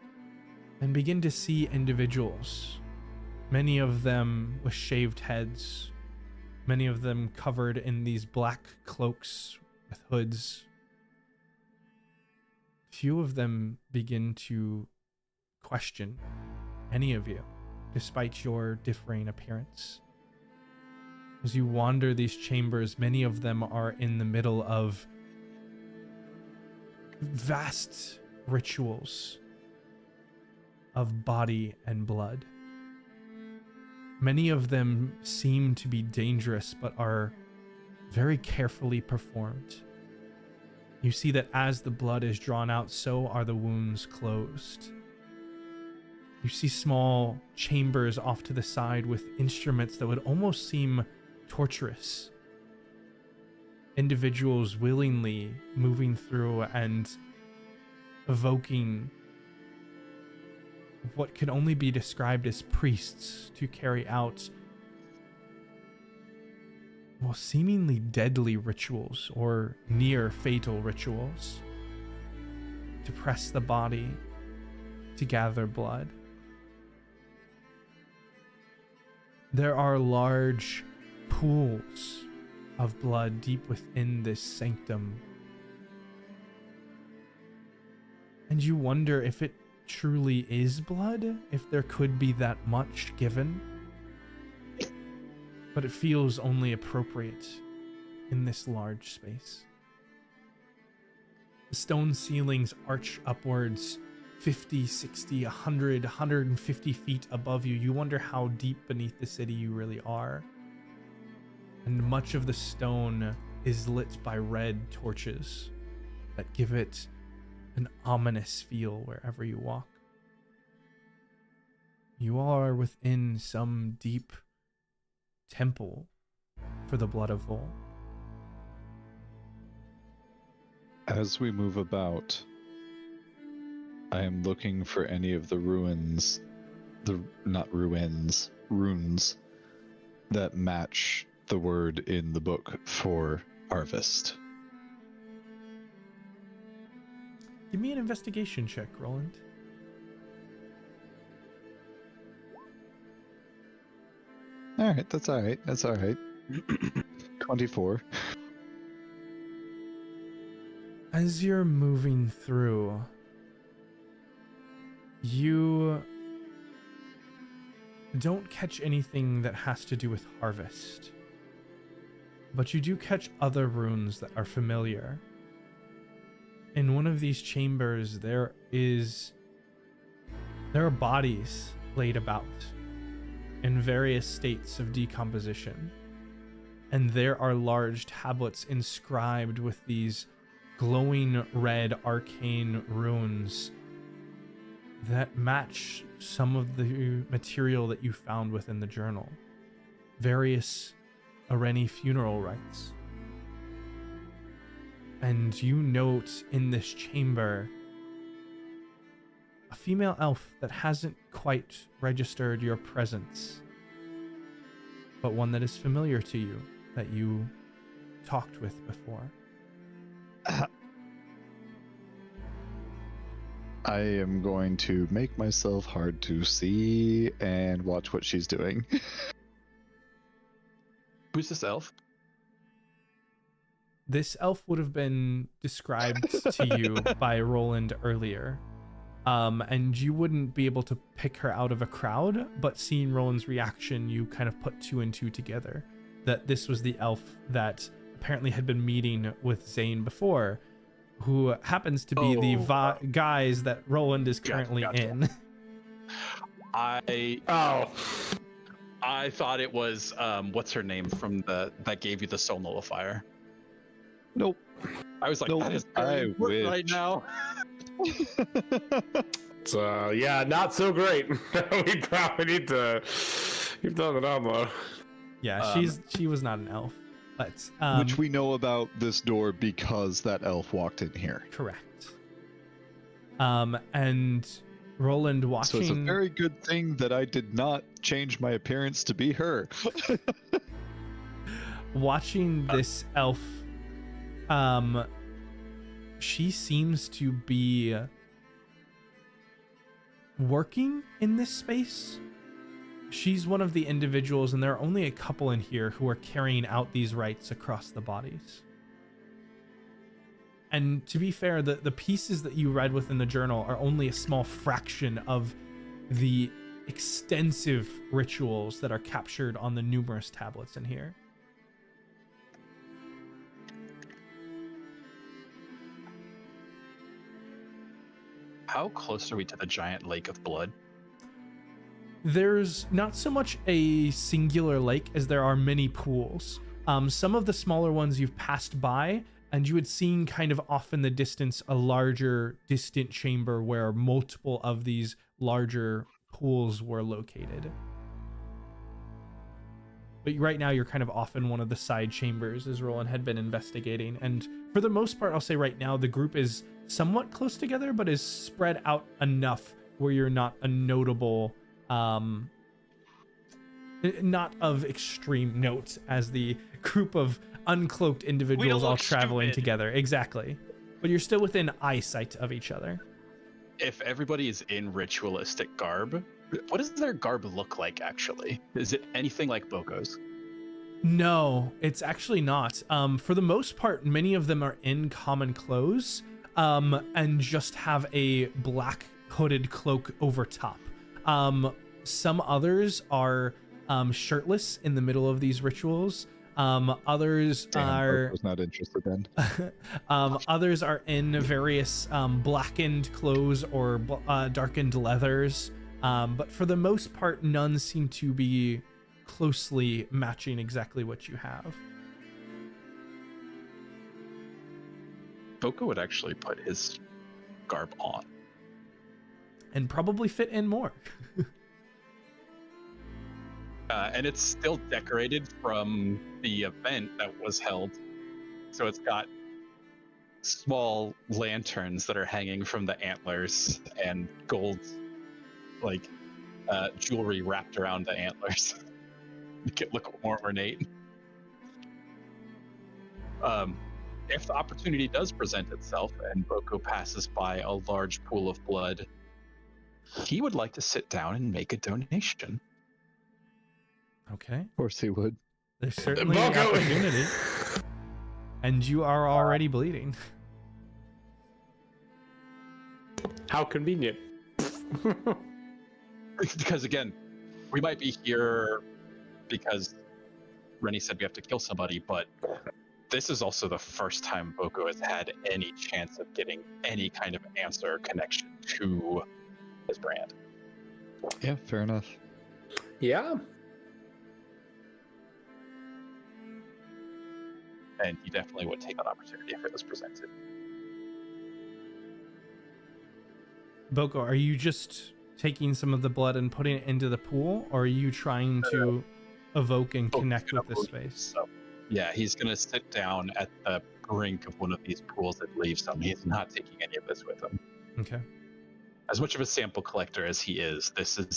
and begin to see individuals, many of them with shaved heads, many of them covered in these black cloaks with hoods. Few of them begin to question any of you, despite your differing appearance. As you wander these chambers, many of them are in the middle of vast rituals of body and blood. Many of them seem to be dangerous, but are very carefully performed. You see that as the blood is drawn out, so are the wounds closed. You see small chambers off to the side with instruments that would almost seem torturous. Individuals willingly moving through and evoking what can only be described as priests to carry out, well, seemingly deadly rituals or near fatal rituals to press the body to gather blood. There are large pools of blood deep within this sanctum. And you wonder if it truly is blood, if there could be that much given. But it feels only appropriate in this large space. The stone ceilings arch upwards 50, 60, 100, 150 feet above you. You wonder how deep beneath the city you really are. And much of the stone is lit by red torches that give it an ominous feel wherever you walk. You are within some deep temple for the blood of Vol. As we move about, I am looking for any of the runes that match the word in the book for harvest. Give me an investigation check, Roland. Alright, that's alright. That's alright. 24. As you're moving through, you don't catch anything that has to do with harvest, but you do catch other runes that are familiar. In one of these chambers, there are bodies laid about in various states of decomposition, and there are large tablets inscribed with these glowing red arcane runes that match some of the material that you found within the journal. Various Renny funeral rites. And you note in this chamber a female elf that hasn't quite registered your presence, but one that is familiar to you, that you talked with before. I am going to make myself hard to see and watch what she's doing. Who's this elf? This elf would have been described to you by Roland earlier. And you wouldn't be able to pick her out of a crowd, but seeing Roland's reaction, you kind of put 2 and 2 together. That this was the elf that apparently had been meeting with Zayne before, who happens to be the guys that Roland is currently in. I thought it was what's her name from that gave you the soul nullifier. Nope. I was like, Nope. that is I wish. right now. So yeah, not so great. We probably need to keep that on low. Yeah, she was not an elf, but Which we know about this door because that elf walked in here. correct. And Roland watching. So it's a very good thing that I did not change my appearance to be her. Watching this elf, she seems to be working in this space. She's one of the individuals, and there are only a couple in here who are carrying out these rites across the bodies. And to be fair, the pieces that you read within the journal are only a small fraction of the extensive rituals that are captured on the numerous tablets in here. How close are we to the giant lake of blood? There's not so much a singular lake as there are many pools. Some of the smaller ones you've passed by, and you had seen kind of off in the distance a larger distant chamber where multiple of these larger pools were located. But right now you're kind of off in one of the side chambers as Roland had been investigating. And for the most part, I'll say right now the group is somewhat close together, but is spread out enough where you're not a notable, not of extreme note as the group of uncloaked individuals all traveling together. Exactly. But you're still within eyesight of each other. If everybody is in ritualistic garb, what does their garb look like actually? Is it anything like Boko's? No, it's actually not. For the most part, many of them are in common clothes, and just have a black hooded cloak over top. Some others are shirtless in the middle of these rituals. Others are. I was not interested then. Others are in various blackened clothes or darkened leathers. But for the most part, none seem to be closely matching exactly what you have. Boko would actually put his garb on. And probably fit in more. And it's still decorated from the event that was held. So it's got small lanterns that are hanging from the antlers and gold, jewelry wrapped around the antlers. Make it look more ornate. If the opportunity does present itself and Boko passes by a large pool of blood, he would like to sit down and make a donation. Okay. Of course he would. There's certainly an opportunity. And you are already bleeding. How convenient. Because again, we might be here because Renny said we have to kill somebody, but this is also the first time Boko has had any chance of getting any kind of answer or connection to his brand. Yeah, fair enough. Yeah. And he definitely would take that opportunity if it was presented. Boko, are you just taking some of the blood and putting it into the pool, or are you trying to evoke and connect with this space? So, yeah, he's going to sit down at the brink of one of these pools and leave some. He's not taking any of this with him. Okay. As much of a sample collector as he is, this is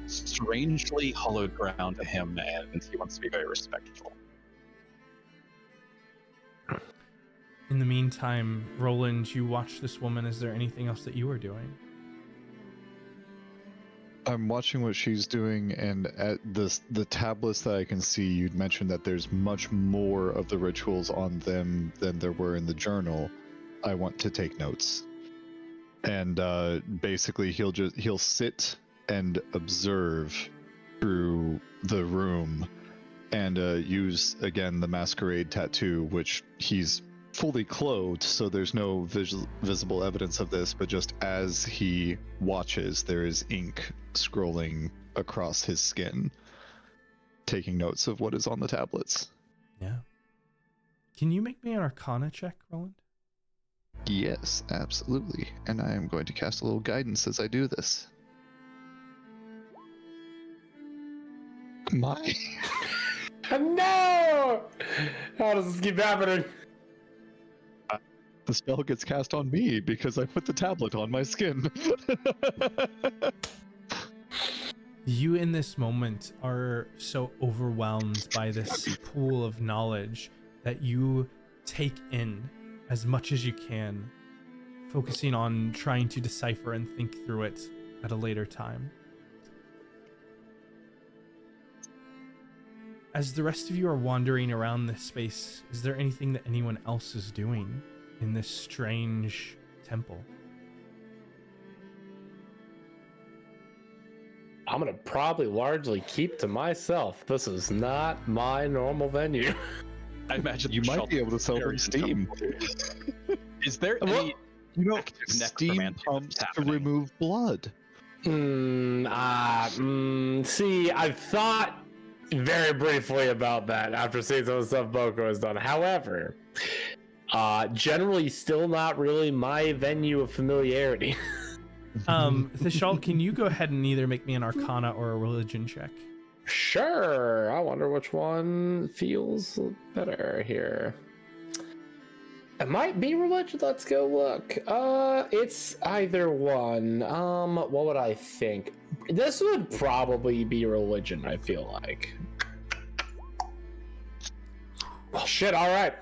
strangely hallowed ground to him, and he wants to be very respectful. In the meantime, Roland, you watch this woman. Is there anything else that you are doing? I'm watching what she's doing, and at the tablets that I can see, you'd mentioned that there's much more of the rituals on them than there were in the journal. I want to take notes, and basically he'll sit and observe through the room, and use again the masquerade tattoo, which he's fully clothed, so there's no visible evidence of this, but just as he watches, there is ink scrolling across his skin, taking notes of what is on the tablets. Yeah. Can you make me an Arcana check, Roland? Yes, absolutely. And I am going to cast a little guidance as I do this. My... No! How does this keep happening? The spell gets cast on me because I put the tablet on my skin. You in this moment are so overwhelmed by this pool of knowledge that you take in as much as you can, focusing on trying to decipher and think through it at a later time. As the rest of you are wandering around this space, is there anything that anyone else is doing in this strange temple? I'm gonna probably largely keep to myself. This is not my normal venue. I imagine You might be able to sell them steam. Is there Well, any Steam pumps to remove blood. See, I thought very briefly about that after seeing some of the stuff Boko has done. However, generally still not really my venue of familiarity. Theschault, can you go ahead and either make me an Arcana or a Religion check? Sure. I wonder which one feels better here. It might be religion. Let's go look. It's either one. What would I think? This would probably be religion, I feel like. Well, shit, all right.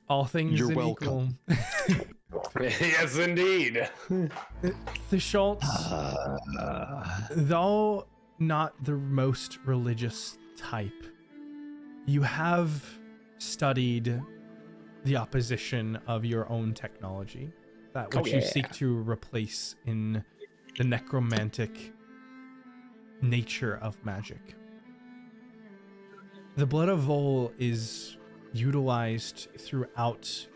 All things You're equal. Yes, indeed. Theschault, though not the most religious type, you have studied the opposition of your own technology, that which you seek to replace in the necromantic nature of magic. The Blood of Vol is utilized throughout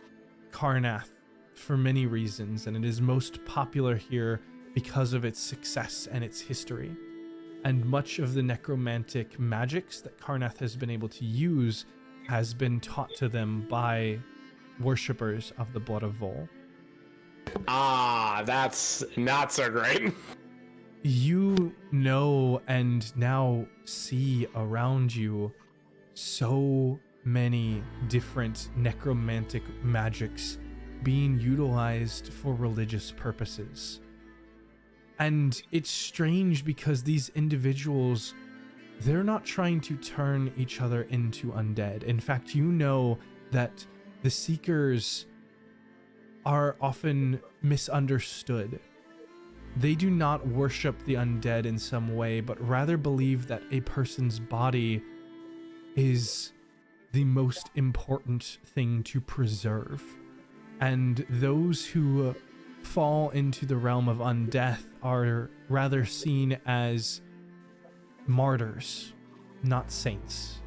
Karrnath for many reasons, and it is most popular here because of its success and its history. And much of the necromantic magics that Karrnath has been able to use has been taught to them by worshippers of the Blood of Vol. That's not so great. You know and now see around you so many different necromantic magics being utilized for religious purposes. And it's strange because these individuals, they're not trying to turn each other into undead. In fact, you know that the Seekers are often misunderstood. They do not worship the undead in some way, but rather believe that a person's body is the most important thing to preserve. And those who fall into the realm of undeath are rather seen as martyrs, not saints.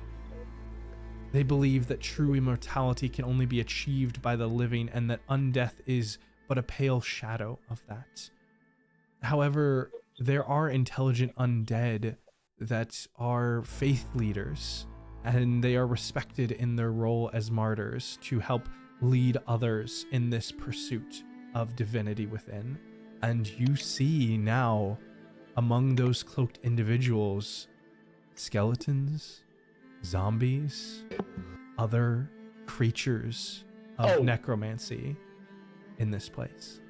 They believe that true immortality can only be achieved by the living, and that undeath is but a pale shadow of that. However, there are intelligent undead that are faith leaders, and they are respected in their role as martyrs to help lead others in this pursuit of divinity within. And you see now, among those cloaked individuals, skeletons, zombies, other creatures of necromancy in this place.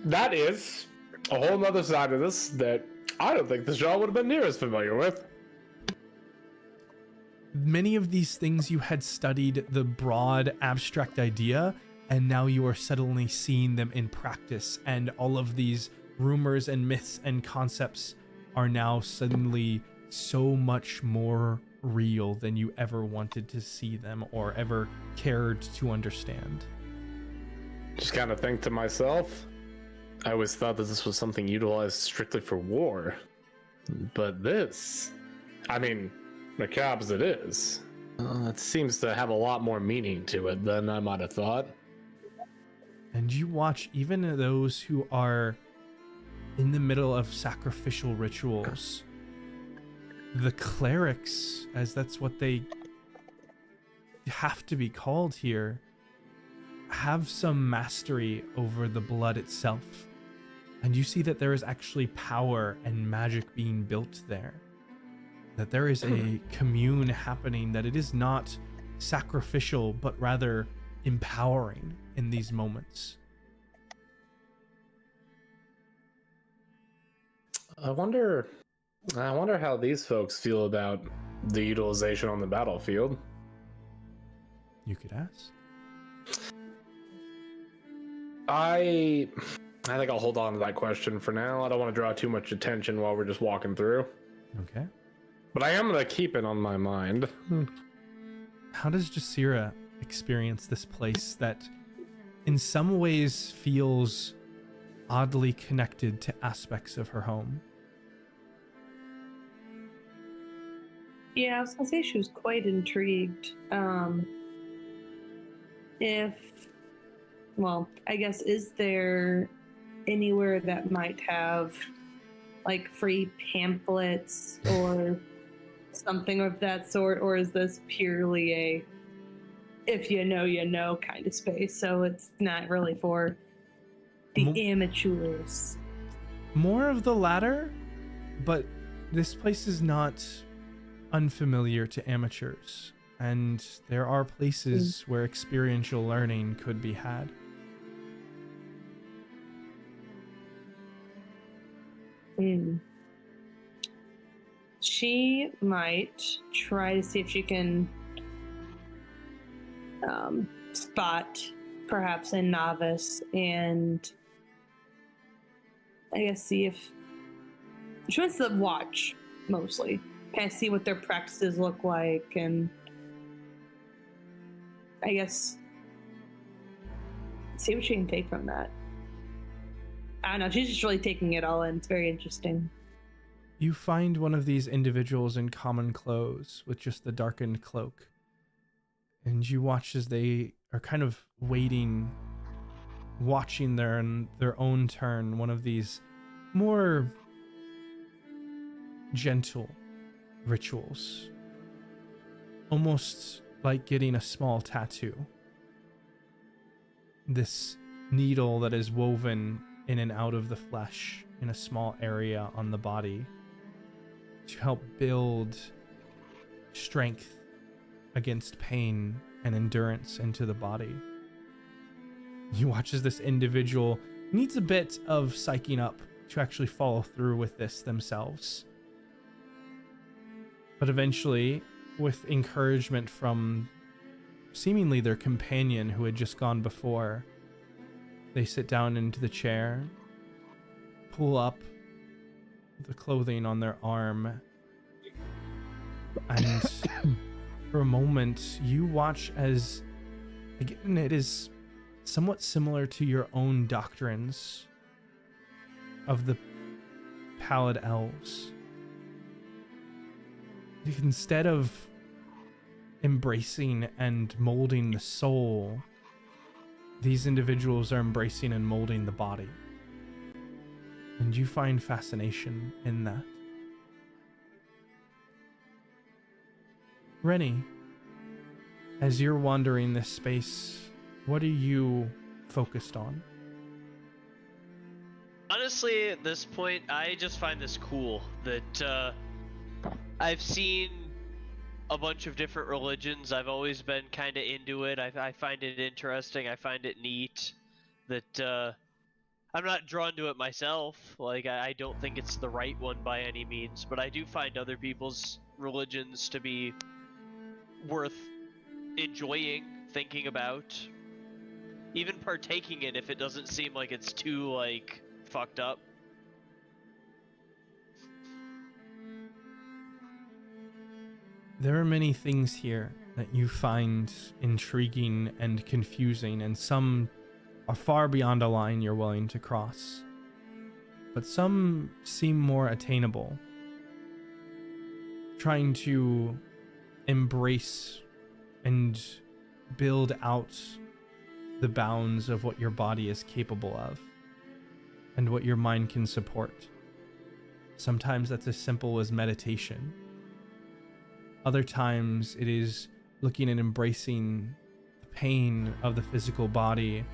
That is a whole nother side of this that I don't think Theschault would have been near as familiar with. many of these things you had studied the broad abstract idea, and now you are suddenly seeing them in practice, and all of these rumors and myths and concepts are now suddenly so much more real than you ever wanted to see them or ever cared to understand. Just kind of think to myself, I always thought that this was something utilized strictly for war. But this, I mean, macabre as it is, it seems to have a lot more meaning to it than I might have thought. And you watch even those who are in the middle of sacrificial rituals, the clerics, as that's what they have to be called here, have some mastery over the blood itself. And you see that there is actually power and magic being built there. That there is a commune happening, that it is not sacrificial, but rather empowering in these moments. I wonder how these folks feel about the utilization on the battlefield. You could ask. I think I'll hold on to that question for now. I don't want to draw too much attention while we're just walking through. Okay. But I am going to keep it on my mind. How does Jasira experience this place that in some ways feels oddly connected to aspects of her home? Yeah, I was gonna say she was quite intrigued. I guess, is there anywhere that might have like free pamphlets or something of that sort, or is this purely a if you know kind of space, so it's not really for the amateurs? More of the latter, but this place is not unfamiliar to amateurs, and there are places where experiential learning could be had. She might try to see if she can spot perhaps a novice, and I guess see if she wants to watch mostly, kind of see what their practices look like, and I guess see what she can take from that. I don't know, she's just really taking it all in. It's very interesting. You find one of these individuals in common clothes with just the darkened cloak, and you watch as they are kind of waiting, watching their own turn, one of these more gentle rituals, almost like getting a small tattoo. This needle that is woven in and out of the flesh in a small area on the body to help build strength against pain and endurance into the body. You watch as this individual needs a bit of psyching up to actually follow through with this themselves. But eventually, with encouragement from seemingly their companion who had just gone before, they sit down into the chair, pull up the clothing on their arm, and for a moment you watch as, again, it is somewhat similar to your own doctrines of the Pallid Elves. Instead of embracing and molding the soul, these individuals are embracing and molding the body. And you find fascination in that. Renny, as you're wandering this space, what are you focused on? Honestly, at this point, I just find this cool that I've seen a bunch of different religions. I've always been kind of into it. I find it interesting. I find it neat that I'm not drawn to it myself. Like, I don't think it's the right one by any means, but I do find other people's religions to be worth enjoying, thinking about, even partaking in if it doesn't seem like it's too, like, fucked up. There are many things here that you find intriguing and confusing, and some are far beyond a line you're willing to cross. But some seem more attainable. Trying to embrace and build out the bounds of what your body is capable of and what your mind can support. Sometimes that's as simple as meditation. Other times it is looking at embracing the pain of the physical body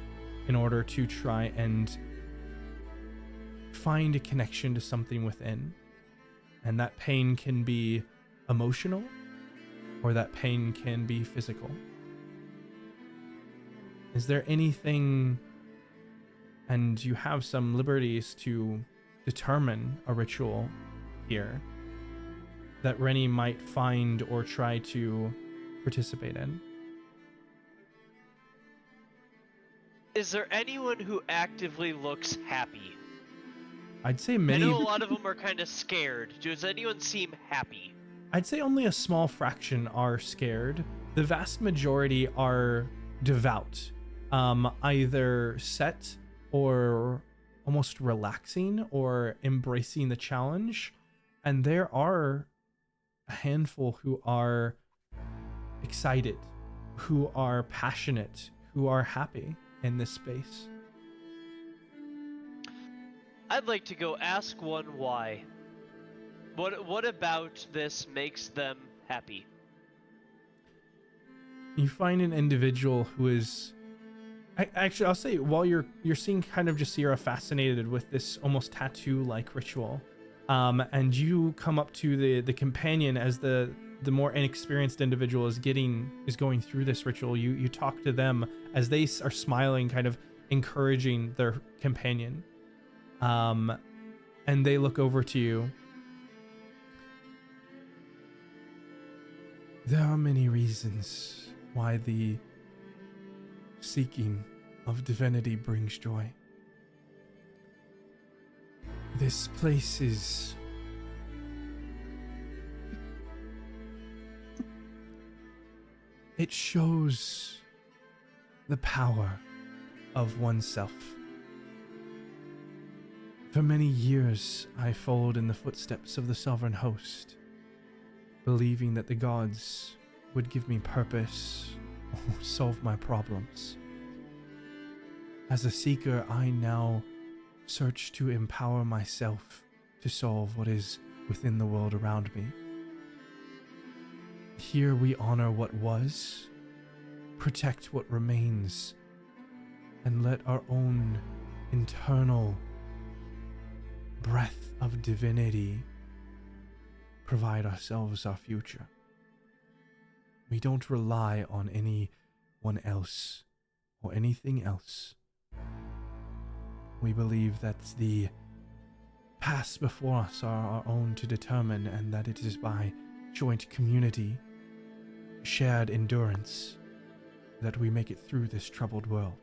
in order to try and find a connection to something within. And that pain can be emotional, or that pain can be physical. Is there anything, and you have some liberties to determine a ritual here, that Renny might find or try to participate in? Is there anyone who actively looks happy? I'd say I many. know a lot of them are kind of scared. Does anyone seem happy? I'd say only a small fraction are scared. The vast majority are devout, either set or almost relaxing or embracing the challenge. And there are a handful who are excited, who are passionate, who are happy in this space. I'd like to go ask one why. What about this makes them happy? You find an individual who is... Actually, I'll say, while you're seeing kind of Jasira fascinated with this almost tattoo-like ritual, and you come up to the companion as the more inexperienced individual is going through this ritual. You talk to them as they are smiling, kind of encouraging their companion, and they look over to you. There are many reasons why the seeking of divinity brings joy. This place is... it shows the power of oneself. For many years, I followed in the footsteps of the sovereign host, believing that the gods would give me purpose or solve my problems. As a seeker, I now search to empower myself to solve what is within the world around me. Here we honor what was, protect what remains, and let our own internal breath of divinity provide ourselves our future. We don't rely on anyone else or anything else. We believe that the paths before us are our own to determine, and that it is by joint community, shared endurance, that we make it through this troubled world.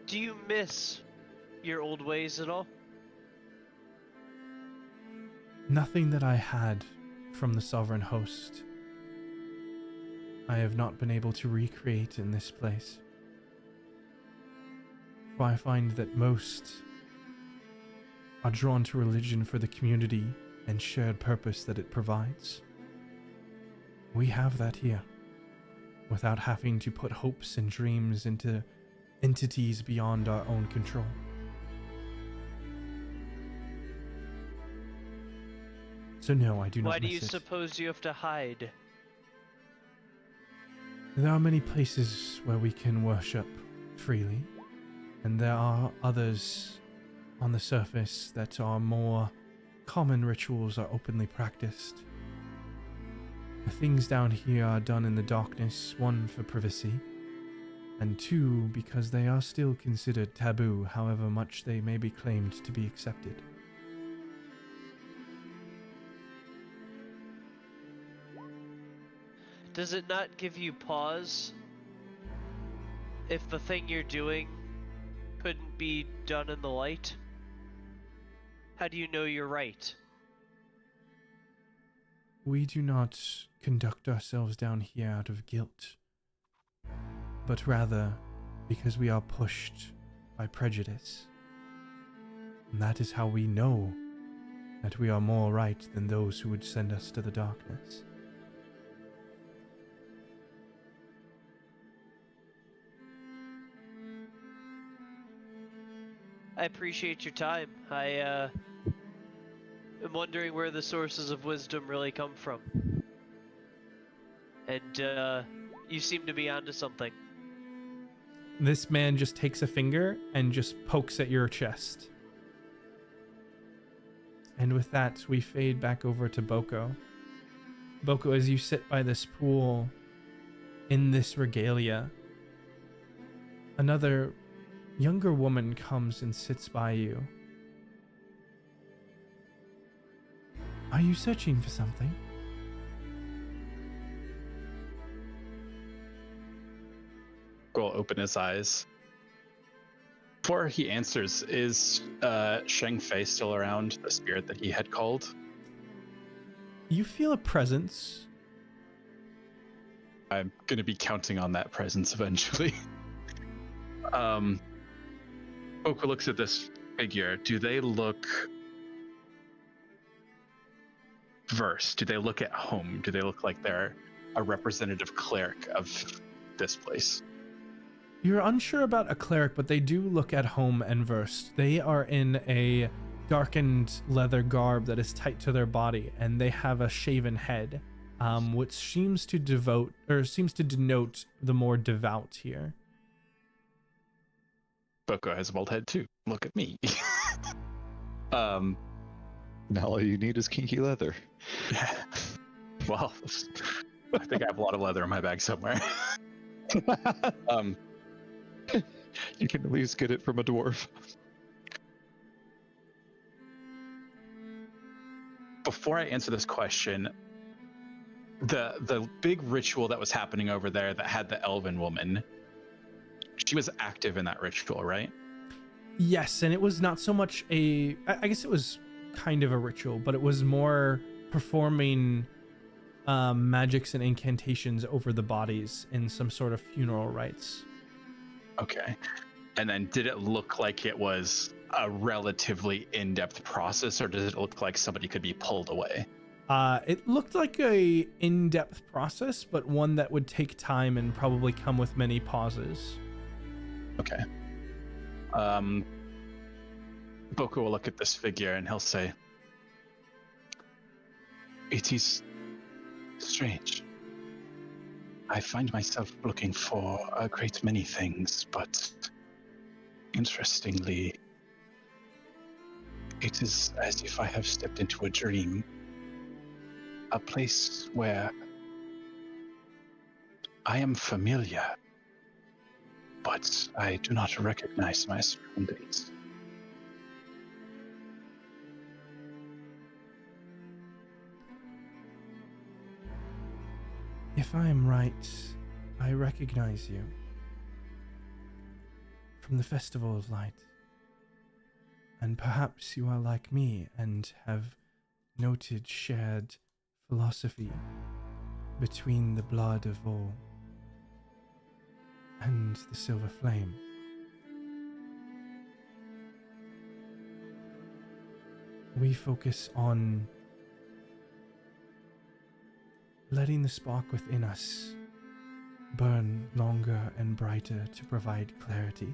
Do you miss your old ways at all? Nothing that I had from the sovereign host I have not been able to recreate in this place. For I find that most are drawn to religion for the community and shared purpose that it provides. We have that here, without having to put hopes and dreams into entities beyond our own control. So no, I do not Why do miss you it. suppose you have to hide? There are many places where we can worship freely, and there are others on the surface that are more common rituals are openly practiced. The things down here are done in the darkness, one for privacy, And 2, because they are still considered taboo, however much they may be claimed to be accepted. Does it not give you pause if the thing you're doing couldn't be done in the light? How do you know you're right? We do not conduct ourselves down here out of guilt, but rather because we are pushed by prejudice. And that is how we know that we are more right than those who would send us to the darkness. I appreciate your time. I am wondering where the sources of wisdom really come from. And you seem to be onto something. This man just takes a finger and just pokes at your chest. And with that, we fade back over to Boko. Boko, as you sit by this pool in this regalia, another younger woman comes and sits by you. Are you searching for something? Will open his eyes. Before he answers, is Sheng Fei still around, the spirit that he had called? You feel a presence. I'm going to be counting on that presence eventually. Oka looks at this figure. Do they look versed? Do they look at home? Do they look like they're a representative cleric of this place? You're unsure about a cleric, but they do look at home and versed. They are in a darkened leather garb that is tight to their body, and they have a shaven head, which seems to denote the more devout here. Boko has a bald head too. Look at me. Now all you need is kinky leather. Well, I think I have a lot of leather in my bag somewhere. You can at least get it from a dwarf. Before I answer this question, the big ritual that was happening over there that had the elven woman, she was active in that ritual, right? Yes, and it was not so much I guess it was kind of a ritual, but it was more performing magics and incantations over the bodies in some sort of funeral rites. Okay. And then did it look like it was a relatively in-depth process, or does it look like somebody could be pulled away? It looked like a in-depth process, but one that would take time and probably come with many pauses. Okay. Boko will look at this figure and he'll say, "It is strange. I find myself looking for a great many things, but interestingly, it is as if I have stepped into a dream. A place where I am familiar, but I do not recognize my surroundings." If I am right, I recognize you from the Festival of Light. And perhaps you are like me and have noted shared philosophy between the blood of all and the silver flame. We focus on letting the spark within us burn longer and brighter to provide clarity.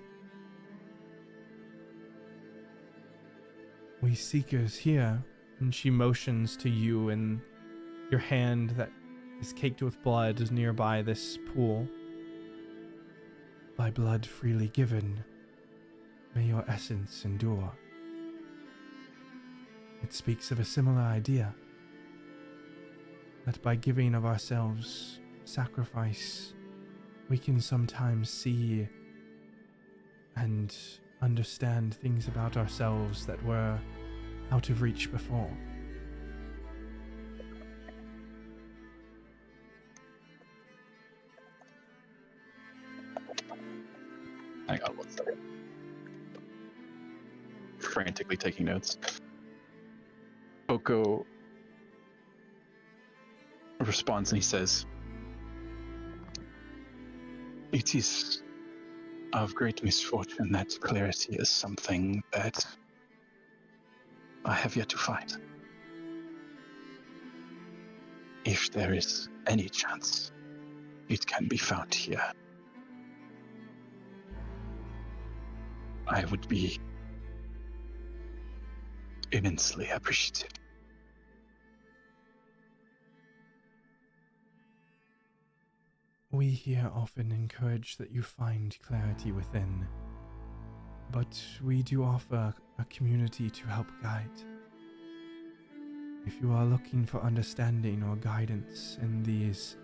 We seekers here, and she motions to you, and your hand that is caked with blood is nearby this pool. By blood freely given, may your essence endure. It speaks of a similar idea, that by giving of ourselves, sacrifice we can sometimes see and understand things about ourselves that were out of reach before. Hang on 1 second. Frantically taking notes. Oko responds and he says, "It is of great misfortune that clarity is something that I have yet to find. If there is any chance it can be found here, I would be immensely appreciative." We here often encourage that you find clarity within, but we do offer a community to help guide. If you are looking for understanding or guidance in these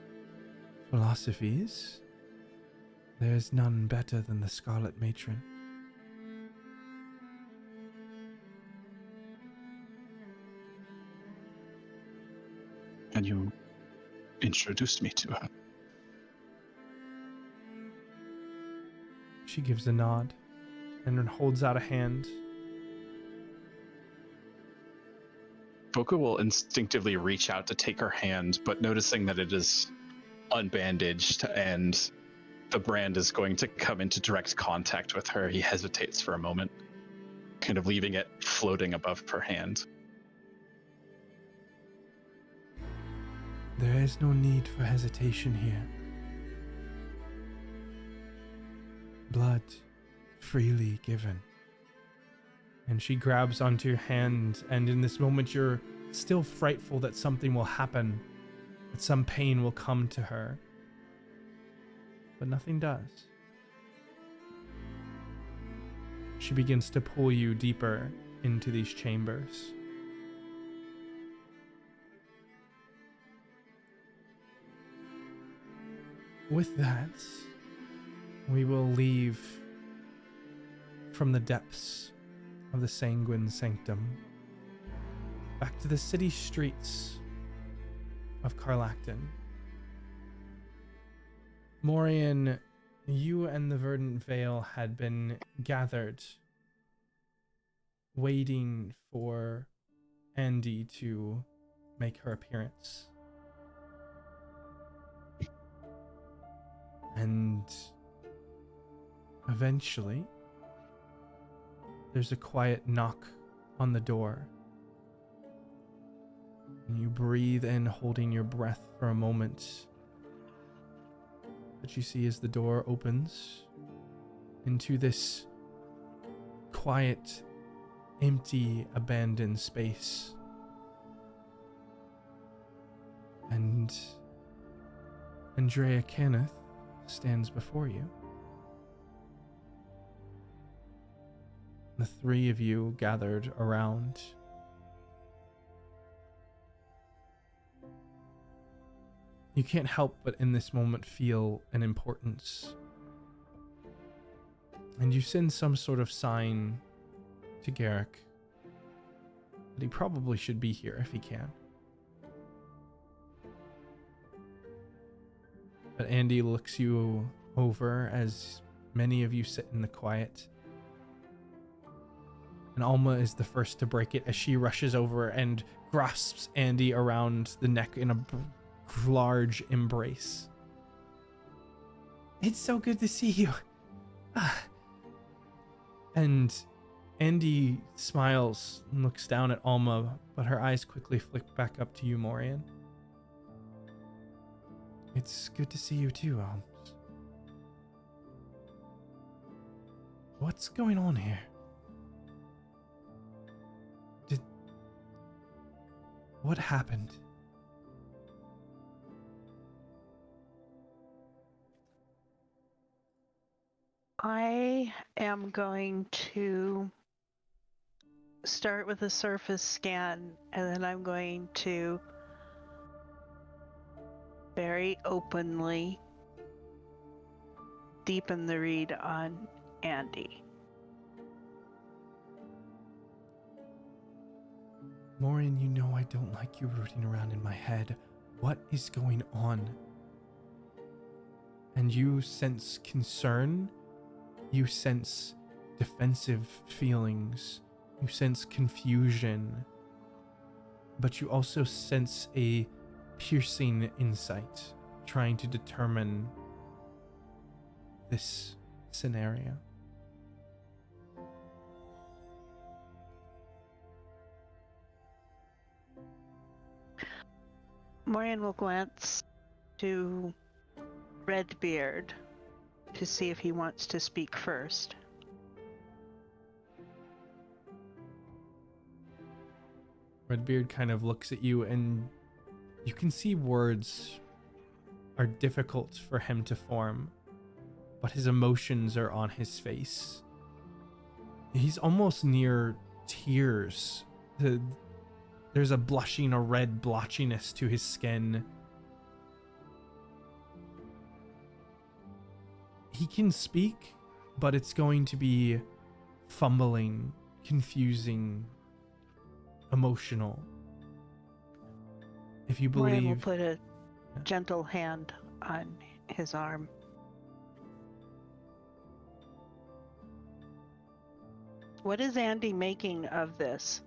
philosophies, there is none better than the Scarlet Matron. Can you introduce me to her? She gives a nod and then holds out a hand. Boku will instinctively reach out to take her hand, but noticing that it is unbandaged and the brand is going to come into direct contact with her, he hesitates for a moment, kind of leaving it floating above her hand. There is no need for hesitation here. Blood freely given. And she grabs onto your hand, and in this moment you're still frightful that something will happen, that some pain will come to her. But nothing does. She begins to pull you deeper into these chambers. With that, we will leave from the depths of the Sanguine Sanctum back to the city streets of Carlacton. Morien, you and the Verdant Veil had been gathered, waiting for Andy to make her appearance. And eventually, there's a quiet knock on the door. And you breathe in, holding your breath for a moment. But you see as the door opens into this quiet, empty, abandoned space. And Andrea Kenneth stands before you. The three of you gathered around. You can't help but in this moment feel an importance. And you send some sort of sign to Garrick that he probably should be here if he can. But Andy looks you over as many of you sit in the quiet. And Alma is the first to break it as she rushes over and grasps Andy around the neck in a large embrace. It's so good to see you. And Andy smiles and looks down at Alma, but her eyes quickly flick back up to you, Morien. It's good to see you too, Alms. What's going on here? What happened? I am going to start with a surface scan, and then I'm going to very openly deepen the read on Andy. Morien, you know I don't like you rooting around in my head. What is going on? And you sense concern. You sense defensive feelings. You sense confusion. But you also sense a piercing insight, trying to determine this scenario. Morien will glance to Redbeard to see if he wants to speak first. Redbeard kind of looks at you, and you can see words are difficult for him to form, but his emotions are on his face. He's almost near tears. There's a blushing, a red blotchiness to his skin. He can speak, but it's going to be fumbling, confusing, emotional. If you believe... Morien will put a gentle hand on his arm. What is Andy making of this?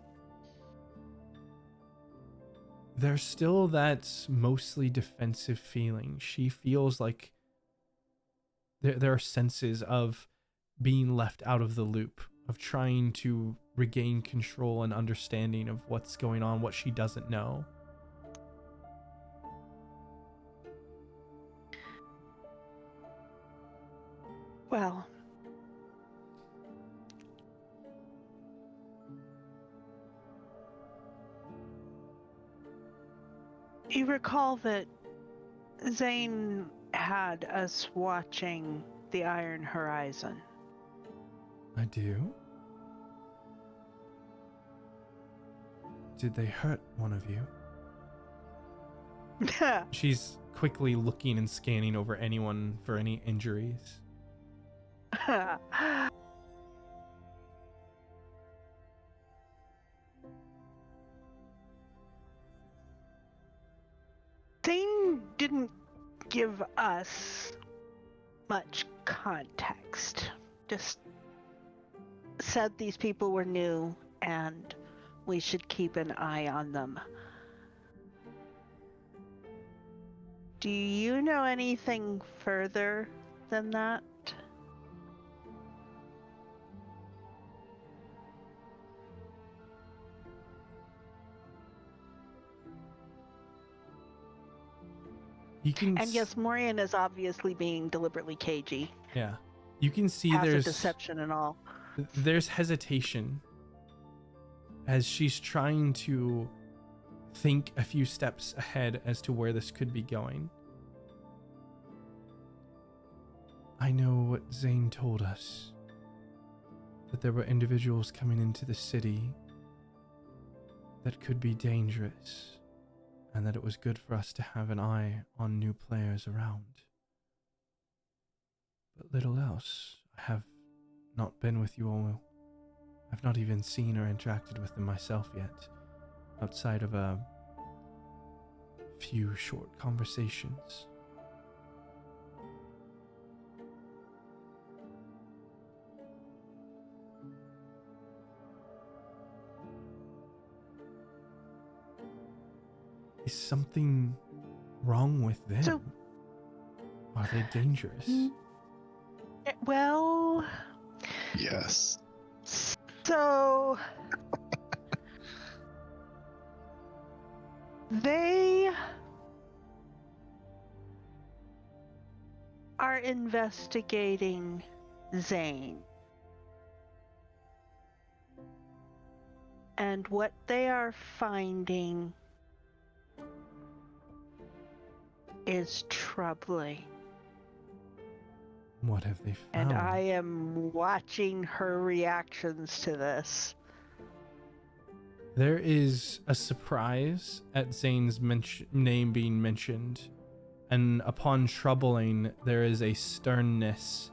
There's still that mostly defensive feeling. She feels like there are senses of being left out of the loop, of trying to regain control and understanding of what's going on, what she doesn't know. Well, you recall that Zayne had us watching the Iron Horizon. I do? Did they hurt one of you? She's quickly looking and scanning over anyone for any injuries. Zayne didn't give us much context. Just said these people were new and we should keep an eye on them. Do you know anything further than that? You can And yes, Morien is obviously being deliberately cagey. Yeah. You can see Passive there's deception and all. There's hesitation as she's trying to think a few steps ahead as to where this could be going. I know what Zayne told us, that there were individuals coming into the city that could be dangerous, and that it was good for us to have an eye on new players around. But little else. I have not been with you all. I've not even seen or interacted with them myself yet, outside of a few short conversations. Is something wrong with them? Are they dangerous? Well... Yes. So... they... are investigating Zayne. And what they are finding is troubling. What have they found? And I am watching her reactions to this. There is a surprise at Zayne's name being mentioned, and upon troubling, there is a sternness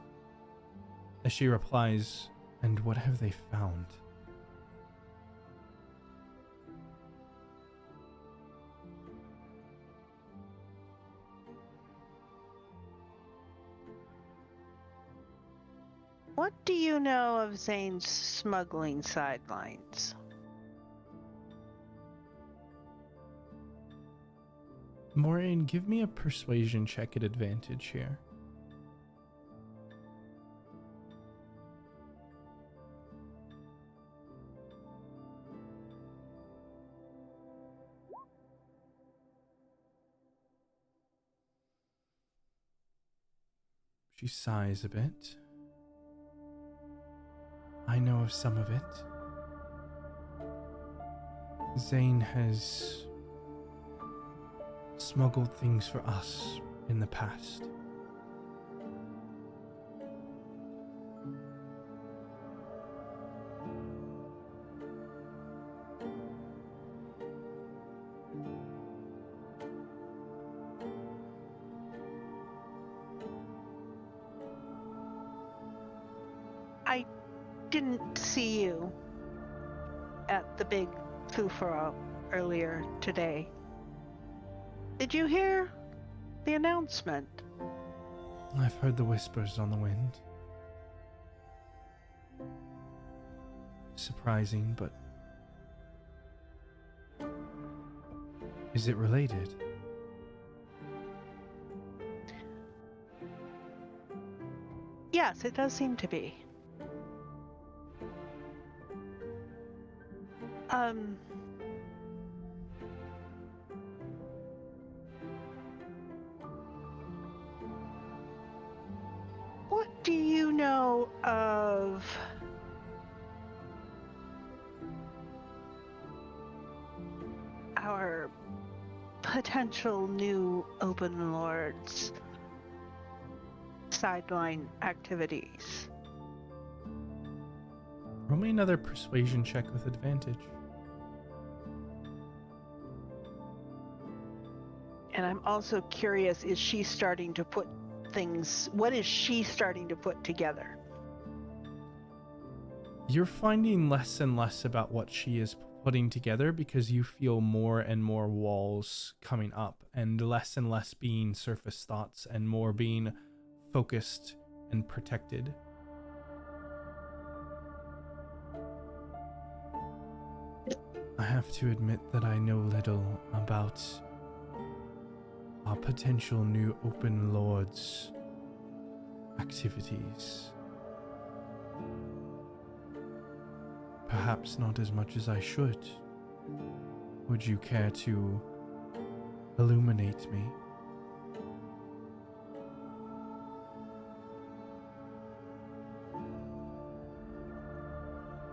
as she replies, "And what have they found?" What do you know of Zayne's smuggling sidelines? Morien, give me a persuasion check at advantage here. She sighs a bit. I know of some of it. Zayne has smuggled things for us in the past. I didn't see you at the big fufara earlier today. Did you hear the announcement? I've heard the whispers on the wind. Surprising, but is it related? Yes, it does seem to be. What do you know of our potential new Open Lords sideline activities? Roll me another persuasion check with advantage. And I'm also curious, is she starting to put things, what is she starting to put together? You're finding less and less about what she is putting together because you feel more and more walls coming up and less being surface thoughts and more being focused and protected. I have to admit that I know little about our potential new Open Lords activities. Perhaps not as much as I should. Would you care to illuminate me?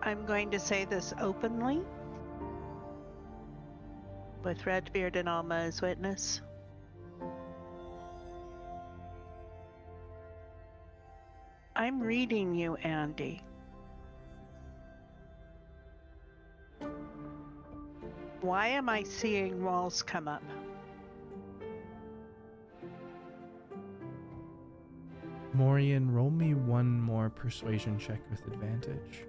I'm going to say this openly, with Redbeard and Alma as witness. I'm reading you, Andy. Why am I seeing walls come up? Morien, roll me one more persuasion check with advantage.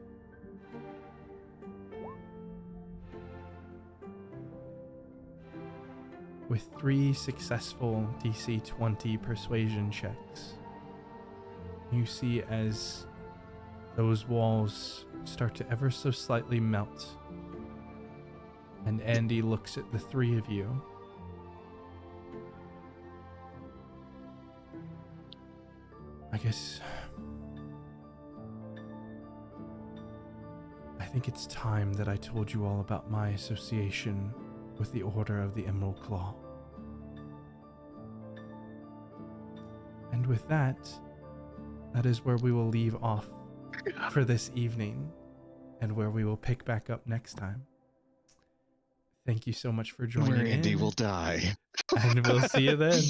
With 3 successful DC 20 persuasion checks, you see as those walls start to ever so slightly melt, and Andy looks at the 3 of you. I think it's time that I told you all about my association with the Order of the Emerald Claw. And with that is where we will leave off for this evening, and where we will pick back up next time. Thank you so much for joining Where Andy in, will die. and we'll see you then.